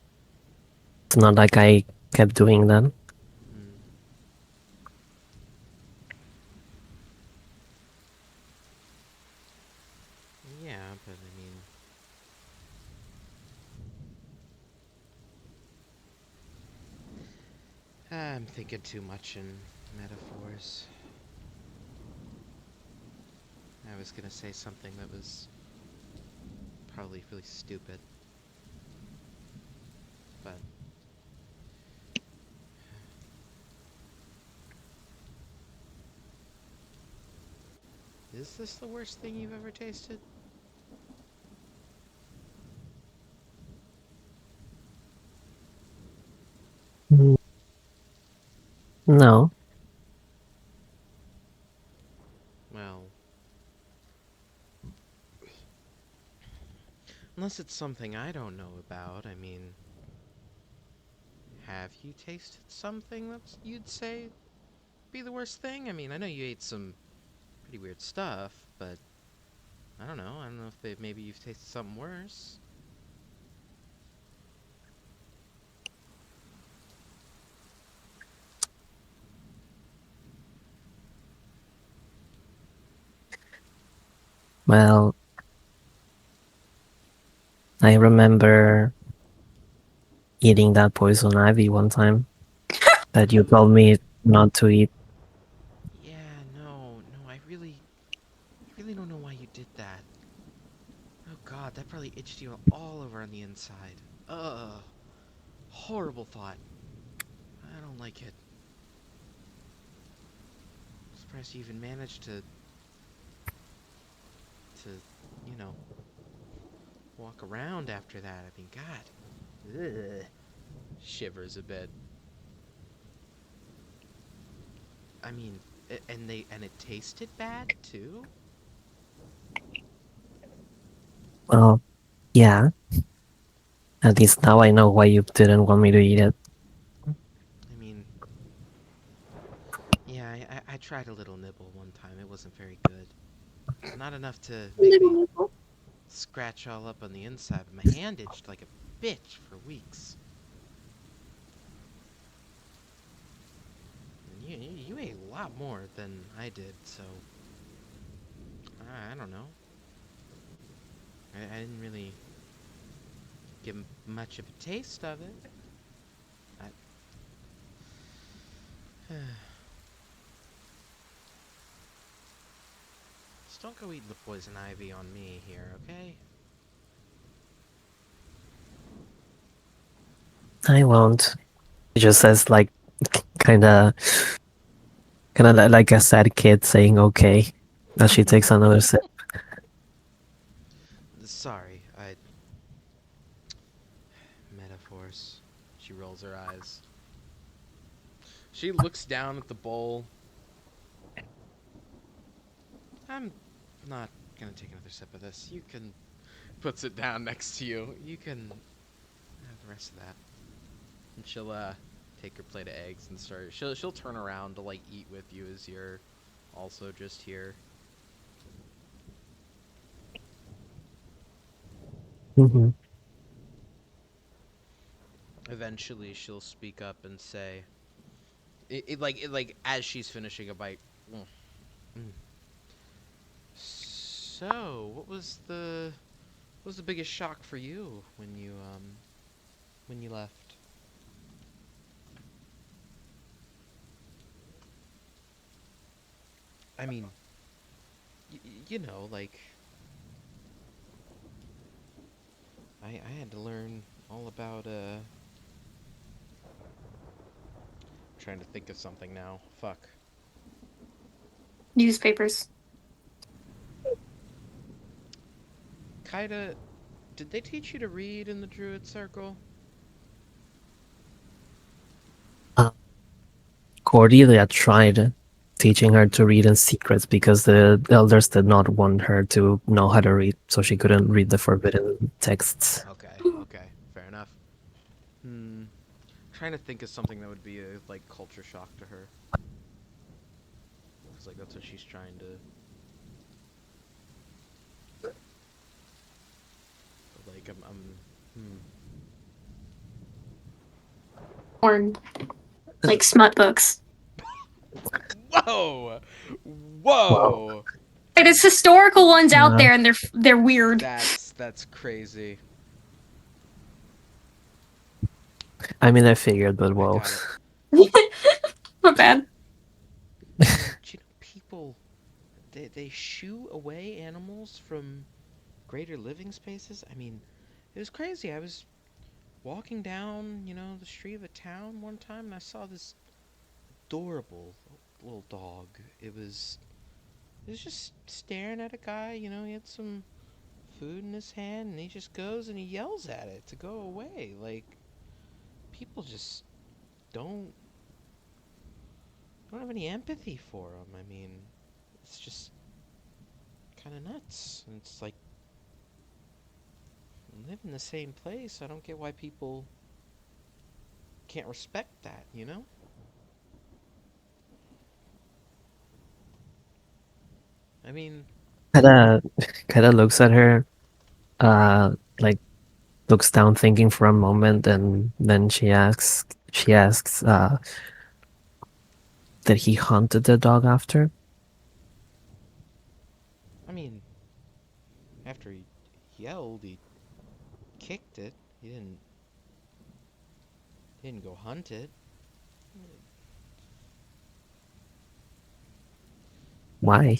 It's not like I kept doing that. Hmm. Yeah, but I mean, I'm thinking too much in metaphors. I was gonna say something that was probably really stupid, but is this the worst thing you've ever tasted? Mm, no. Well, unless it's something I don't know about, I mean, have you tasted something that you'd say be the worst thing? I mean, I know you ate some pretty weird stuff, but I don't know. I don't know if maybe you've tasted something worse. Well, I remember eating that poison ivy one time that you told me not to eat. Yeah, no, I really don't know why you did that. Oh God, that probably itched you all over on the inside. Ugh, horrible thought. I don't like it. Surprised you even managed to, you know, walk around after that. I mean, God. Ugh. shivers a bit. I mean, and it tasted bad too? Well, yeah. At least now I know why you didn't want me to eat it. I mean, yeah, I tried a little nibble one time. It wasn't very good. Not enough to make me scratch all up on the inside, but my hand itched like a bitch for weeks. And you ate a lot more than I did, so I don't know. I didn't really get much of a taste of it. Just don't go eating the poison ivy on me here, okay? I won't. It just says like, kinda, like a sad kid saying okay, as she takes another sip. Sorry, metaphors. She rolls her eyes. She looks down at the bowl. I'm not gonna take another sip of this. You can... Puts it down next to you. You can have the rest of that. And she'll, take her plate of eggs and start... She'll turn around to, like, eat with you as you're also just here. Mm-hmm. Eventually, she'll speak up and say... Like, as she's finishing a bite... Mm. So, what was the biggest shock for you when you left? I mean, you know, like, I had to learn all about, trying to think of something now. Fuck. Newspapers. Kaida, did they teach you to read in the Druid Circle? Cordelia tried teaching her to read in secret because the elders did not want her to know how to read, so she couldn't read the forbidden texts. Okay, fair enough. Trying to think of something that would be a, like, culture shock to her. Because, like, that's what she's trying to... Like, Porn. Like smut books. Whoa! Whoa! Like, there's historical ones out Yeah. there, and they're weird. That's crazy. I mean, I figured, but I whoa. got it. Not bad. Do you know people, they shoo away animals from greater living spaces? I mean, it was crazy. I was walking down, the street of a town one time, and I saw this adorable little dog. It was just staring at a guy, he had some food in his hand, and he just goes and he yells at it to go away. Like, people just don't have any empathy for him. I mean, it's just kind of nuts. And it's like, we live in the same place. I don't get why people can't respect that, I mean, Kinda looks at her, like looks down, thinking for a moment, and then she asks, did he hunted the dog after? I mean, after he yelled, he kicked it. He didn't go hunt it. Why?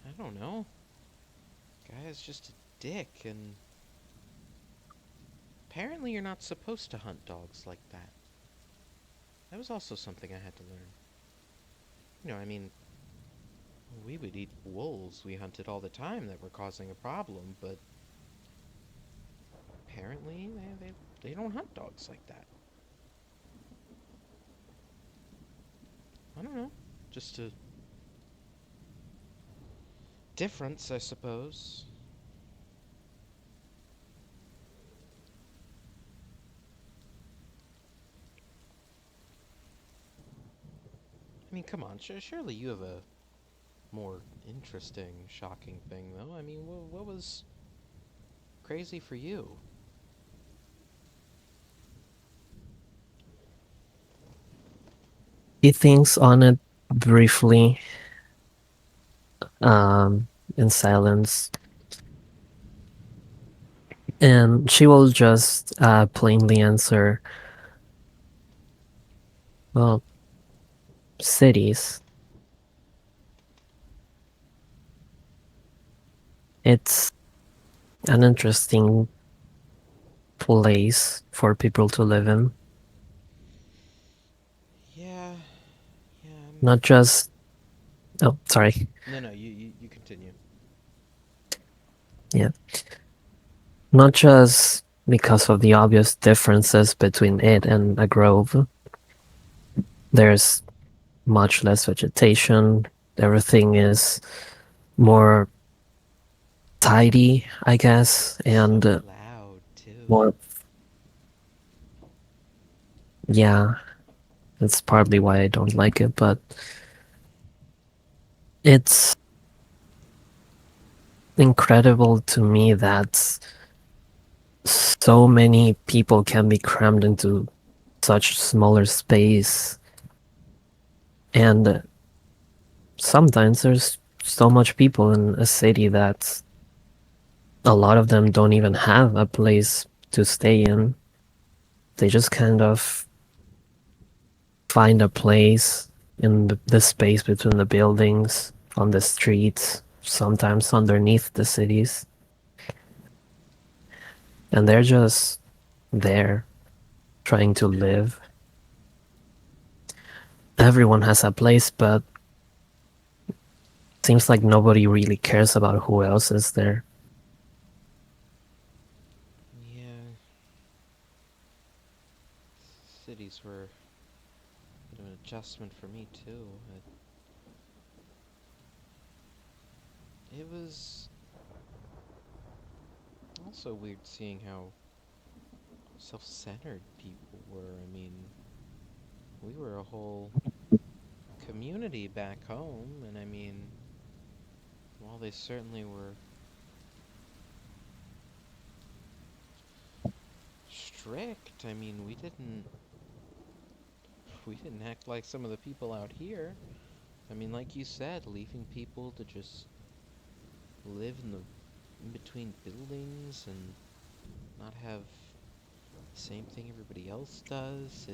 I don't know. Guy is just a dick, and apparently you're not supposed to hunt dogs like that. That was also something I had to learn. I mean, we would eat wolves we hunted all the time that were causing a problem, but apparently They don't hunt dogs like that. I don't know. Just a difference, I suppose. I mean, come on. Surely you have a more interesting, shocking thing, though. I mean, what was crazy for you? He thinks on it briefly, um, in silence, and she will just plainly answer, well, cities. It's an interesting place for people to live in. Yeah, yeah. Not just. Oh, sorry. No, you continue. Yeah. Not just because of the obvious differences between it and a grove. There's much less vegetation. Everything is more tidy, I guess, and So loud, too. more. Yeah, that's partly why I don't like it, but it's incredible to me that so many people can be crammed into such smaller space, and sometimes there's so much people in a city that a lot of them don't even have a place to stay in. They just kind of find a place in the space between the buildings, on the streets, sometimes underneath the cities. And they're just there, trying to live. Everyone has a place, but seems like nobody really cares about who else is there. Yeah. Cities were a bit of an adjustment for me, too. It was also weird seeing how self-centered people were. I mean, we were a whole community back home, and I mean, while they certainly were strict, I mean, we didn't act like some of the people out here. I mean, like you said, leaving people to just live in between buildings and not have the same thing everybody else does.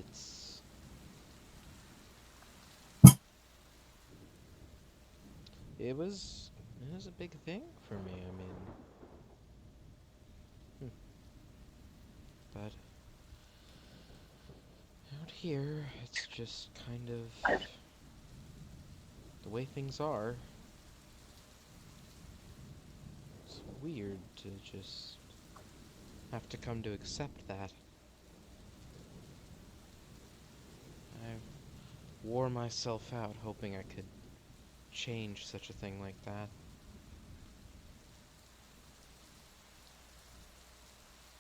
It was a big thing for me. I mean, but out here, it's just kind of the way things are. It's weird to just have to come to accept that. I wore myself out hoping I could change such a thing like that.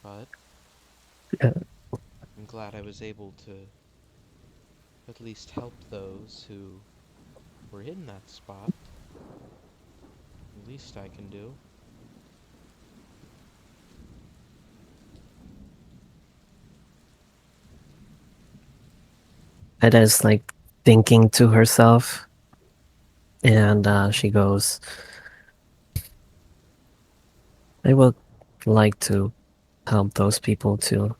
But Yeah. I'm glad I was able to at least help those who were in that spot. The least I can do. Eda is like thinking to herself, and she goes, I would like to help those people too.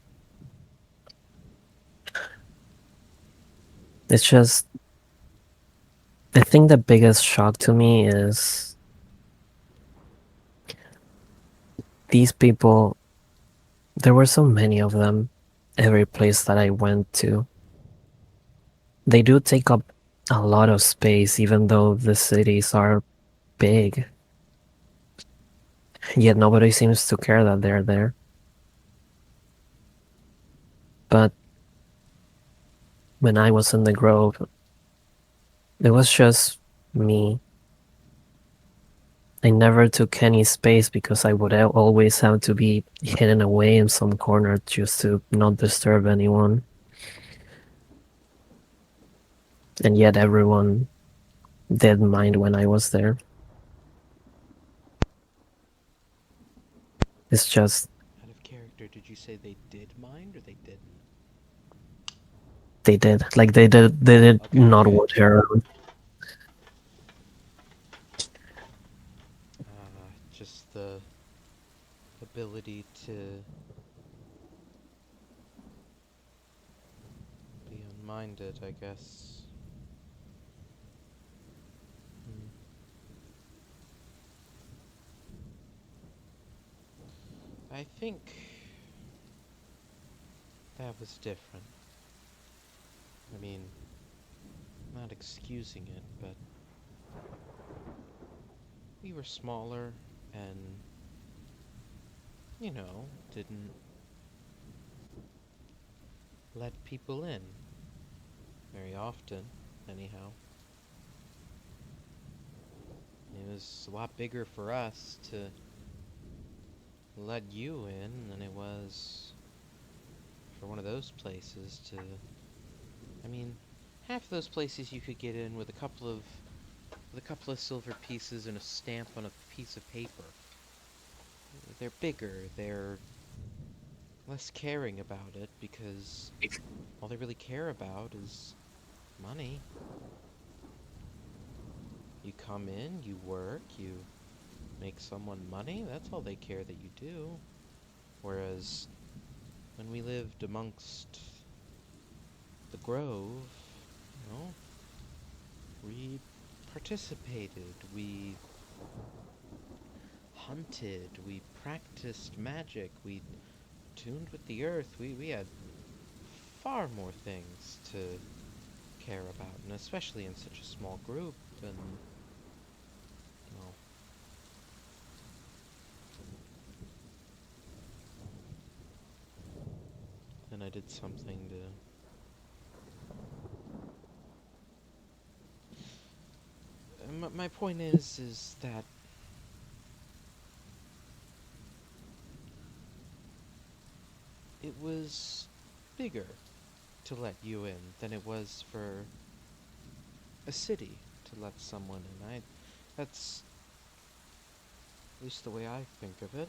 It's just, I think the biggest shock to me is these people, there were so many of them, every place that I went to. They do take up a lot of space, even though the cities are big. Yet nobody seems to care that they're there. but when I was in the grove, it was just me. I never took any space because I would always have to be hidden away in some corner just to not disturb anyone. And yet everyone did mind when I was there. It's just Out of character, did you say they did mind or they didn't? they did. Like they did Okay, not okay. want her around. Just the ability to be unminded, I guess. Hmm. I think that was different. I mean, not excusing it, but we were smaller and, you know, didn't let people in very often, anyhow. It was a lot bigger for us to let you in than it was for one of those places to... I mean, half of those places you could get in with a couple of silver pieces and a stamp on a piece of paper. They're bigger, they're less caring about it because all they really care about is money. You come in, you work, you make someone money, that's all they care that you do. Whereas when we lived amongst the grove, you know, we participated, we hunted, we practiced magic, we tuned with the earth, we had far more things to care about, and especially in such a small group, and, well, then I did something to... My point is that it was bigger to let you in than it was for a city to let someone in. That's at least the way I think of it.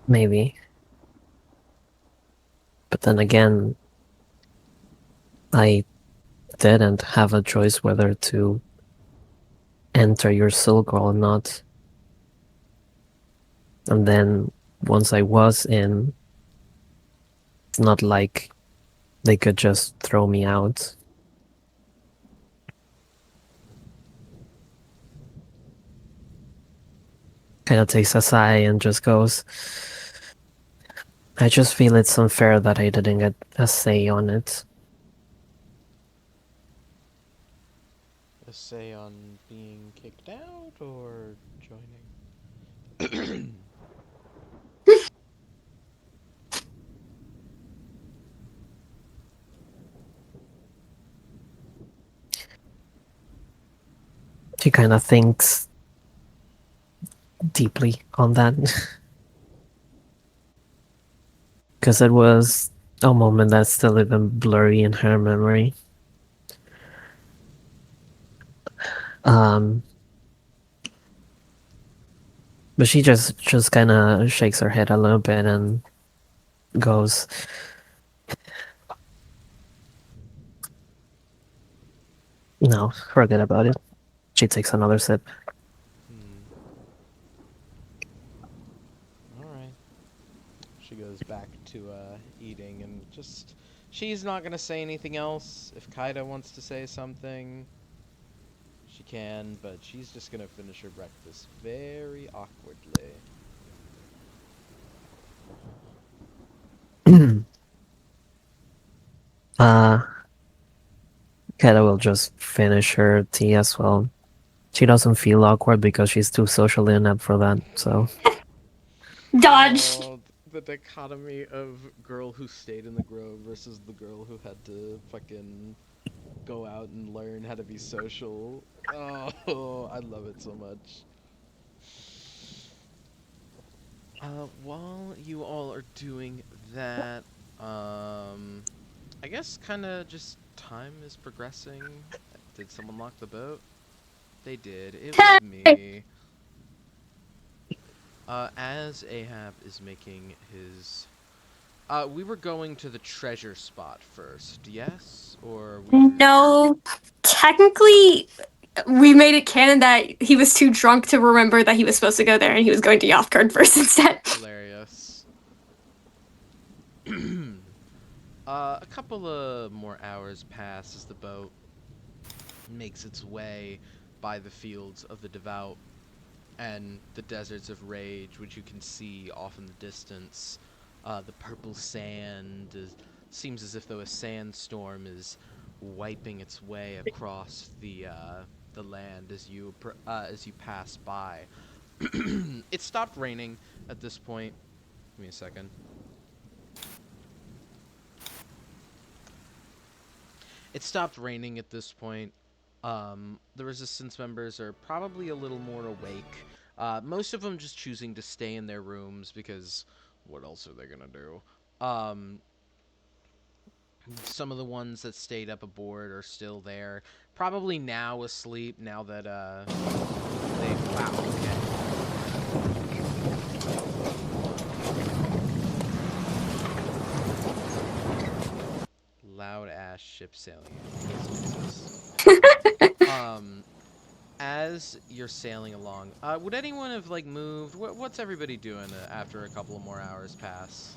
Maybe. But then again, I didn't have a choice whether to enter your circle or not. And then once I was in, it's not like they could just throw me out. Kind of takes a sigh and just goes, I just feel it's unfair that I didn't get a say on it. A say on being kicked out or joining? She kind of thinks deeply on that. Because it was a moment that's still even blurry in her memory. But she just kind of shakes her head a little bit and goes, no, forget about it. She takes another sip. Alright. She goes back to eating and just... She's not gonna say anything else. If Kaida wants to say something, she can, but she's just gonna finish her breakfast very awkwardly. Kata will just finish her tea as well. she doesn't feel awkward because she's too socially inept for that. So Dodge. Oh, the dichotomy of girl who stayed in the grove versus the girl who had to fucking go out and learn how to be social. Oh, I love it so much. While you all are doing that, I guess kind of just time is progressing. Did someone lock the boat? They did. It was me. As Ahab is making his... we were going to the treasure spot first, yes? Or we were... No, technically, we made it canon that he was too drunk to remember that he was supposed to go there, and he was going to Yothgard first instead. Hilarious. A couple of more hours pass as the boat makes its way by the fields of the Devout and the deserts of Rage, which you can see off in the distance. The purple sand seems as if though a sandstorm is wiping its way across the land as you pass by. It stopped raining at this point. Give me a second. It stopped raining at this point. The Resistance members are probably a little more awake. Most of them just choosing to stay in their rooms because what else are they gonna do? Some of the ones that stayed up aboard are still there. Probably now asleep now that they... Wow, okay. Loud ass ship sailing. As you're sailing along, would anyone have like moved? What's everybody doing after a couple of more hours pass?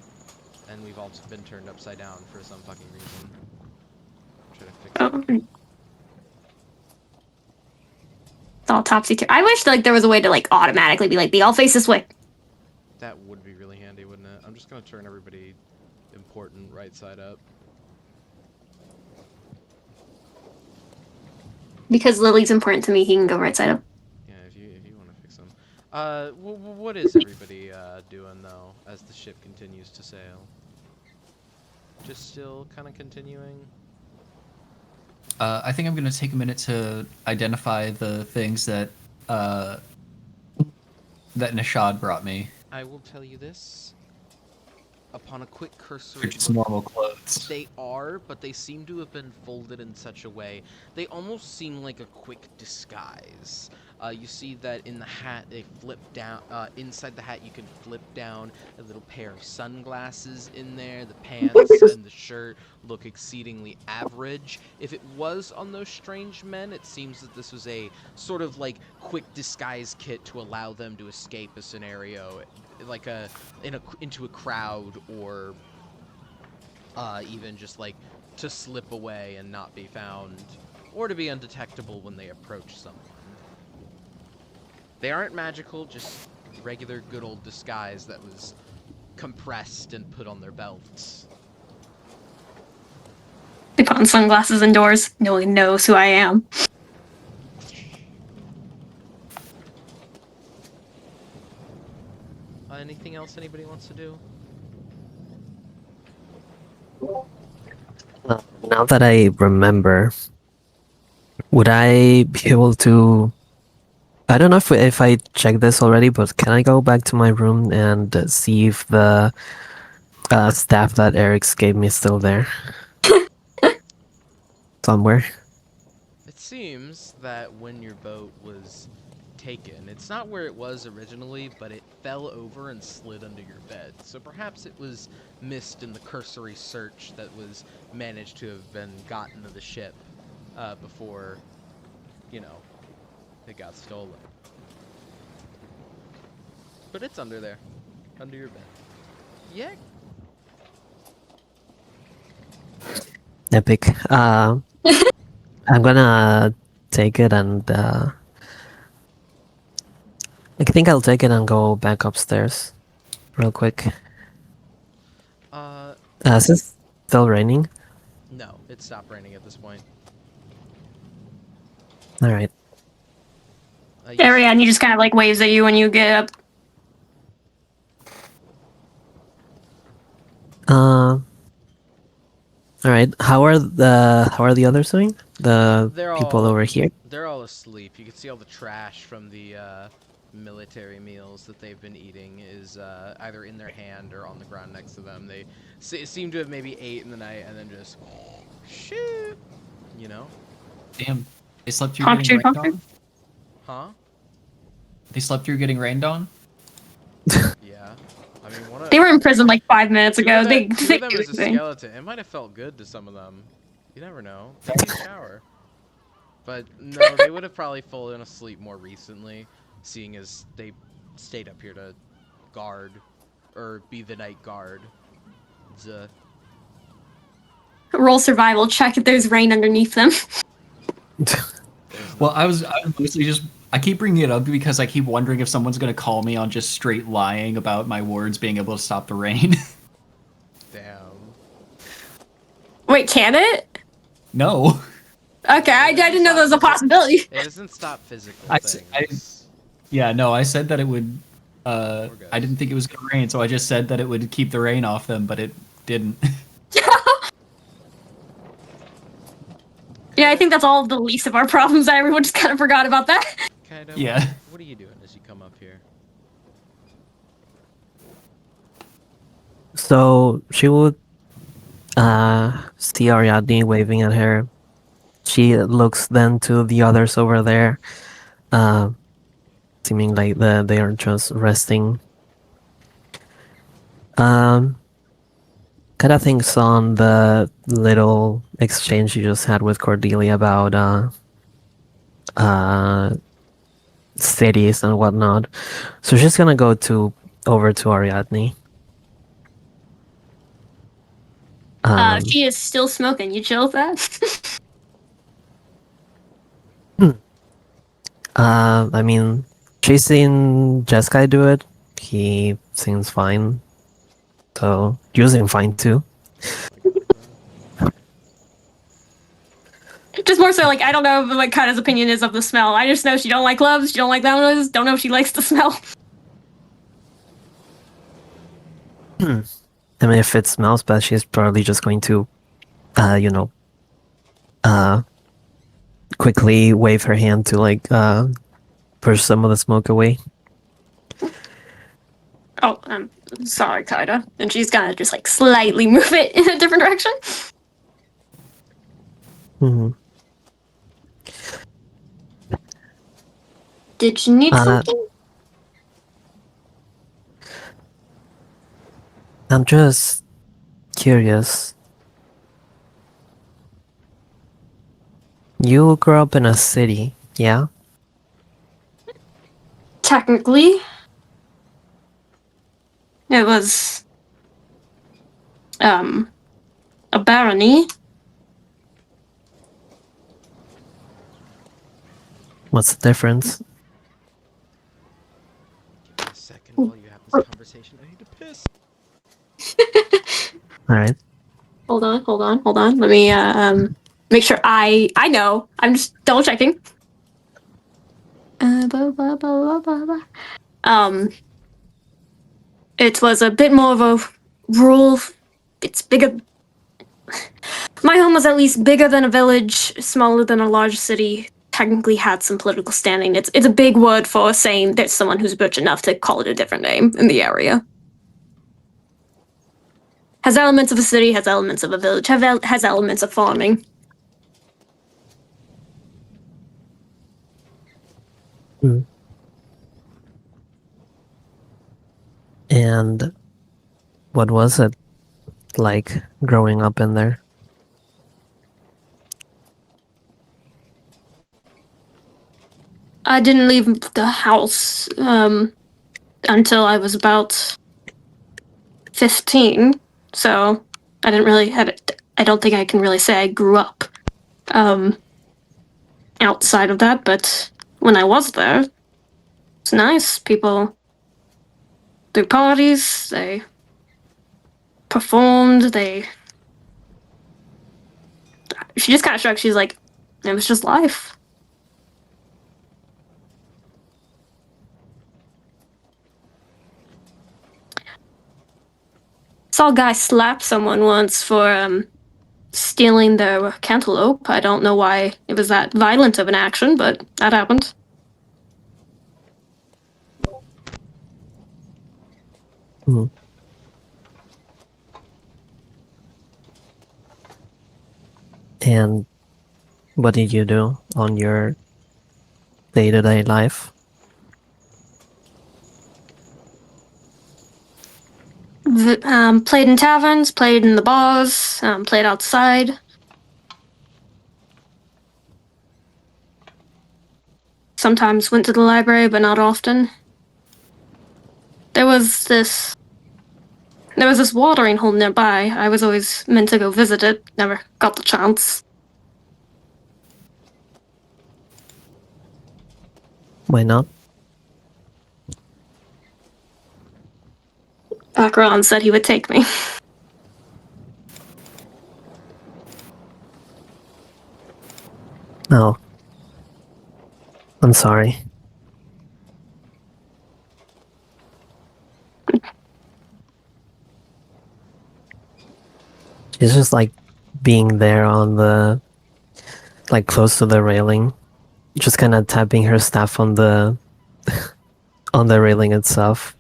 And we've all been turned upside down for some fucking reason. Try to fix it. It's all topsy-turvy. I wish like there was a way to like automatically be like, they all face this way. That would be really handy, wouldn't it? I'm just gonna turn everybody important right side up. Because Lily's important to me, he can go right side up. Yeah, if you want to fix them. What is everybody doing though as the ship continues to sail? Just still kind of continuing. I think I'm gonna take a minute to identify the things that that Nishad brought me. I will tell you this. Upon a quick cursory They're just look, normal clothes. they are, but they seem to have been folded in such a way. They almost seem like a quick disguise. You see that in the hat, they flip down, inside the hat you can flip down a little pair of sunglasses in there. The pants and the shirt look exceedingly average. If it was on those strange men, it seems that this was a sort of like quick disguise kit to allow them to escape a scenario, like into a crowd, or even just like to slip away and not be found, or to be undetectable when they approach someone. They aren't magical, just regular good old disguise that was compressed and put on their belts. They put on sunglasses indoors. No one knows who I am. Anything else anybody wants to do? now that I remember, would I be able to? I don't know if I checked this already, but can I go back to my room and see if the staff that Eric's gave me is still there? Somewhere. It seems that when your boat was taken, it's not where it was originally, but it fell over and slid under your bed. So perhaps it was missed in the cursory search that was managed to have been gotten to the ship before, you know, it got stolen. But it's under there, under your bed. Yeah. Epic. I'm gonna take it and I think I'll take it and go back upstairs real quick. Is it still raining? No, it stopped raining at this point. Alright. Ariadne just kind of like waves at you when you get up. All right. How are the others doing? The They're people all over here. they're all asleep. You can see all the trash from the military meals that they've been eating is either in their hand or on the ground next to them. They seem to have maybe ate in the night and then just shit, you know? Damn. They slept through Honk, getting shoot, rained honk, on? Huh? They slept through getting rained on? Yeah. I mean, one of They were in prison like 5 minutes two ago. of They them, two they of them do is a anything. skeleton. It might have felt good to some of them. You never know. Take a shower. But no, they would have probably fallen asleep more recently, seeing as they stayed up here to guard or be the night guard. Zuh. Roll survival check if there's rain underneath them. Well, I was mostly just. I keep bringing it up because I keep wondering if someone's going to call me on just straight lying about my wards being able to stop the rain. Damn. Wait, can it? No. Okay, I didn't know there was a possibility. It doesn't stop physical things. Yeah, no, I said that it would. We're good. I didn't think it was going to rain, so I just said that it would keep the rain off them, but it didn't. Yeah, I think that's all the least of our problems. Everyone just kind of forgot about that. Kinda. Yeah. What are you doing as you come up here? So she would see Ariadne waving at her. She looks then to the others over there, seeming like they are just resting. Kind of thinks on the little exchange you just had with Cordelia about cities and whatnot. So she's gonna go over to Ariadne. She is still smoking. You chill with that? I mean, she's seen Jeskai do it. He seems fine. So you seem fine too. Just more so like I don't know what Kaida's opinion is of the smell. I just know she don't like gloves. She don't like that. Don't know if she likes the smell. I mean, if it smells bad, she's probably just going to, quickly wave her hand to like push some of the smoke away. Oh, I'm sorry, Kaida. And she's gonna just like slightly move it in a different direction. Hmm. Did you need something? I'm just curious. You grew up in a city, yeah? Technically, it was a barony. What's the difference? A second while you have this conversation, I need to piss. All right. Hold on. Let me make sure I know. I'm just double checking. Blah, blah, blah, blah, blah. It was a bit more of a rural. It's bigger. My home was at least bigger than a village, smaller than a large city. Technically had some political standing. It's a big word for saying there's someone who's rich enough to call it a different name in the area. Has elements of a city, has elements of a village, has elements of farming. And what was it like growing up in there? I didn't leave the house until I was about 15, so I didn't really I don't think I can really say I grew up outside of that, but when I was there, it's nice. People threw parties, they performed, she just kind of shrugged. She's like, it was just life. Saw a guy slap someone once for stealing their cantaloupe. I don't know why it was that violent of an action, but that happened. Hmm. And what did you do on your day-to-day life? Played in taverns, played in the bars, played outside. Sometimes went to the library, but not often. There was this watering hole nearby. I was always meant to go visit it. Never got the chance. Why not? Akron said he would take me. No. I'm sorry. It's just like being there on the, like close to the railing, just kind of tapping her staff on the on the railing itself.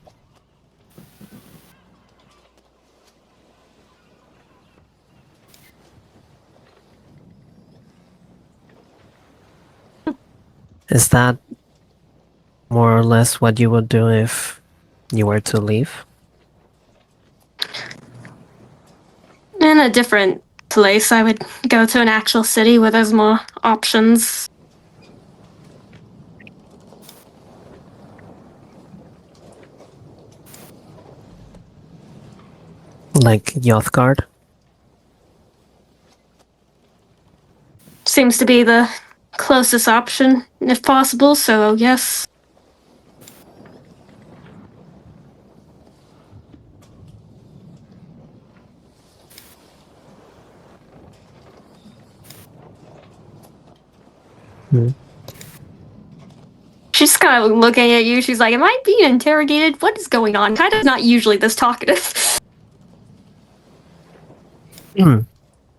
Is that more or less what you would do if you were to leave? In a different place, I would go to an actual city where there's more options. Like Yothgard? Seems to be the closest option, if possible, so yes. Hmm. She's kind of looking at you. She's like, "Am I being interrogated? What is going on?" Kind of not usually this talkative.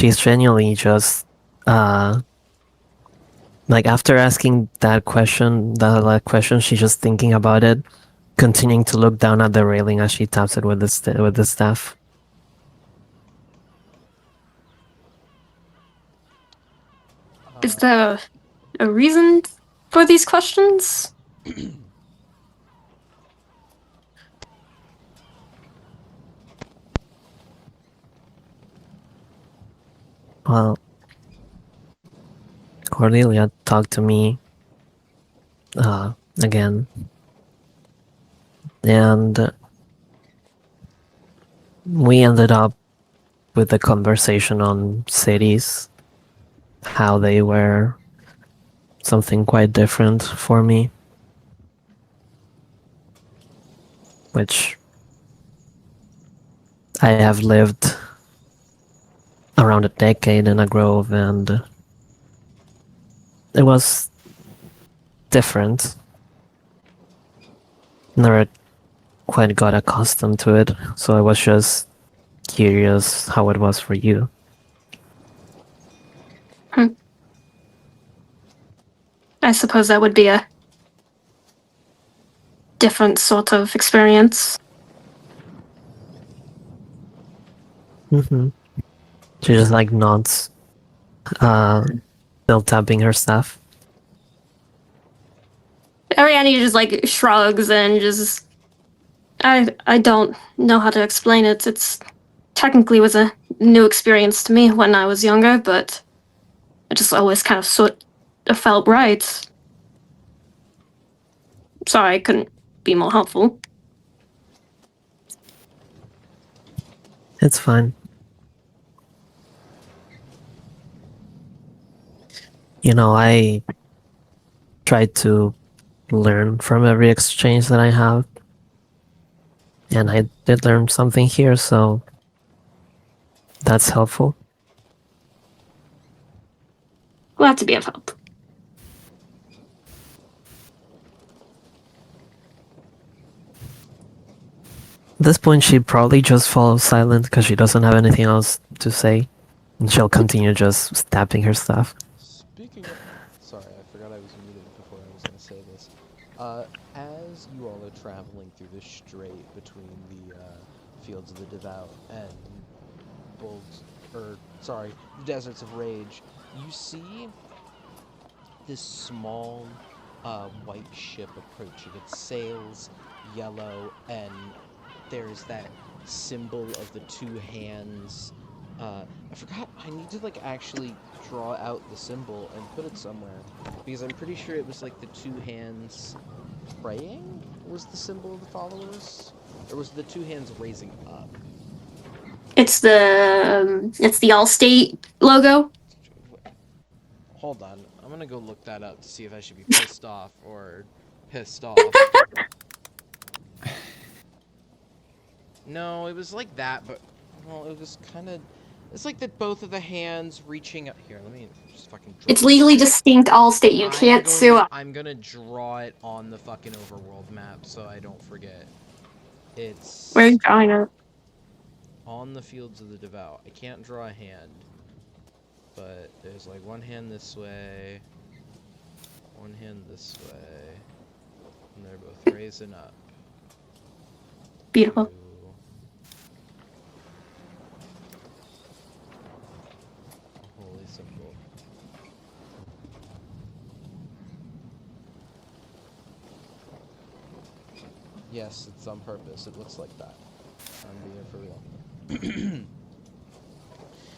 She's genuinely just, like after asking that question, she's just thinking about it, continuing to look down at the railing as she taps it with the staff. Is there a reason for these questions? Well, Cordelia talked to me again, and we ended up with the conversation on cities, how they were something quite different for me, which I have lived around a decade in a grove, and it was different. Never quite got accustomed to it, so I was just curious how it was for you. I suppose that would be a different sort of experience. Mm-hmm. She just like nods, still tapping her staff. Ariane just like shrugs and just I don't know how to explain it. It's technically was a new experience to me when I was younger, but it just always kind of felt right. Sorry, I couldn't be more helpful. It's fine. You know, I try to learn from every exchange that I have, and I did learn something here, so that's helpful. Glad to be of help. this point, she probably just falls silent because she doesn't have anything else to say. And she'll continue just stabbing her stuff. Speaking of, sorry, I forgot I was muted before I was gonna say this. As you all are traveling through the strait between the fields of the devout and the deserts of rage, you see this small white ship approaching. Its sails yellow, and there's that symbol of the two hands. I forgot. I need to like actually draw out the symbol and put it somewhere because I'm pretty sure it was like the two hands praying was the symbol of the followers, or was it the two hands raising up? It's the Allstate logo. Hold on, I'm gonna go look that up to see if I should be pissed off or pissed off. No, it was like that, but well, it was kind of. It's like that both of the hands reaching up. Here, let me just fucking. Draw It's legally distinct Allstate. You can't sue us. I'm gonna draw it on the fucking overworld map so I don't forget. It's Where are you drawing it? on the fields of the devout. I can't draw a hand, but there's like one hand this way, one hand this way, and they're both raising up. Beautiful. Holy symbol. Yes, it's on purpose. It looks like that. I'm being for real.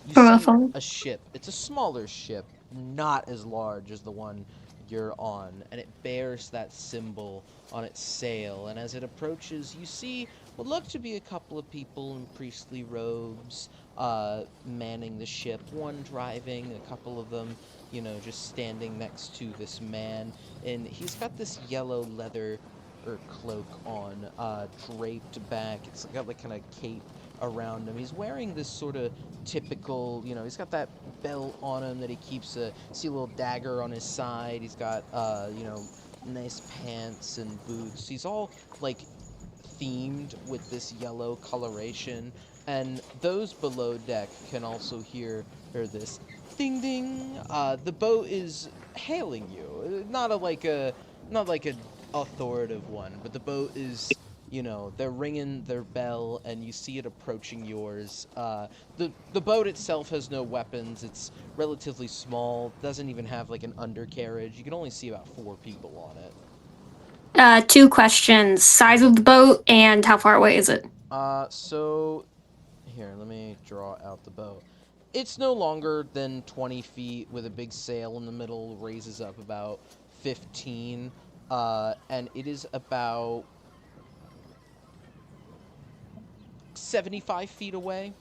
You see a ship. It's a smaller ship, not as large as the one you're on, and it bears that symbol on its sail. And as it approaches, you see what look to be a couple of people in priestly robes manning the ship. One driving, a couple of them, you know, just standing next to this man. And he's got this yellow leather cloak on, draped back. It's got like kind of cape around him. He's wearing this sort of typical, you know, he's got that belt on him that he keeps see a little dagger on his side. He's got, you know, nice pants and boots. He's all like themed with this yellow coloration, and those below deck can also hear this ding ding. The boat is hailing you. Not like a authoritative one, but the boat is, you know, they're ringing their bell, and you see it approaching yours. The boat itself has no weapons. It's relatively small. Doesn't even have like an undercarriage. You can only see about 4 people on it. 2 questions: size of the boat and how far away is it? So here, let me draw out the boat. It's no longer than 20 feet with a big sail in the middle, raises up about 15, and it is about 75 feet away.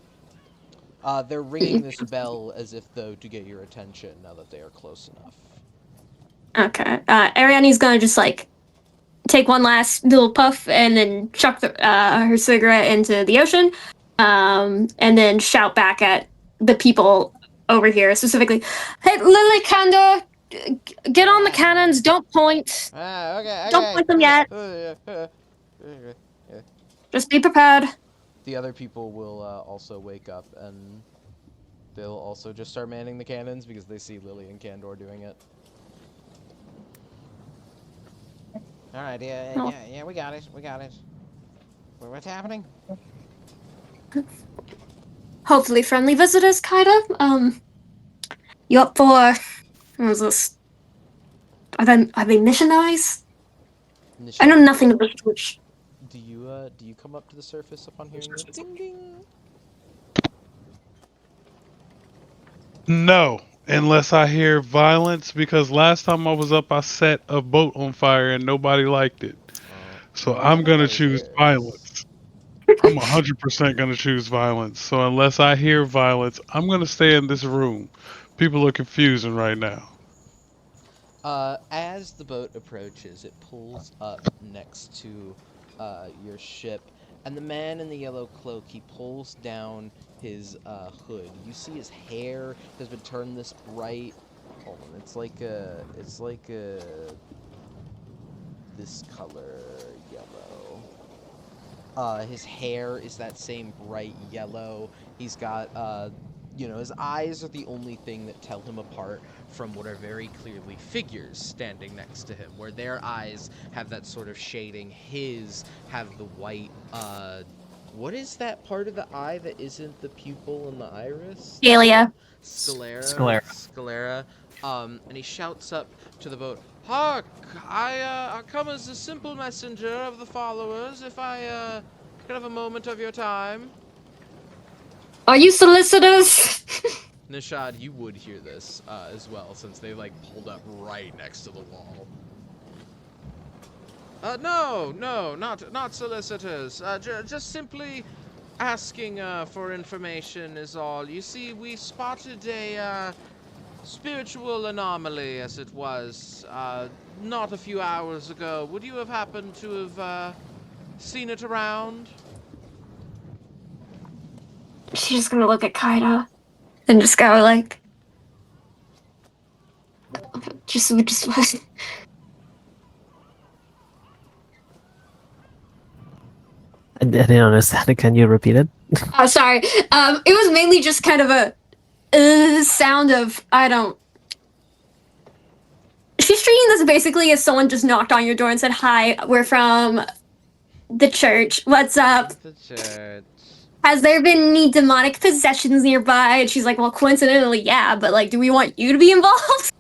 They're ringing this bell as if, though, to get your attention now that they are close enough. Okay. Ariane's gonna just like take one last little puff and then chuck her cigarette into the ocean, and then shout back at the people over here, specifically, "Hey, Lily Candor, get on the cannons! Don't point! Okay. Don't point them yet! Just be prepared." The other people will also wake up, and they'll also just start manning the cannons because they see Lily and Candor doing it. All right, yeah, we got it. What's happening? Hopefully friendly visitors, Kaida. You up for, what was this? Are they missionaries? I know nothing about Twitch. Do you come up to the surface upon hearing the ding ding? No, unless I hear violence, because last time I was up, I set a boat on fire and nobody liked it. So I'm gonna choose violence. I'm 100% gonna choose violence. So unless I hear violence, I'm gonna stay in this room. People are confusing right now. As the boat approaches, it pulls up next to your ship, and the man in the yellow cloak, he pulls down his hood. You see his hair has been turned this bright. Hold on, it's like this color yellow. His hair is that same bright yellow. He's got, his eyes are the only thing that tell him apart from what are very clearly figures standing next to him. Where their eyes have that sort of shading, his have the white, what is that part of the eye that isn't the pupil and the iris? Scalea. Sclera. And he shouts up to the boat, "Hark! I come as a simple messenger of the followers, if I, could have a moment of your time." Are you solicitors? Nishad, you would hear this, as well, since they, pulled up right next to the wall. No, not solicitors. Just simply asking, for information is all. You see, we spotted a, spiritual anomaly, as it was, not a few hours ago. Would you have happened to have, seen it around? She's just gonna look at Kaida and just go like, just. I didn't understand. Can you repeat it? Oh, sorry. It was mainly just kind of a sound of She's treating this basically as someone just knocked on your door and said, "Hi, we're from the church. What's up? The church. Has there been any demonic possessions nearby?" And she's like, "Well, coincidentally, yeah, but do we want you to be involved?"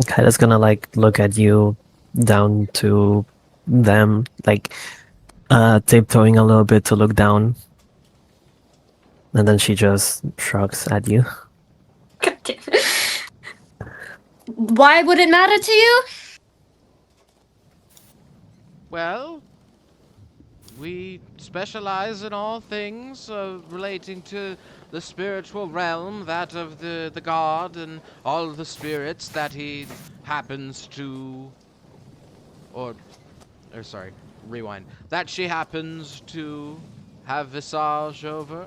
Kaida's gonna look at you down to them, tiptoeing a little bit to look down. And then she just shrugs at you. Why would it matter to you? Well, we specialize in all things relating to the spiritual realm, that of the god, and all the spirits that he happens to... rewind. That she happens to have visage over.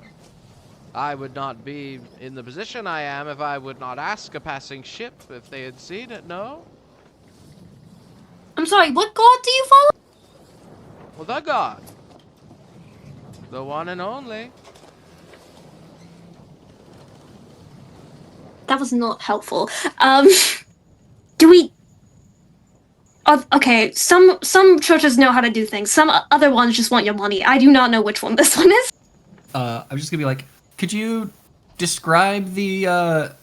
I would not be in the position I am if I would not ask a passing ship if they had seen it, no? I'm sorry, what god do you follow? Well, the god. The one and only. That was not helpful. Do we... okay, some churches know how to do things. Some other ones just want your money. I do not know which one this one is. I'm just gonna be like, could you describe the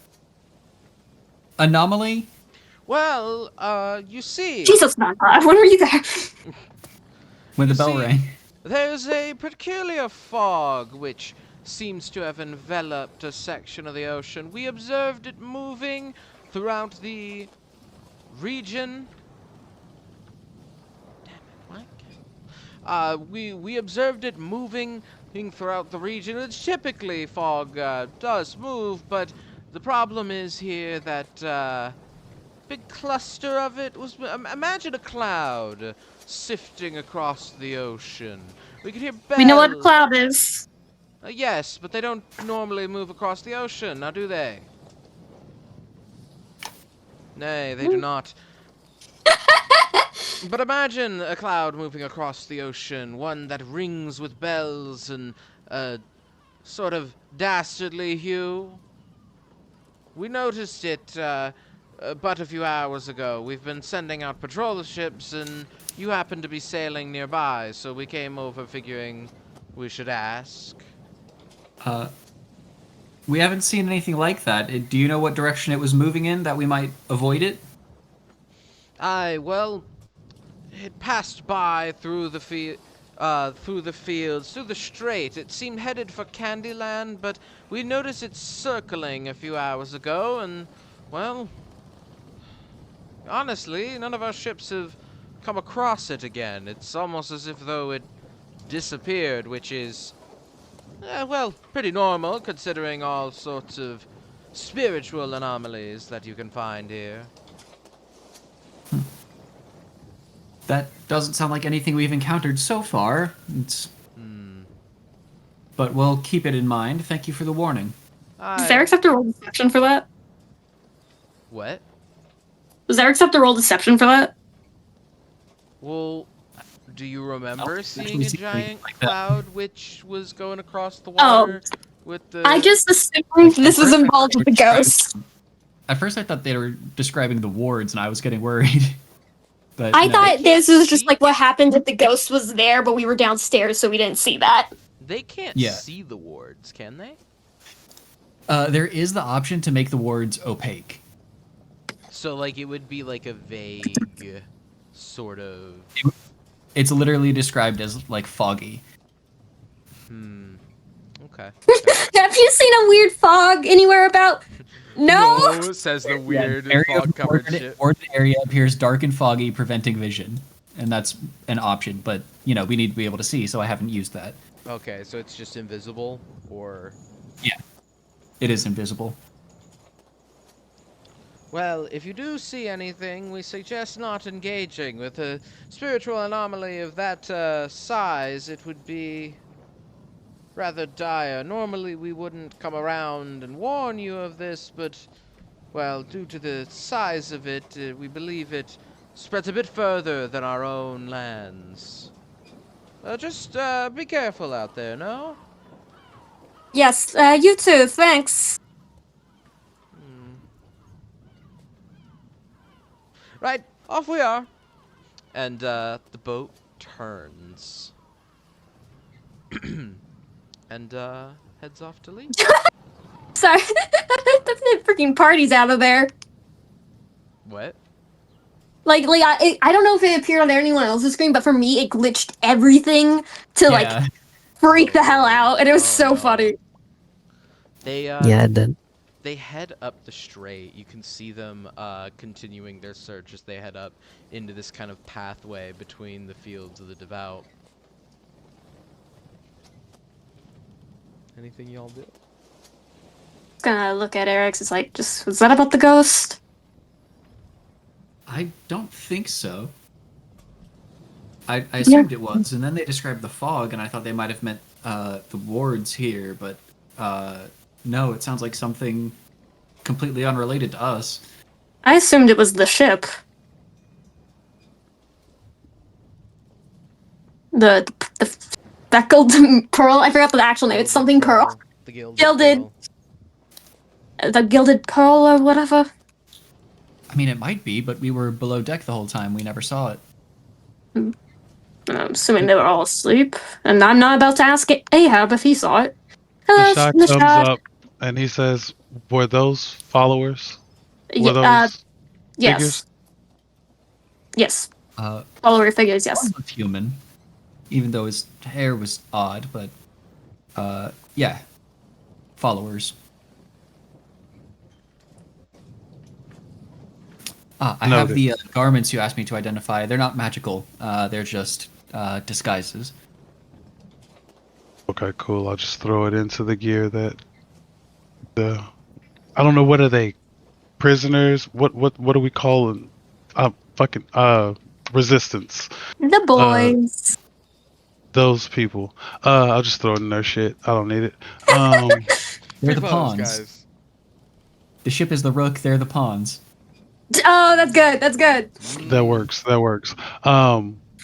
anomaly? Well, you see... Jesus, Nanda, when were you there? When the bell see, rang. There's a peculiar fog which seems to have enveloped a section of the ocean. We observed it moving throughout the region. Damn it, Mike. We observed it moving throughout the region. It's typically fog does move, but the problem is here that big cluster of it was... imagine a cloud sifting across the ocean. We could hear bells. We know what a cloud is. Yes, but they don't normally move across the ocean, now do they? Nay, they do not. But imagine a cloud moving across the ocean, one that rings with bells and a sort of dastardly hue. We noticed it but a few hours ago. We've been sending out patrol ships, and you happened to be sailing nearby, so we came over figuring we should ask. We haven't seen anything like that. Do you know what direction it was moving in that we might avoid it? Aye, well, it passed by through the fields, through the strait. It seemed headed for Candyland, but we noticed it circling a few hours ago, and, well, honestly, none of our ships have come across it again. It's almost as if though it disappeared, which is, well, pretty normal, considering all sorts of spiritual anomalies that you can find here. That doesn't sound like anything we've encountered so far. But we'll keep it in mind. Thank you for the warning. Does Eric have to roll deception for that? What? Does Eric have to roll deception for that? Well, do you remember don't seeing actually a see anything giant like that. cloud which was going across the Oh. water with the... I just assumed Like, this at was first I involved thought with they the were ghost. At first, I thought they were describing the wards, and I was getting worried. But I no. thought this can't was just see- like what happened if the ghost was there, but we were downstairs, so we didn't see that. They can't Yeah. see the wards, can they? There is the option to make the wards opaque. So, like, it would be like a vague sort of... It's literally described as like foggy. Okay. Have you seen a weird fog anywhere about? No? says the weird Area of fog-covered warded- shit. warded area appears dark and foggy, preventing vision, and that's an option. But we need to be able to see, so I haven't used that. Okay, so it's just invisible, or... Yeah, it is invisible. Well, if you do see anything, we suggest not engaging. With a spiritual anomaly of that size, it would be rather dire. Normally, we wouldn't come around and warn you of this, but, well, due to the size of it, we believe it spreads a bit further than our own lands. Just be careful out there, no? Yes, you too, thanks. Right, off we are. And the boat turns. And heads off to leave. Sorry. The freaking party's out of there. What? Like I don't know if it appeared on anyone else's screen, but for me, it glitched everything to like Yeah. freak the hell out, and it was so no. funny. They Yeah, then. they head up the strait. You can see them continuing their search as they head up into this kind of pathway between the fields of the devout. Anything y'all do? Gonna look at Eric's. It's like, was that about the ghost? I don't think so. I assumed it was, and then they described the fog, and I thought they might have meant the wards here, but no, it sounds like something completely unrelated to us. I assumed it was the ship. The speckled pearl. I forgot the actual name. It's something pearl. The gilded. Gilded. Pearl. The gilded pearl or whatever. I mean, it might be, but we were below deck the whole time. We never saw it. I'm assuming they were all asleep, and I'm not about to ask Ahab if he saw it. Hello, Nishad Nishad. comes up and he says, "Were those followers? Were those Yes. figures?" Yes. Uh, Follower figures, yes. One was human, even though his hair was odd, but yeah, followers. I have Noted. the garments you asked me to identify. They're not magical. They're just disguises. Okay, cool. I'll just throw it into the gear that I don't know, what are they? Prisoners? What do we call them? Resistance. The boys. Those people. I'll just throw it in their shit. I don't need it. They're the Those pawns. guys. The ship is the rook. They're the pawns. Oh, that's good. That's good. That works. That works.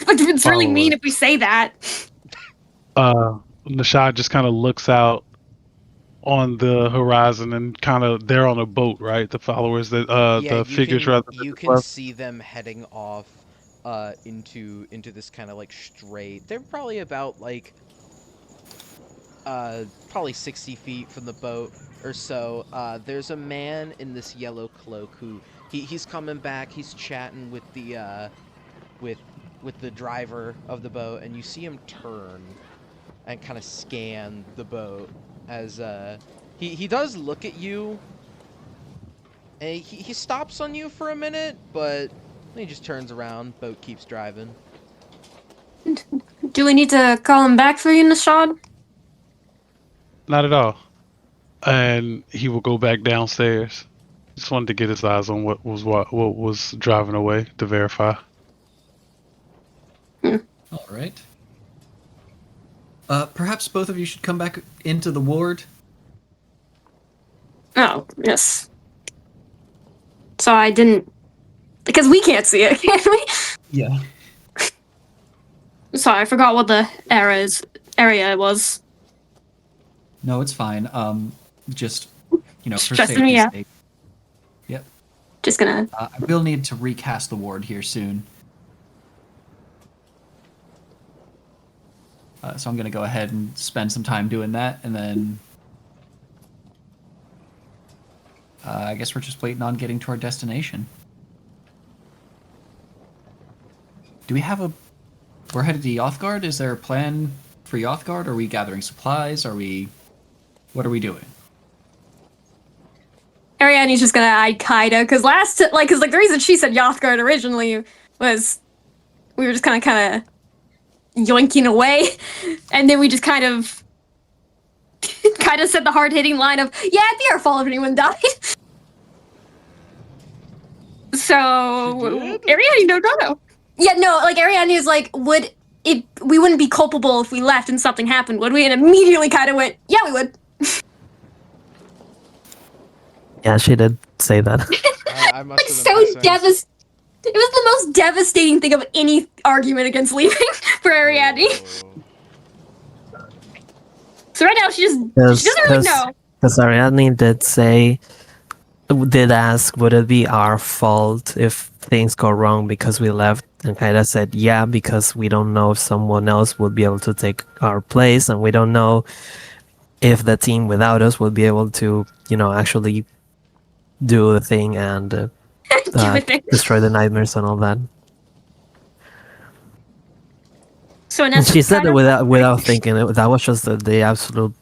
It's really mean Follower. if we say that. Nishad just kind of looks out on the horizon and kind of, they're on a boat, right? The followers that Yeah, the figures rather than you the can left. see them heading off into this kind of like strait. They're probably about like probably 60 feet from the boat or so. There's a man in this yellow cloak who he's coming back. He's chatting with the with the driver of the boat, and you see him turn and kind of scan the boat as he does look at you. And he stops on you for a minute, but then he just turns around. Boat keeps driving. Do we need to call him back for you, Nishad? Not at all. And he will go back downstairs. Just wanted to get his eyes on what was driving away to verify. All right. Perhaps both of you should come back into the ward. Oh, yes. So I didn't, because we can't see it, can we? Yeah. Sorry, I forgot what the area was. No, it's fine. Just, for Stressing safety's me out. sake. Yep. Just gonna. I will need to recast the ward here soon. So I'm going to go ahead and spend some time doing that, and then I guess we're just waiting on getting to our destination. Do we have a... We're headed to Yothgard? Is there a plan for Yothgard? Are we gathering supplies? What are we doing? Ariadne's just gonna eye Kaida, because the reason she said Yothgard originally was we were just kind of yoinking away, and then we just kind of said the hard-hitting line of, yeah, it'd be our fault if anyone died. So Ariadne, no. Yeah, no, like Ariadne is like, we wouldn't be culpable if we left and something happened, would we? And immediately kind of went, yeah, we would. Yeah, she did say that. I must have So been devastating. It was the most devastating thing of any argument against leaving for Ariadne. So right now she doesn't really know. Because Ariadne did ask, would it be our fault if things go wrong because we left? And Kaida said, yeah, because we don't know if someone else would be able to take our place, and we don't know if the team without us will be able to, actually do the thing and destroy the nightmares and all that. So in And she essence, said it Kaida- without thinking. That was just the absolute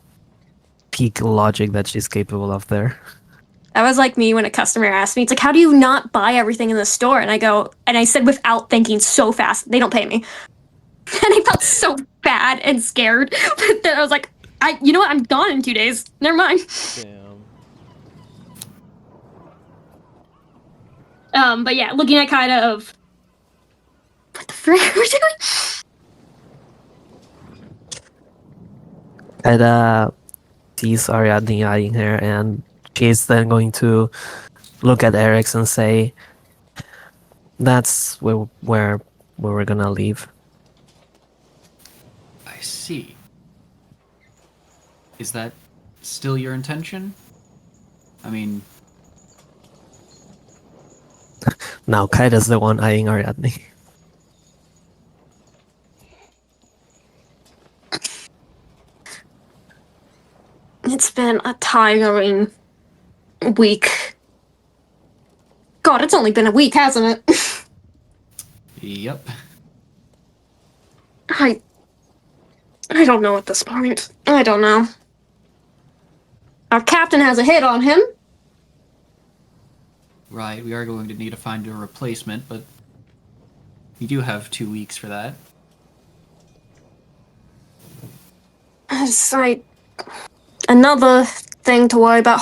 peak logic that she's capable of there. That was like me when a customer asked me, it's like, how do you not buy everything in the store? And I said without thinking so fast, they don't pay me. And I felt so bad and scared. But then I was like, you know what? I'm gone in 2 days. Never mind. Damn. But yeah, looking at Kaida of, what the frick are we doing? Kaida sees Ariadne eyeing her, and she's then going to look at Eric's and say, that's where we're gonna leave. I see. Is that still your intention? I mean... Now Kaida's the one eyeing Ariadne. It's been a tiring week. God, it's only been a week, hasn't it? Yep. I don't know at this point. I don't know. Our captain has a hit on him. Right, we are going to need to find a replacement, but we do have 2 weeks for that. It's like another thing to worry about.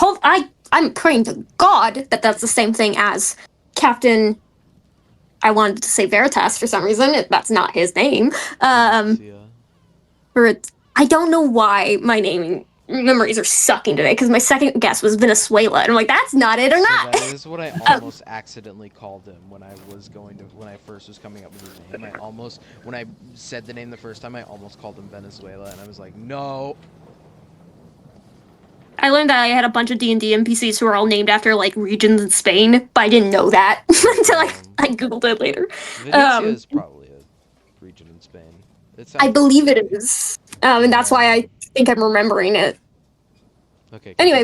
I'm praying to God that that's the same thing as Captain. I wanted to say Veritas for some reason. That's not his name. I don't know why my naming memories are sucking today, because my second guess was Venezuela, and I'm like, that's not it or So not. that is what I almost accidentally called him when I first was coming up with his name. When I said the name the first time, I almost called him Venezuela, and I was like, no. I learned that I had a bunch of D&D NPCs who are all named after like regions in Spain, but I didn't know that until I googled it later. Venezia is probably a region in Spain. I believe it is, and that's why I think I'm remembering it. Okay. Anyway,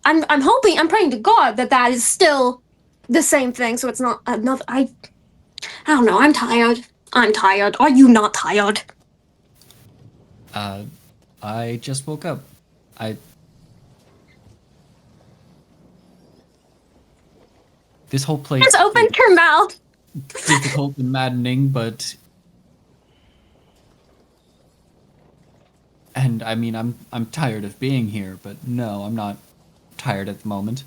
I'm praying to God that is still the same thing, so it's not another. I don't know. I'm tired. Are you not tired? I just woke up. This whole place Just opened her mouth. difficult and maddening, but... And I mean, I'm tired of being here, but no, I'm not tired at the moment.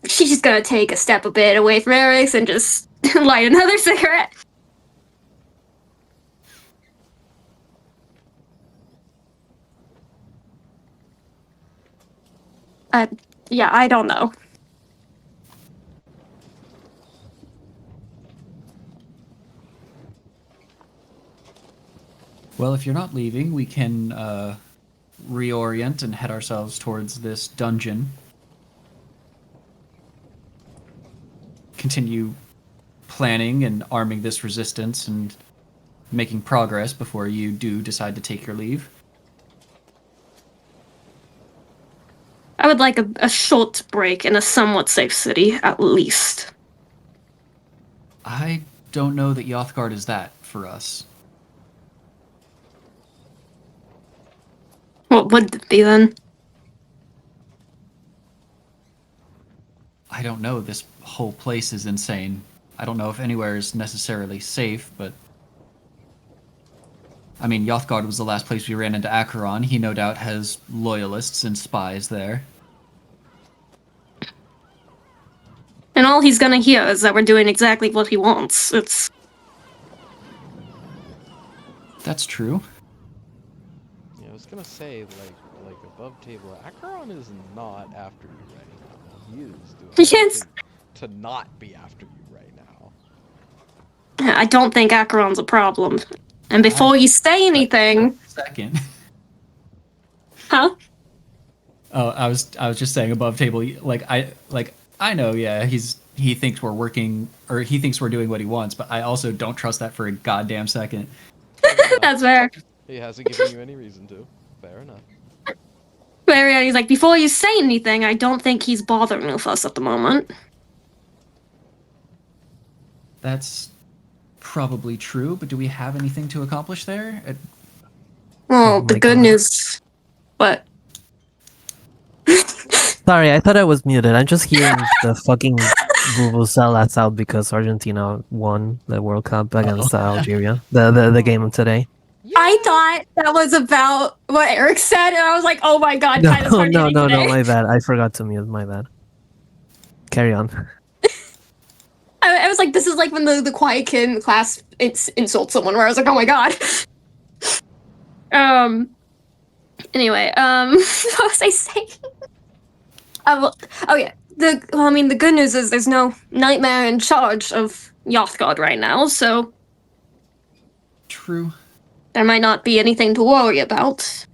She's just gonna take a step a bit away from Eric's and just light another cigarette. Yeah, I don't know. Well, if you're not leaving, we can reorient and head ourselves towards this dungeon. Continue planning and arming this resistance and making progress before you do decide to take your leave. I would like a short break in a somewhat safe city, at least. I don't know that Yothgard is that for us. What would it be then? I don't know. This whole place is insane. I don't know if anywhere is necessarily safe, but... I mean, Yothgard was the last place we ran into Acheron. He no doubt has loyalists and spies there. And all he's gonna hear is that we're doing exactly what he wants. It's... That's true. Yeah, I was gonna say, like above table, Acheron is not after you right now. He is doing Yes. everything to not be after you right now. I don't think Acheron's a problem. And before you say anything... Second. Huh? Oh, I was just saying above table. I know, yeah, he thinks we're working, or he thinks we're doing what he wants, but I also don't trust that for a goddamn second. That's fair. He hasn't given you any reason to. Fair enough. But yeah, he's like, before you say anything, I don't think he's bothering with us at the moment. That's probably true, but do we have anything to accomplish there? Well, Oh the my good God. news... What? Sorry, I thought I was muted. I'm just hearing the fucking Vuvuzela out because Argentina won the World Cup against Algeria. The game of today. I thought that was about what Eric said, and I was like, oh my god, No, Titus hard no, hitting no, today. my bad. I forgot to mute. My bad. Carry on. I was like, this is like when the quiet kid in class insults someone, where I was like, oh my god. Anyway, what was I saying? Oh yeah. The good news is there's no nightmare in charge of Yothgard right now, so True. there might not be anything to worry about.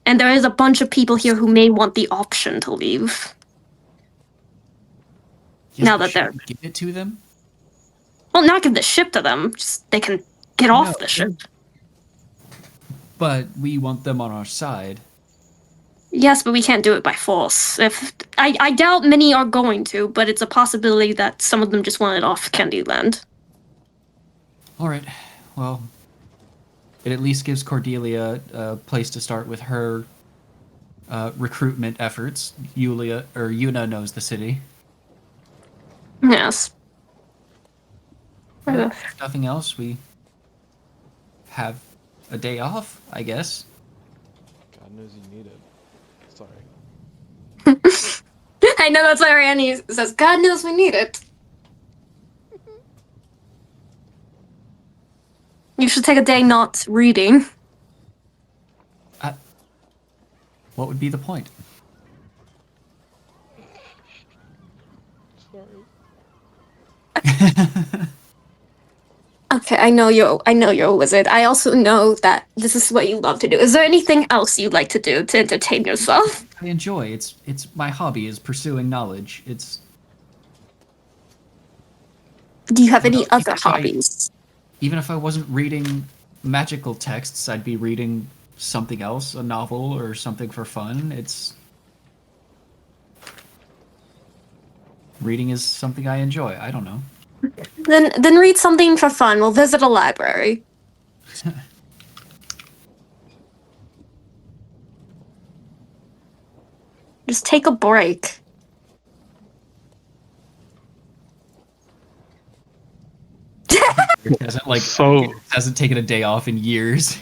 And there is a bunch of people here who may want the option to leave. Yes, Now but that they're- should we give it to them? Well, not give the ship to them. Just they can get off No. the ship. But we want them on our side. Yes, but we can't do it by force. If I doubt many are going to, but it's a possibility that some of them just want it off Candyland. All right. Well, it at least gives Cordelia a place to start with her recruitment efforts. Yuna knows the city. Yes. If nothing else, we have a day off, I guess. God knows you need it. Sorry. I know that's why Randy says, God knows we need it. You should take a day not reading. What would be the point? Sorry. Okay, I know you're a wizard. I also know that this is what you love to do. Is there anything else you'd like to do to entertain yourself? I enjoy. It's my hobby is pursuing knowledge. It's Do you have any Well, other if I- hobbies? even if I wasn't reading magical texts, I'd be reading something else, a novel or something for fun. Reading is something I enjoy. I don't know. Then read something for fun. We'll visit a library. Just take a break. It hasn't So- hasn't taken a day off in years.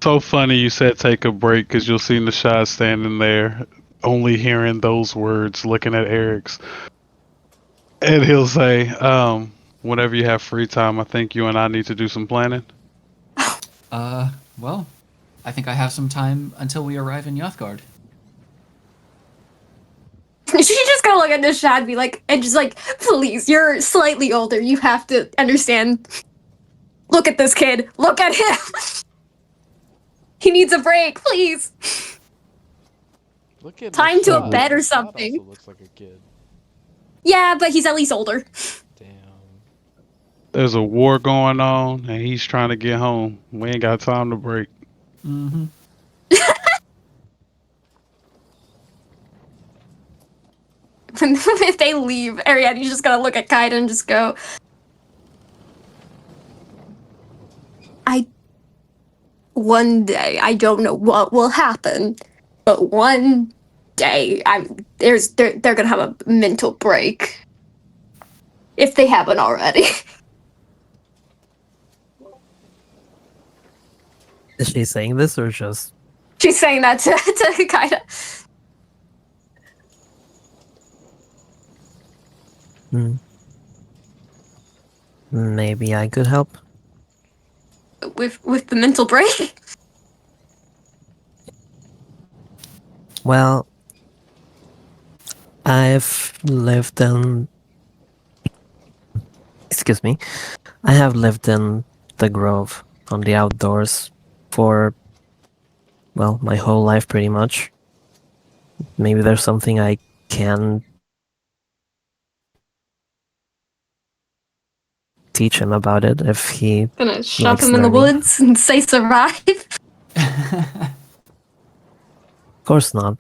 So funny you said take a break because you'll see Nishad standing there, only hearing those words, looking at Eric's, and he'll say, whenever you have free time, I think you and I need to do some planning. Well, I think I have some time until we arrive in Yothgard. She's just gonna look at Nishad and be like, and just like, please, you're slightly older. You have to understand. Look at this kid. Look at him. He needs a break, please. Look at Time to a Rashad. bed or Rashad something. Also looks like a kid. Yeah, but he's at least older. Damn. There's a war going on, and he's trying to get home. We ain't got time to break. Mm-hmm. If they leave, Ariadne's just gonna look at Kaida and just go, one day, I don't know what will happen, but one day, they're gonna have a mental break. If they haven't already. Is she saying this or just? She's saying that to Kaida. Hmm. Maybe I could help. With the mental break. Well, I've lived in. Excuse me. I have lived in the Grove on the outdoors for, well, my whole life pretty much. Maybe there's something I can teach him about it if he. Gonna shove Likes him in the learning. woods and say survive. Of course not.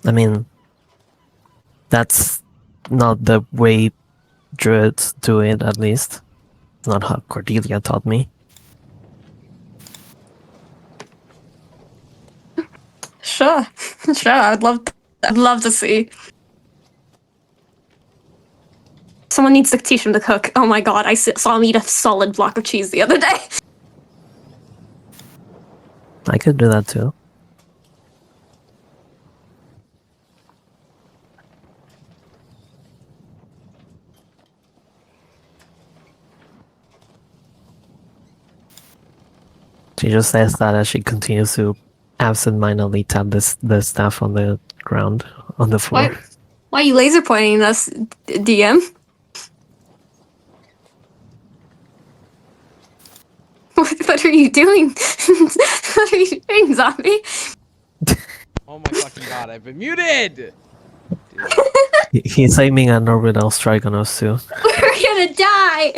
I mean, that's not the way druids do it, at least. It's not how Cordelia taught me. Sure, sure. I'd love to see. Someone needs to teach him to cook. Oh my god, I saw him eat a solid block of cheese the other day. I could do that too. She just says that as she continues to absentmindedly tap the stuff on the ground, on the floor. What? Why are you laser pointing us, DM? What are you doing? What are you doing, zombie? Oh my fucking god, I've been muted! Dude. He's aiming an orbital strike on us too. We're gonna die!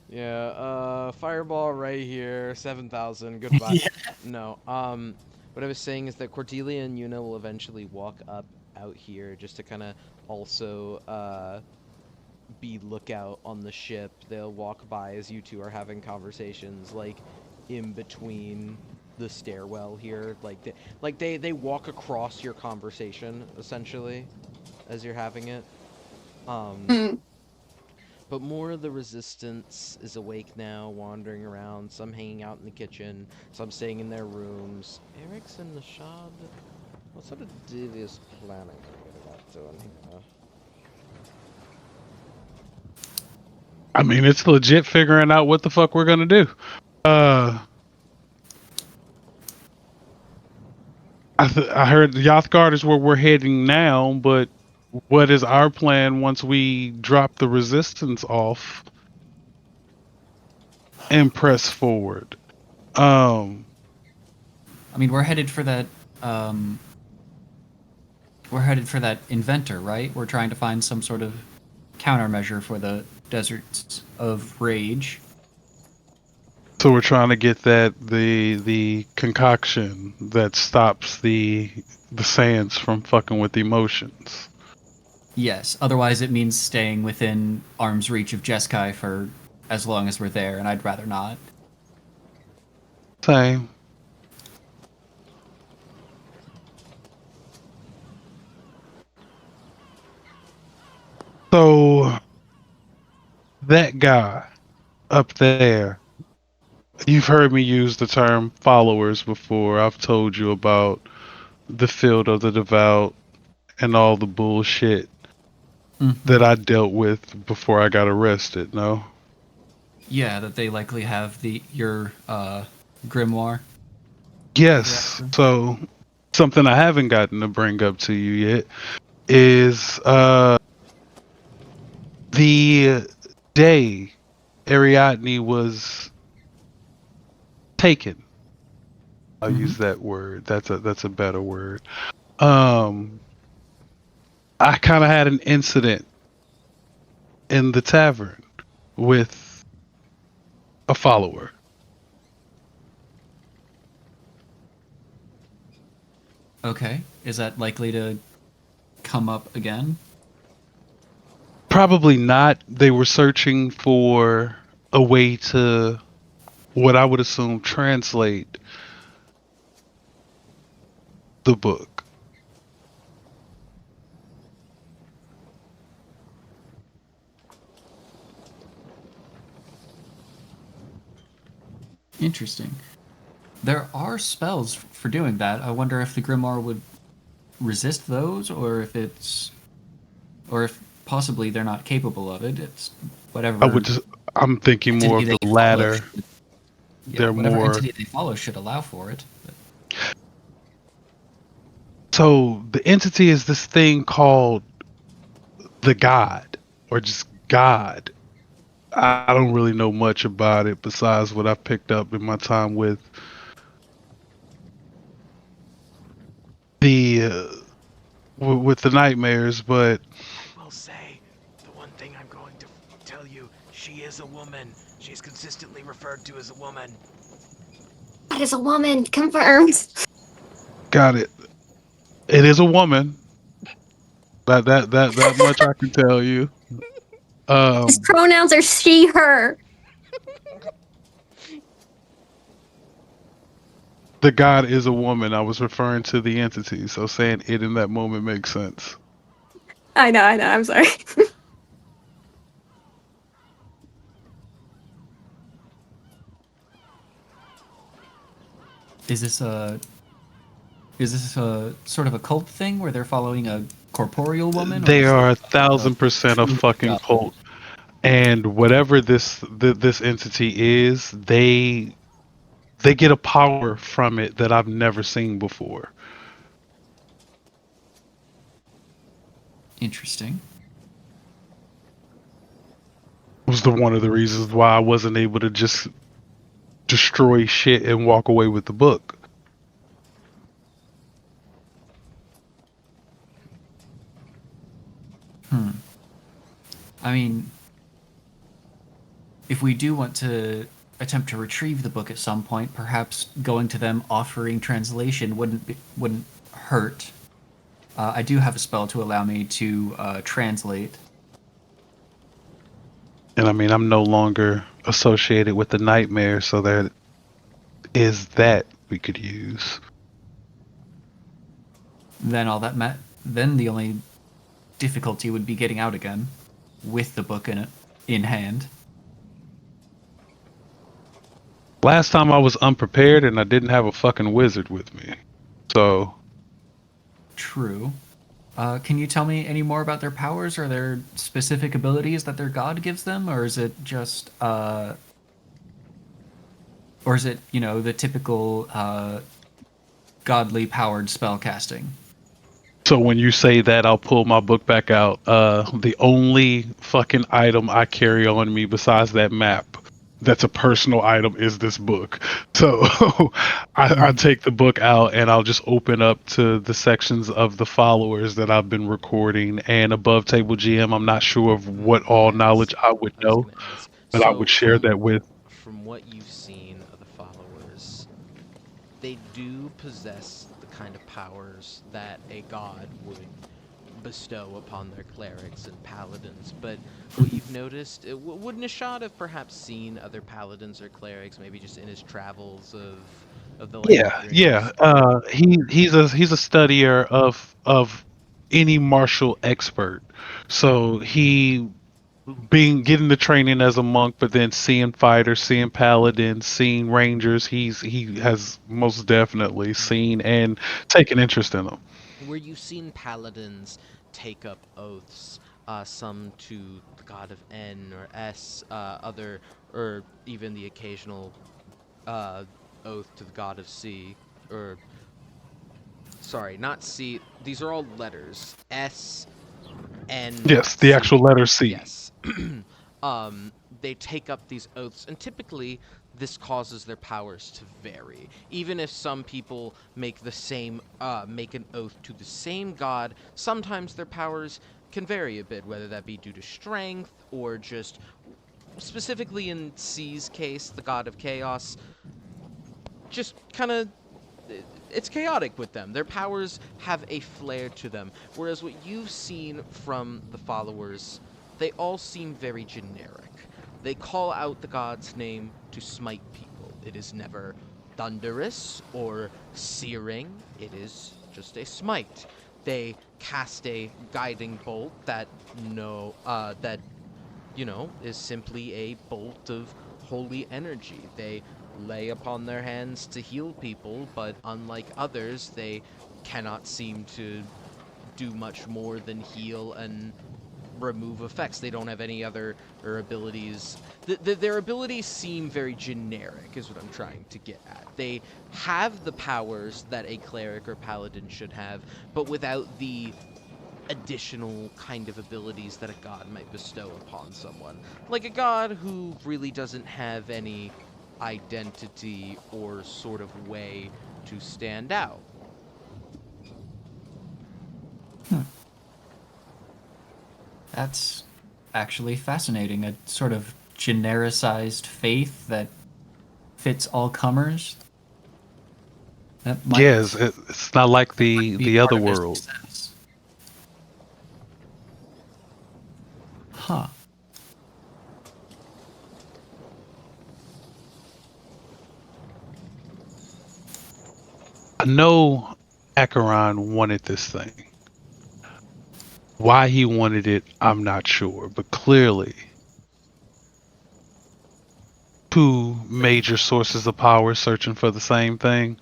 Yeah, fireball right here, 7,000, goodbye. No, what I was saying is that Cordelia and Yuna will eventually walk up out here just to kind of also, be lookout on the ship. They'll walk by as you two are having conversations, like, in between the stairwell here. Like, they walk across your conversation, essentially, as you're having it. But more of the resistance is awake now, wandering around, some hanging out in the kitchen, some staying in their rooms. Eric's and Nishad? What sort of devious planning are you guys doing here? I mean, it's legit figuring out what the fuck we're gonna do. I heard Yothgard is where we're heading now, but what is our plan once we drop the resistance off and press forward? I mean, we're headed for that. We're headed for that inventor, right? We're trying to find some sort of countermeasure for the deserts of rage. So we're trying to get the concoction that stops the sands from fucking with emotions. Yes. Otherwise, it means staying within arm's reach of Jeskai for as long as we're there, and I'd rather not. Same. So that guy up there, you've heard me use the term followers before. I've told you about the field of the devout and all the bullshit that I dealt with before I got arrested. No. Yeah, that they likely have your grimoire. Yes. So something I haven't gotten to bring up to you yet is the day Ariadne was taken. I'll use that word. That's a better word. I kind of had an incident in the tavern with a follower. Okay, is that likely to come up again? Probably not. They were searching for a way to, what I would assume, translate the book. Interesting. There are spells for doing that. I wonder if the grimoire would resist those, or if possibly they're not capable of it. It's whatever. I'm thinking more of entity the they follow latter. should- yeah, They're whatever more. entity they follow should allow for it. So the entity is this thing called the God, or just God. I don't really know much about it besides what I've picked up in my time with the with the nightmares, but I will say, the one thing I'm going to tell you, she is a woman. She's consistently referred to as a woman. That is a woman. Confirmed. got it. It is a woman. That much I can tell you. His pronouns are she, her. The God is a woman. I was referring to the entity, so saying it in that moment makes sense. I know. I'm sorry. Is this a sort of a cult thing where they're following a corporeal woman? They is are it 1,000% a true fucking God? cult, and whatever this entity is, they get a power from it that I've never seen before. Interesting. Was one of the reasons why I wasn't able to just destroy shit and walk away with the book. I mean, if we do want to attempt to retrieve the book at some point, perhaps going to them offering translation wouldn't hurt. I do have a spell to allow me to translate. And I mean, I'm no longer associated with the nightmare, so there is that we could use. Then then the only difficulty would be getting out again with the book in hand. Last time I was unprepared and I didn't have a fucking wizard with me. So, True. Can you tell me any more about their powers or their specific abilities that their god gives them, or is it just, or is it, the typical godly powered spell casting? so when you say that, I'll pull my book back out. The only fucking item I carry on me besides that map that's a personal item is this book. So I take the book out and I'll just open up to the sections of the followers that I've been recording. And above table GM, I'm not sure of what all knowledge I would know, but I would share that with. From what you've seen of the followers, they do possess the kind of powers that a god would bestow upon their clerics and paladins, but what you've noticed, would Nishad have perhaps seen other paladins or clerics, maybe just in his travels of the Land of Yeah. Dreams? He's a studier of any martial expert. So he getting the training as a monk, but then seeing fighters, seeing paladins, seeing rangers, he has most definitely seen and taken interest in them. Where you've seen paladins take up oaths some to the god of N or S, or even the occasional oath to the god of C, or sorry, not C. These are all letters. S, N, Yes, the C. actual letter C. Yes. They take up these oaths, and typically this causes their powers to vary. Even if some people make make an oath to the same god, sometimes their powers can vary a bit, whether that be due to strength or just specifically in C's case, the god of chaos, just kind of it's chaotic with them. Their powers have a flair to them. Whereas what you've seen from the followers, they all seem very generic. They call out the god's name to smite people. It is never thunderous or searing. It is just a smite. They cast a guiding bolt that is simply a bolt of holy energy. They lay upon their hands to heal people, but unlike others, they cannot seem to do much more than heal and remove effects. They don't have any other abilities. Their abilities seem very generic, is what I'm trying to get at. They have the powers that a cleric or paladin should have, but without the additional kind of abilities that a god might bestow upon someone. Like a god who really doesn't have any identity or sort of way to stand out. That's actually fascinating. A sort of genericized faith that fits all comers. That might Yes, it's not like be the part other of their world. success. Huh. I know Acheron wanted this thing. Why he wanted it, I'm not sure, but clearly two major sources of power searching for the same thing.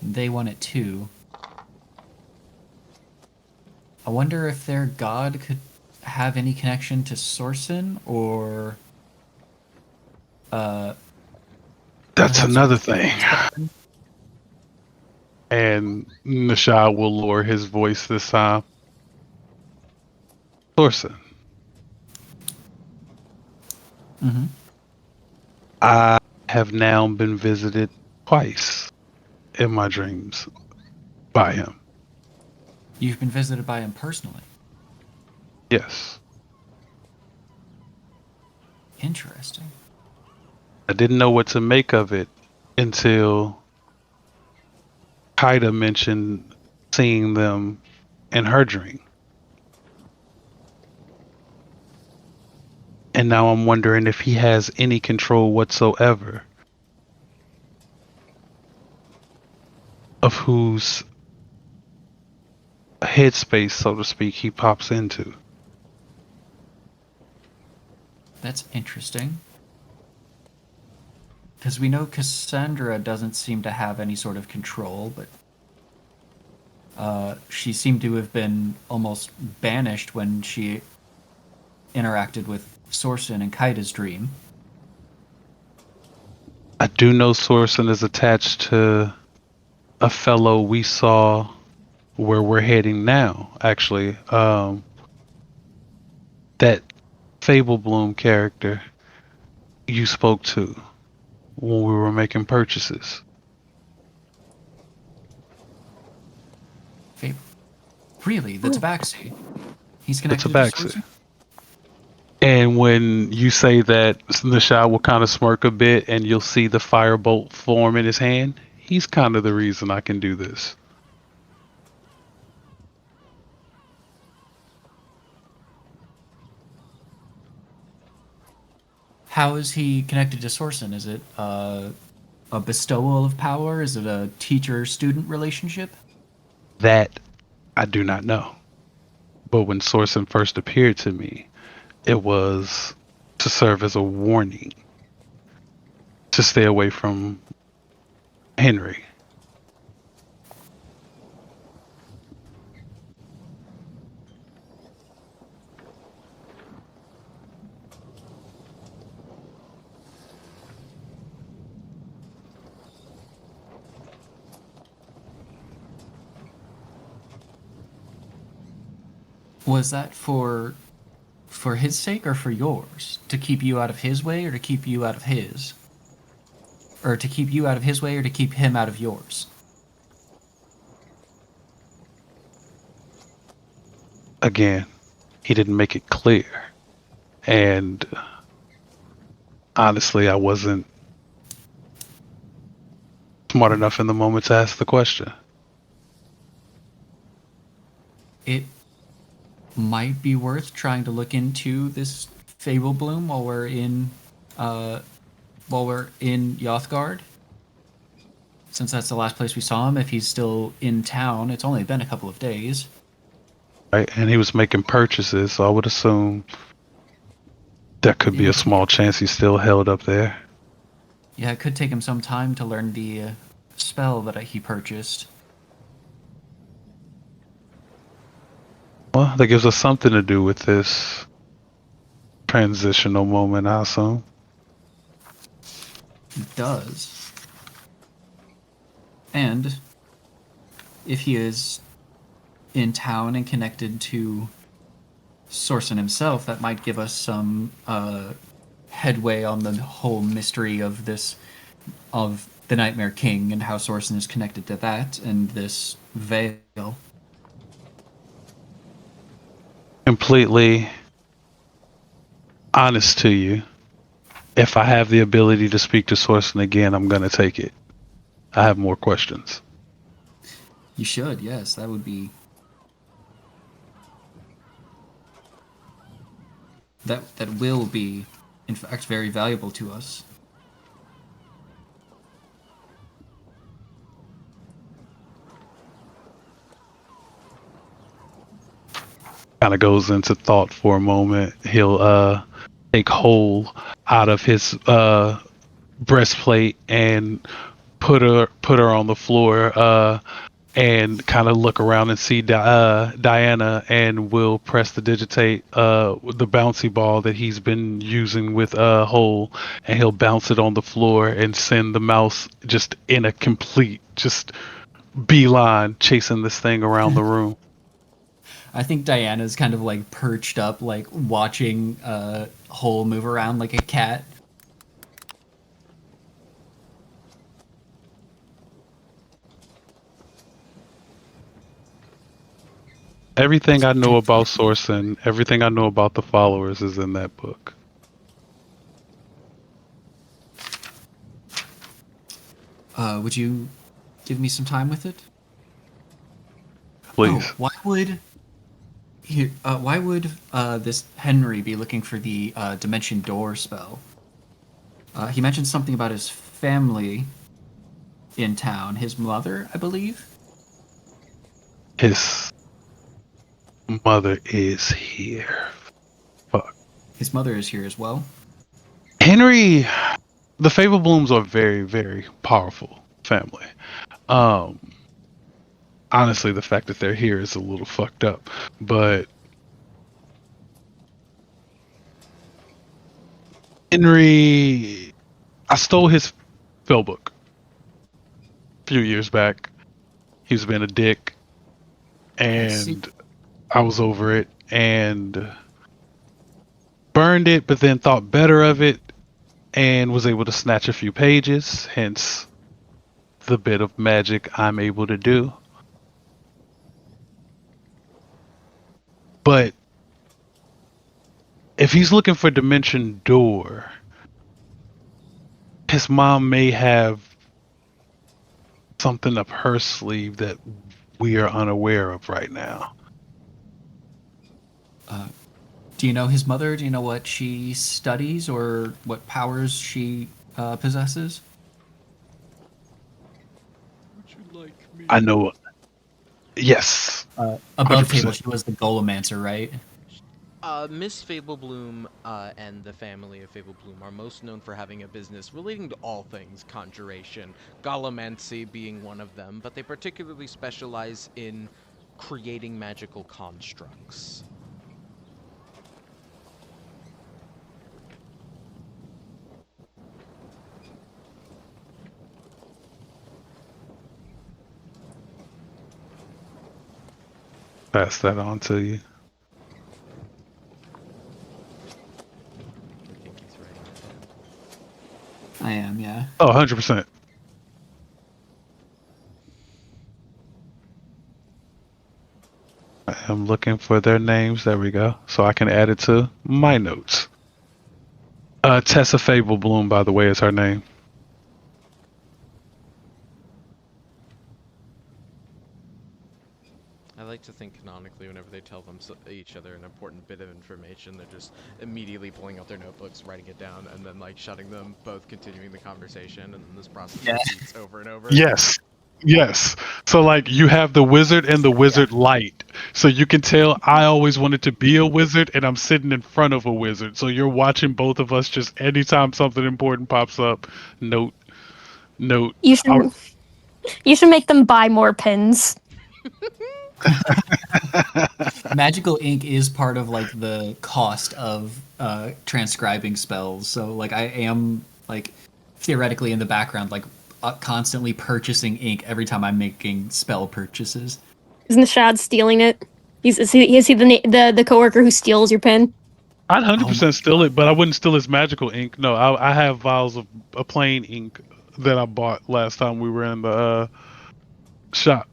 They want it too. I wonder if their god could have any connection to Sorsen, or That's perhaps another with thing. Sorsen? And Nishad will lower his voice this time. Thorson, Mhm. I have now been visited twice in my dreams by him. You've been visited by him personally. Yes. Interesting. I didn't know what to make of it until Kaida mentioned seeing them in her dream. And now I'm wondering if he has any control whatsoever of whose headspace, so to speak, he pops into. That's interesting. Because we know Cassandra doesn't seem to have any sort of control, but she seemed to have been almost banished when she interacted with Sorsen and Kaida's dream. I do know Sorsen is attached to a fellow we saw where we're heading now, actually. That Fable Bloom character you spoke to when we were making purchases. Really? The Tabaxi? He's The connected to Tabaxi. Sorsen? And when you say that, Nishad will kind of smirk a bit and you'll see the firebolt form in his hand. He's kind of the reason I can do this. How is he connected to Sorsen? Is it a bestowal of power? Is it a teacher-student relationship? That I do not know. But when Sorsen first appeared to me, it was to serve as a warning to stay away from Henry. Was that for his sake or for yours? To keep you out of his way or to keep you out of his? Or to keep you out of his way or to keep him out of yours? Again, he didn't make it clear. And honestly, I wasn't smart enough in the moment to ask the question. It might be worth trying to look into this Fable Bloom while we're in Yothgard. Since that's the last place we saw him, if he's still in town, it's only been a couple of days. Right? And he was making purchases, so I would assume there could be Yeah. a small chance he's still held up there. Yeah, it could take him some time to learn the spell that he purchased. Well, that gives us something to do with this transitional moment, I assume. It does. And if he is in town and connected to Sorsen himself, that might give us some headway on the whole mystery of the Nightmare King and how Sorsen is connected to that and this veil. Completely honest to you, if I have the ability to speak to Sorsen again, I'm going to take it. I have more questions. You should, yes, that would be... That will be, in fact, very valuable to us. Kind of goes into thought for a moment. He'll take Hole out of his breastplate and put her on the floor and kind of look around and see Diana, and will press the digitate the bouncy ball that he's been using with Hole, and he'll bounce it on the floor and send the mouse just in a complete just beeline chasing this thing around the room. I think Diana's kind of like perched up, like watching Hole move around like a cat. Everything I know about Sorsen, everything I know about the followers is in that book. Would you give me some time with it? Please. Oh, why would this Henry be looking for the Dimension Door spell? He mentioned something about his family in town. His mother, I believe. His mother is here. Fuck. His mother is here as well. Henry, the Fable Blooms are very, very powerful family. Honestly, the fact that they're here is a little fucked up, but Henry, I stole his spell book a few years back. He's been a dick, and I was over it and burned it, but then thought better of it and was able to snatch a few pages, hence the bit of magic I'm able to do. But if he's looking for Dimension Door, his mom may have something up her sleeve that we are unaware of right now. Do you know his mother? Do you know what she studies or what powers she possesses? I know. Yes. Above 100%. table, she was the Golomancer, right? Miss Fablebloom and the family of Fablebloom are most known for having a business relating to all things conjuration, Golomancy being one of them, but they particularly specialize in creating magical constructs. Pass that on to you. I am, yeah. Oh, 100%. I'm looking for their names. There we go. So I can add it to my notes. Tessa Fable Bloom, by the way, is her name. I like to think canonically whenever they tell each other an important bit of information, they're just immediately pulling out their notebooks, writing it down, and then like shutting them, both continuing the conversation, and then this process repeats over and over. Yes. Yes. So like you have the wizard and the wizard light. So you can tell I always wanted to be a wizard and I'm sitting in front of a wizard. So you're watching both of us just anytime something important pops up, note. You should make them buy more pins. Magical ink is part of like the cost of transcribing spells. So like I am like theoretically in the background like constantly purchasing ink every time I'm making spell purchases. Is Nishad stealing it? Is he the coworker who steals your pen? I'd 100% steal it, but I wouldn't steal his magical ink. No, I have vials of a plain ink that I bought last time we were in the shop.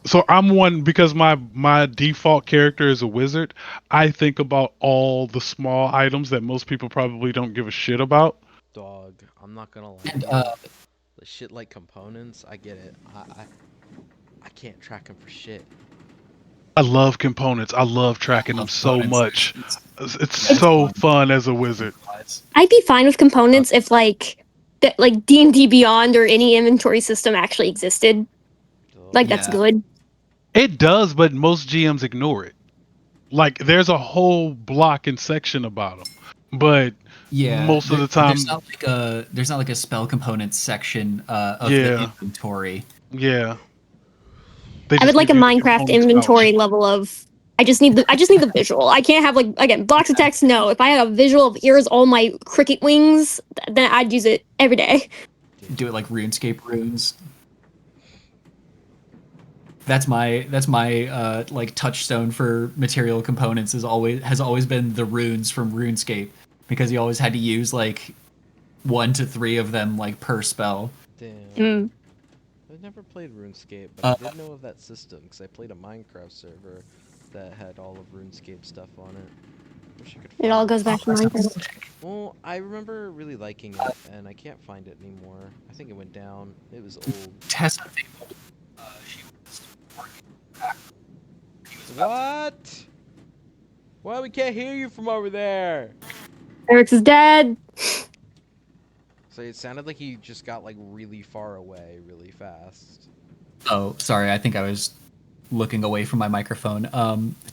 So I'm one because my default character is a wizard. I think about all the small items that most people probably don't give a shit about. Dog, I'm not gonna lie. And The shit like components, I get it. I can't track them for shit. I love components. I love tracking them so much. It's so fun as a wizard. I'd be fine with components if like D&D Beyond or any inventory system actually existed. Like that's Yeah. good. It does, but most GMs ignore it. Like there's a whole block and section about them, but Yeah, most of the time, there's not like a spell component section of the inventory. yeah. I would like a give you the Minecraft components inventory pouch. level of. I just need the visual. I can't have like again blocks of text. No, if I had a visual of here's all my cricket wings, then I'd use it every day. Do it like RuneScape runes. That's my like touchstone for material components has always been the runes from RuneScape because you always had to use like 1 to 3 of them like per spell. Damn. I've never played RuneScape, but I did know of that system because I played a Minecraft server that had all of RuneScape stuff on it. Wish I could It all find goes back to Minecraft. Well, I remember really liking it, and I can't find it anymore. I think it went down. It was old. Tessa Fable, she was working back. What? Why we can't hear you from over there? Eric's is dead. So it sounded like he just got like really far away really fast. Oh, sorry. I think I was looking away from my microphone.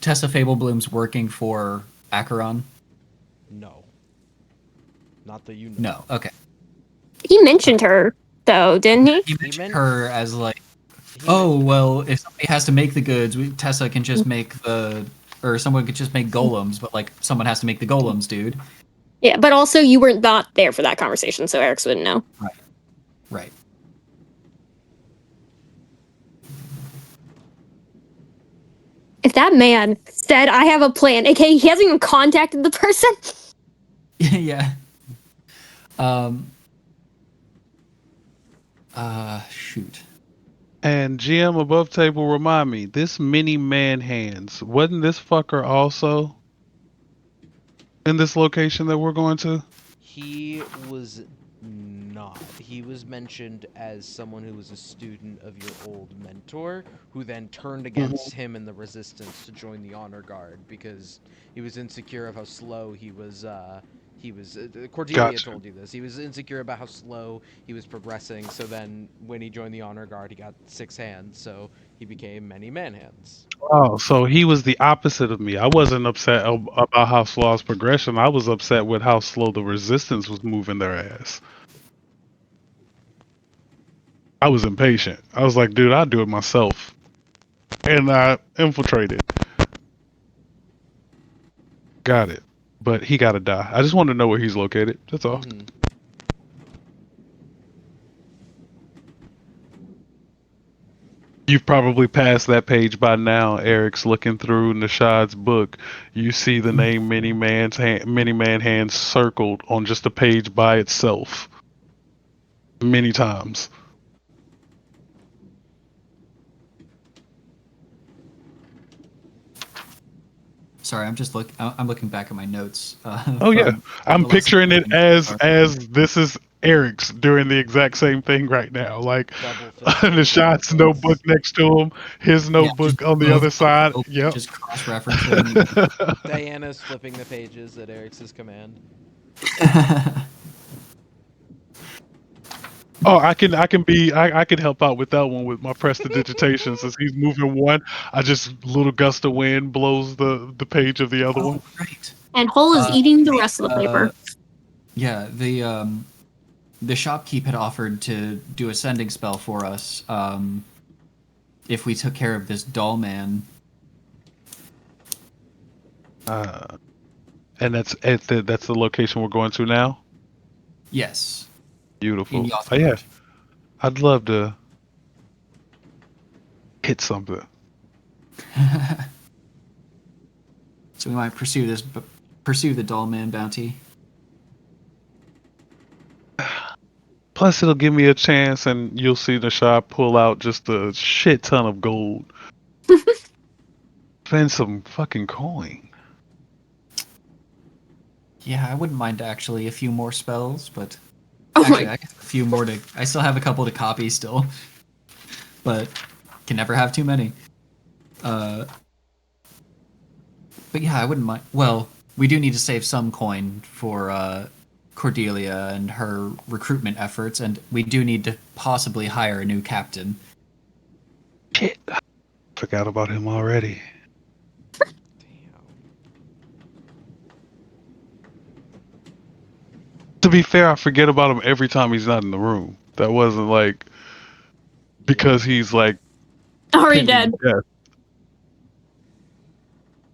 Tessa Fablebloom's working for Acheron? No. Not that you know. No. Okay. He mentioned her though, didn't he? He mentioned meant- her as like, oh, well, if somebody has to make the goods, Tessa can just make or someone could just make golems, but like someone has to make the golems, dude. Yeah, but also you were not there for that conversation, so Eric's wouldn't know. Right. If that man said, I have a plan, aka he hasn't even contacted the person. Yeah. Shoot. And GM above table, remind me, this mini man hands, wasn't this fucker also in this location that we're going to? He was not. He was mentioned as someone who was a student of your old mentor, who then turned against him in the resistance to join the honor guard because he was insecure of how slow he was. Cordelia Gotcha. told you this. He was insecure about how slow he was progressing. So then, when he joined the honor guard, he got 6 hands. So he became many man hands. Oh, so he was the opposite of me. I wasn't upset about how slow I was progression. I was upset with how slow the resistance was moving their ass. I was impatient. I was like, dude, I'll do it myself. And I infiltrated. Got it. But he gotta die. I just want to know where he's located. That's all. Mhm. You've probably passed that page by now. Eric's looking through Nishad's book. You see the name Many Man Hands circled on just a page by itself. Many times. Sorry, I'm looking back at my notes. Oh yeah, I'm the lesson picturing it plan. as this is Eric's doing the exact same thing right now. Like Double-fisted Nishad's notebooks. notebook next to him, his Yeah, notebook just on the both other books side. open, Yep. just cross-referencing. Diana's flipping the pages at Eric's command. Oh, I can help out with that one with my prestidigitation. Since he's moving one, I just little gust of wind blows the page of the other one. Right. And Hole is eating the rest of the paper. Yeah, the shopkeep had offered to do a sending spell for us if we took care of this doll man. And that's the location we're going to now. Yes. Beautiful. In Oh yeah, I'd love to hit something. So we might pursue the doll man bounty. Plus, it'll give me a chance, and you'll see the shop pull out just a shit ton of gold. Spend some fucking coin. Yeah, I wouldn't mind actually a few more spells, but Oh actually, my! I have a few more to. I still have a couple to copy still, but can never have too many. But yeah, I wouldn't mind. Well, we do need to save some coin for Cordelia and her recruitment efforts, and we do need to possibly hire a new captain. Shit, forgot about him already. Damn. To be fair, I forget about him every time he's not in the room. That wasn't like because he's like Already pending dead. death.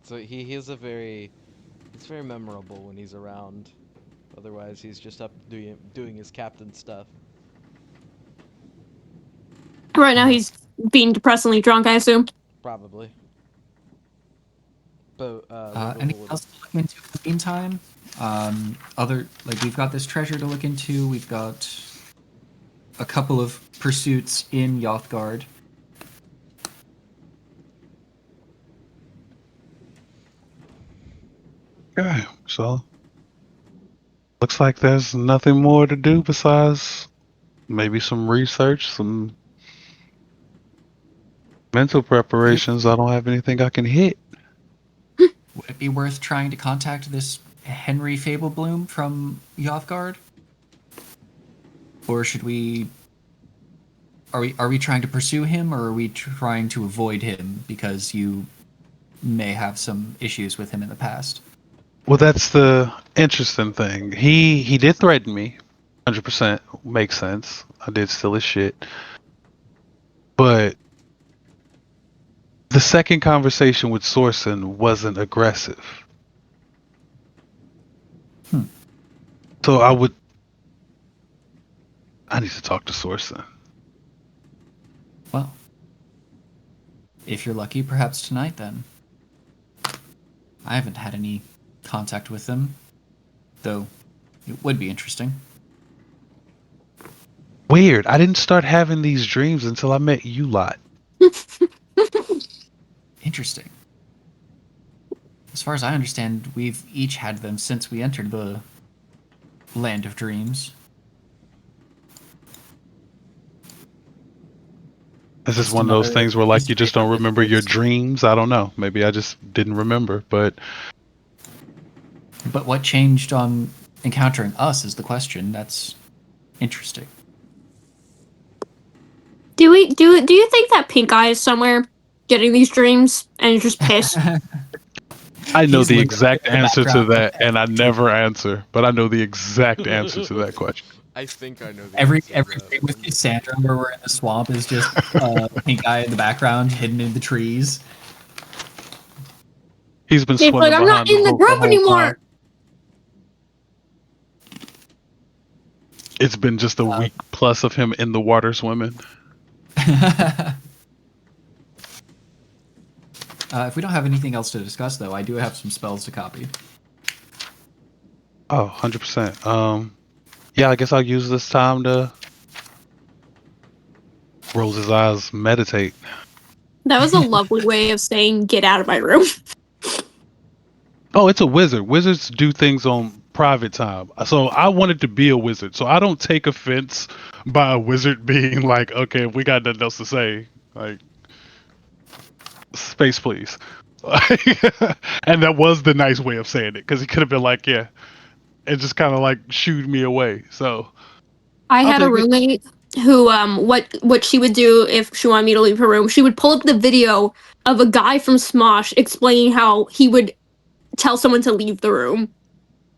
So he's very memorable when he's around. Otherwise, he's just up doing his captain stuff. Right now he's being depressingly drunk, I assume. Probably. But Anything else to look into in the meantime? We've got this treasure to look into. We've got a couple of pursuits in Yothgard. Okay, so looks like there's nothing more to do besides maybe some research, some mental preparations. I don't have anything I can hit. Would it be worth trying to contact this Henry Fablebloom from Yothgard? Or should we... Are we trying to pursue him, or are we trying to avoid him because you may have some issues with him in the past? Well, that's the interesting thing. He did threaten me. 100% makes sense. I did steal his shit. But the second conversation with Sorsen wasn't aggressive. So I need to talk to Sorsen. Well, if you're lucky, perhaps tonight then. I haven't had any contact with them, though it would be interesting. Weird. I didn't start having these dreams until I met you lot. Interesting. As far as I understand, we've each had them since we entered the Land of Dreams. This is one of those things where, like, you just don't remember your dreams. I don't know. Maybe I just didn't remember, but But what changed on encountering us is the question. That's interesting. Do you think that Pink Eye is somewhere getting these dreams and is just pissed? I know He's the looking exact in the answer to background. that, and I never answer. But I know the exact answer to that question. I think I know. The Every answer to that day with one. Cassandra, where we're in the swamp, is just Pink Eye in the background, hidden in the trees. He's been He's swimming like, I'm not behind in the boat group whole anymore. time. It's been just a week plus of him in the water swimming. If we don't have anything else to discuss, though, I do have some spells to copy. Oh, 100%. Yeah, I guess I'll use this time to rolls his eyes, meditate. That was a lovely way of saying "get out of my room." Oh, it's a wizard. Wizards do things on private time. So I wanted to be a wizard. So I don't take offense by a wizard being like, okay, we got nothing else to say. Like, space, please. And that was the nice way of saying it because he could have been like, yeah, and just kind of like shooed me away. So I I'll had a take it. roommate who what she would do if she wanted me to leave her room, she would pull up the video of a guy from Smosh explaining how he would tell someone to leave the room.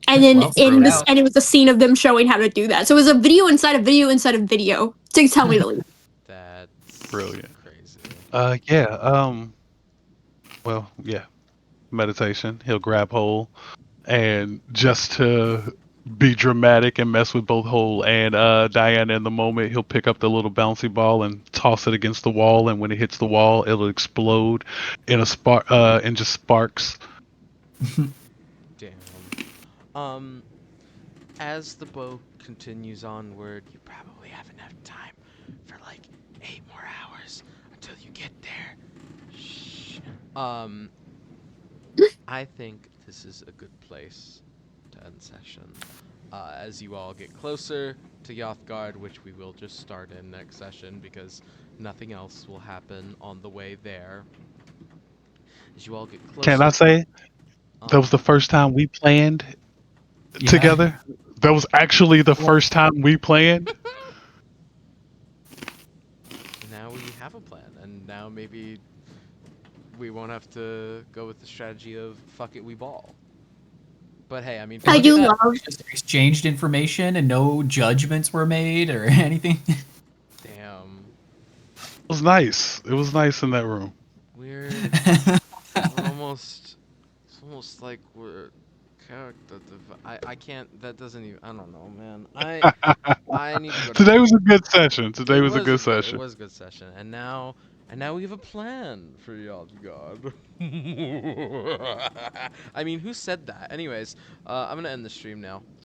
And then Well, throw it out. and it was a scene of them showing how to do that. So it was a video inside a video inside a video to tell me to leave. That's Brilliant. crazy. Yeah. Well, yeah. Meditation. He'll grab Hole, and just to be dramatic and mess with both Hole and Diana in the moment, he'll pick up the little bouncy ball and toss it against the wall. And when it hits the wall, it'll explode in a spark, in just sparks. Damn. As the boat continues onward, you probably have enough time for like 8 more hours until you get there. Shh. I think this is a good place to end session. As you all get closer to Yothgard, which we will just start in next session because nothing else will happen on the way there. As you all get closer, Can I say that was the first time we planned Yeah. together? That was actually the first time we planned. now we have a plan, and now maybe we won't have to go with the strategy of fuck it, we ball. But hey, I mean, I Look do at that. love We just exchanged information and no judgments were made or anything. damn, It was nice. It was nice in that room. we're almost, it's almost like we're character. I can't. That doesn't even. I don't know, man. I need to go to Today bed. was a good session. Today It was a good It session. was a good session, and now we have a plan for y'all. God. I mean, who said that? Anyways, I'm gonna end the stream now.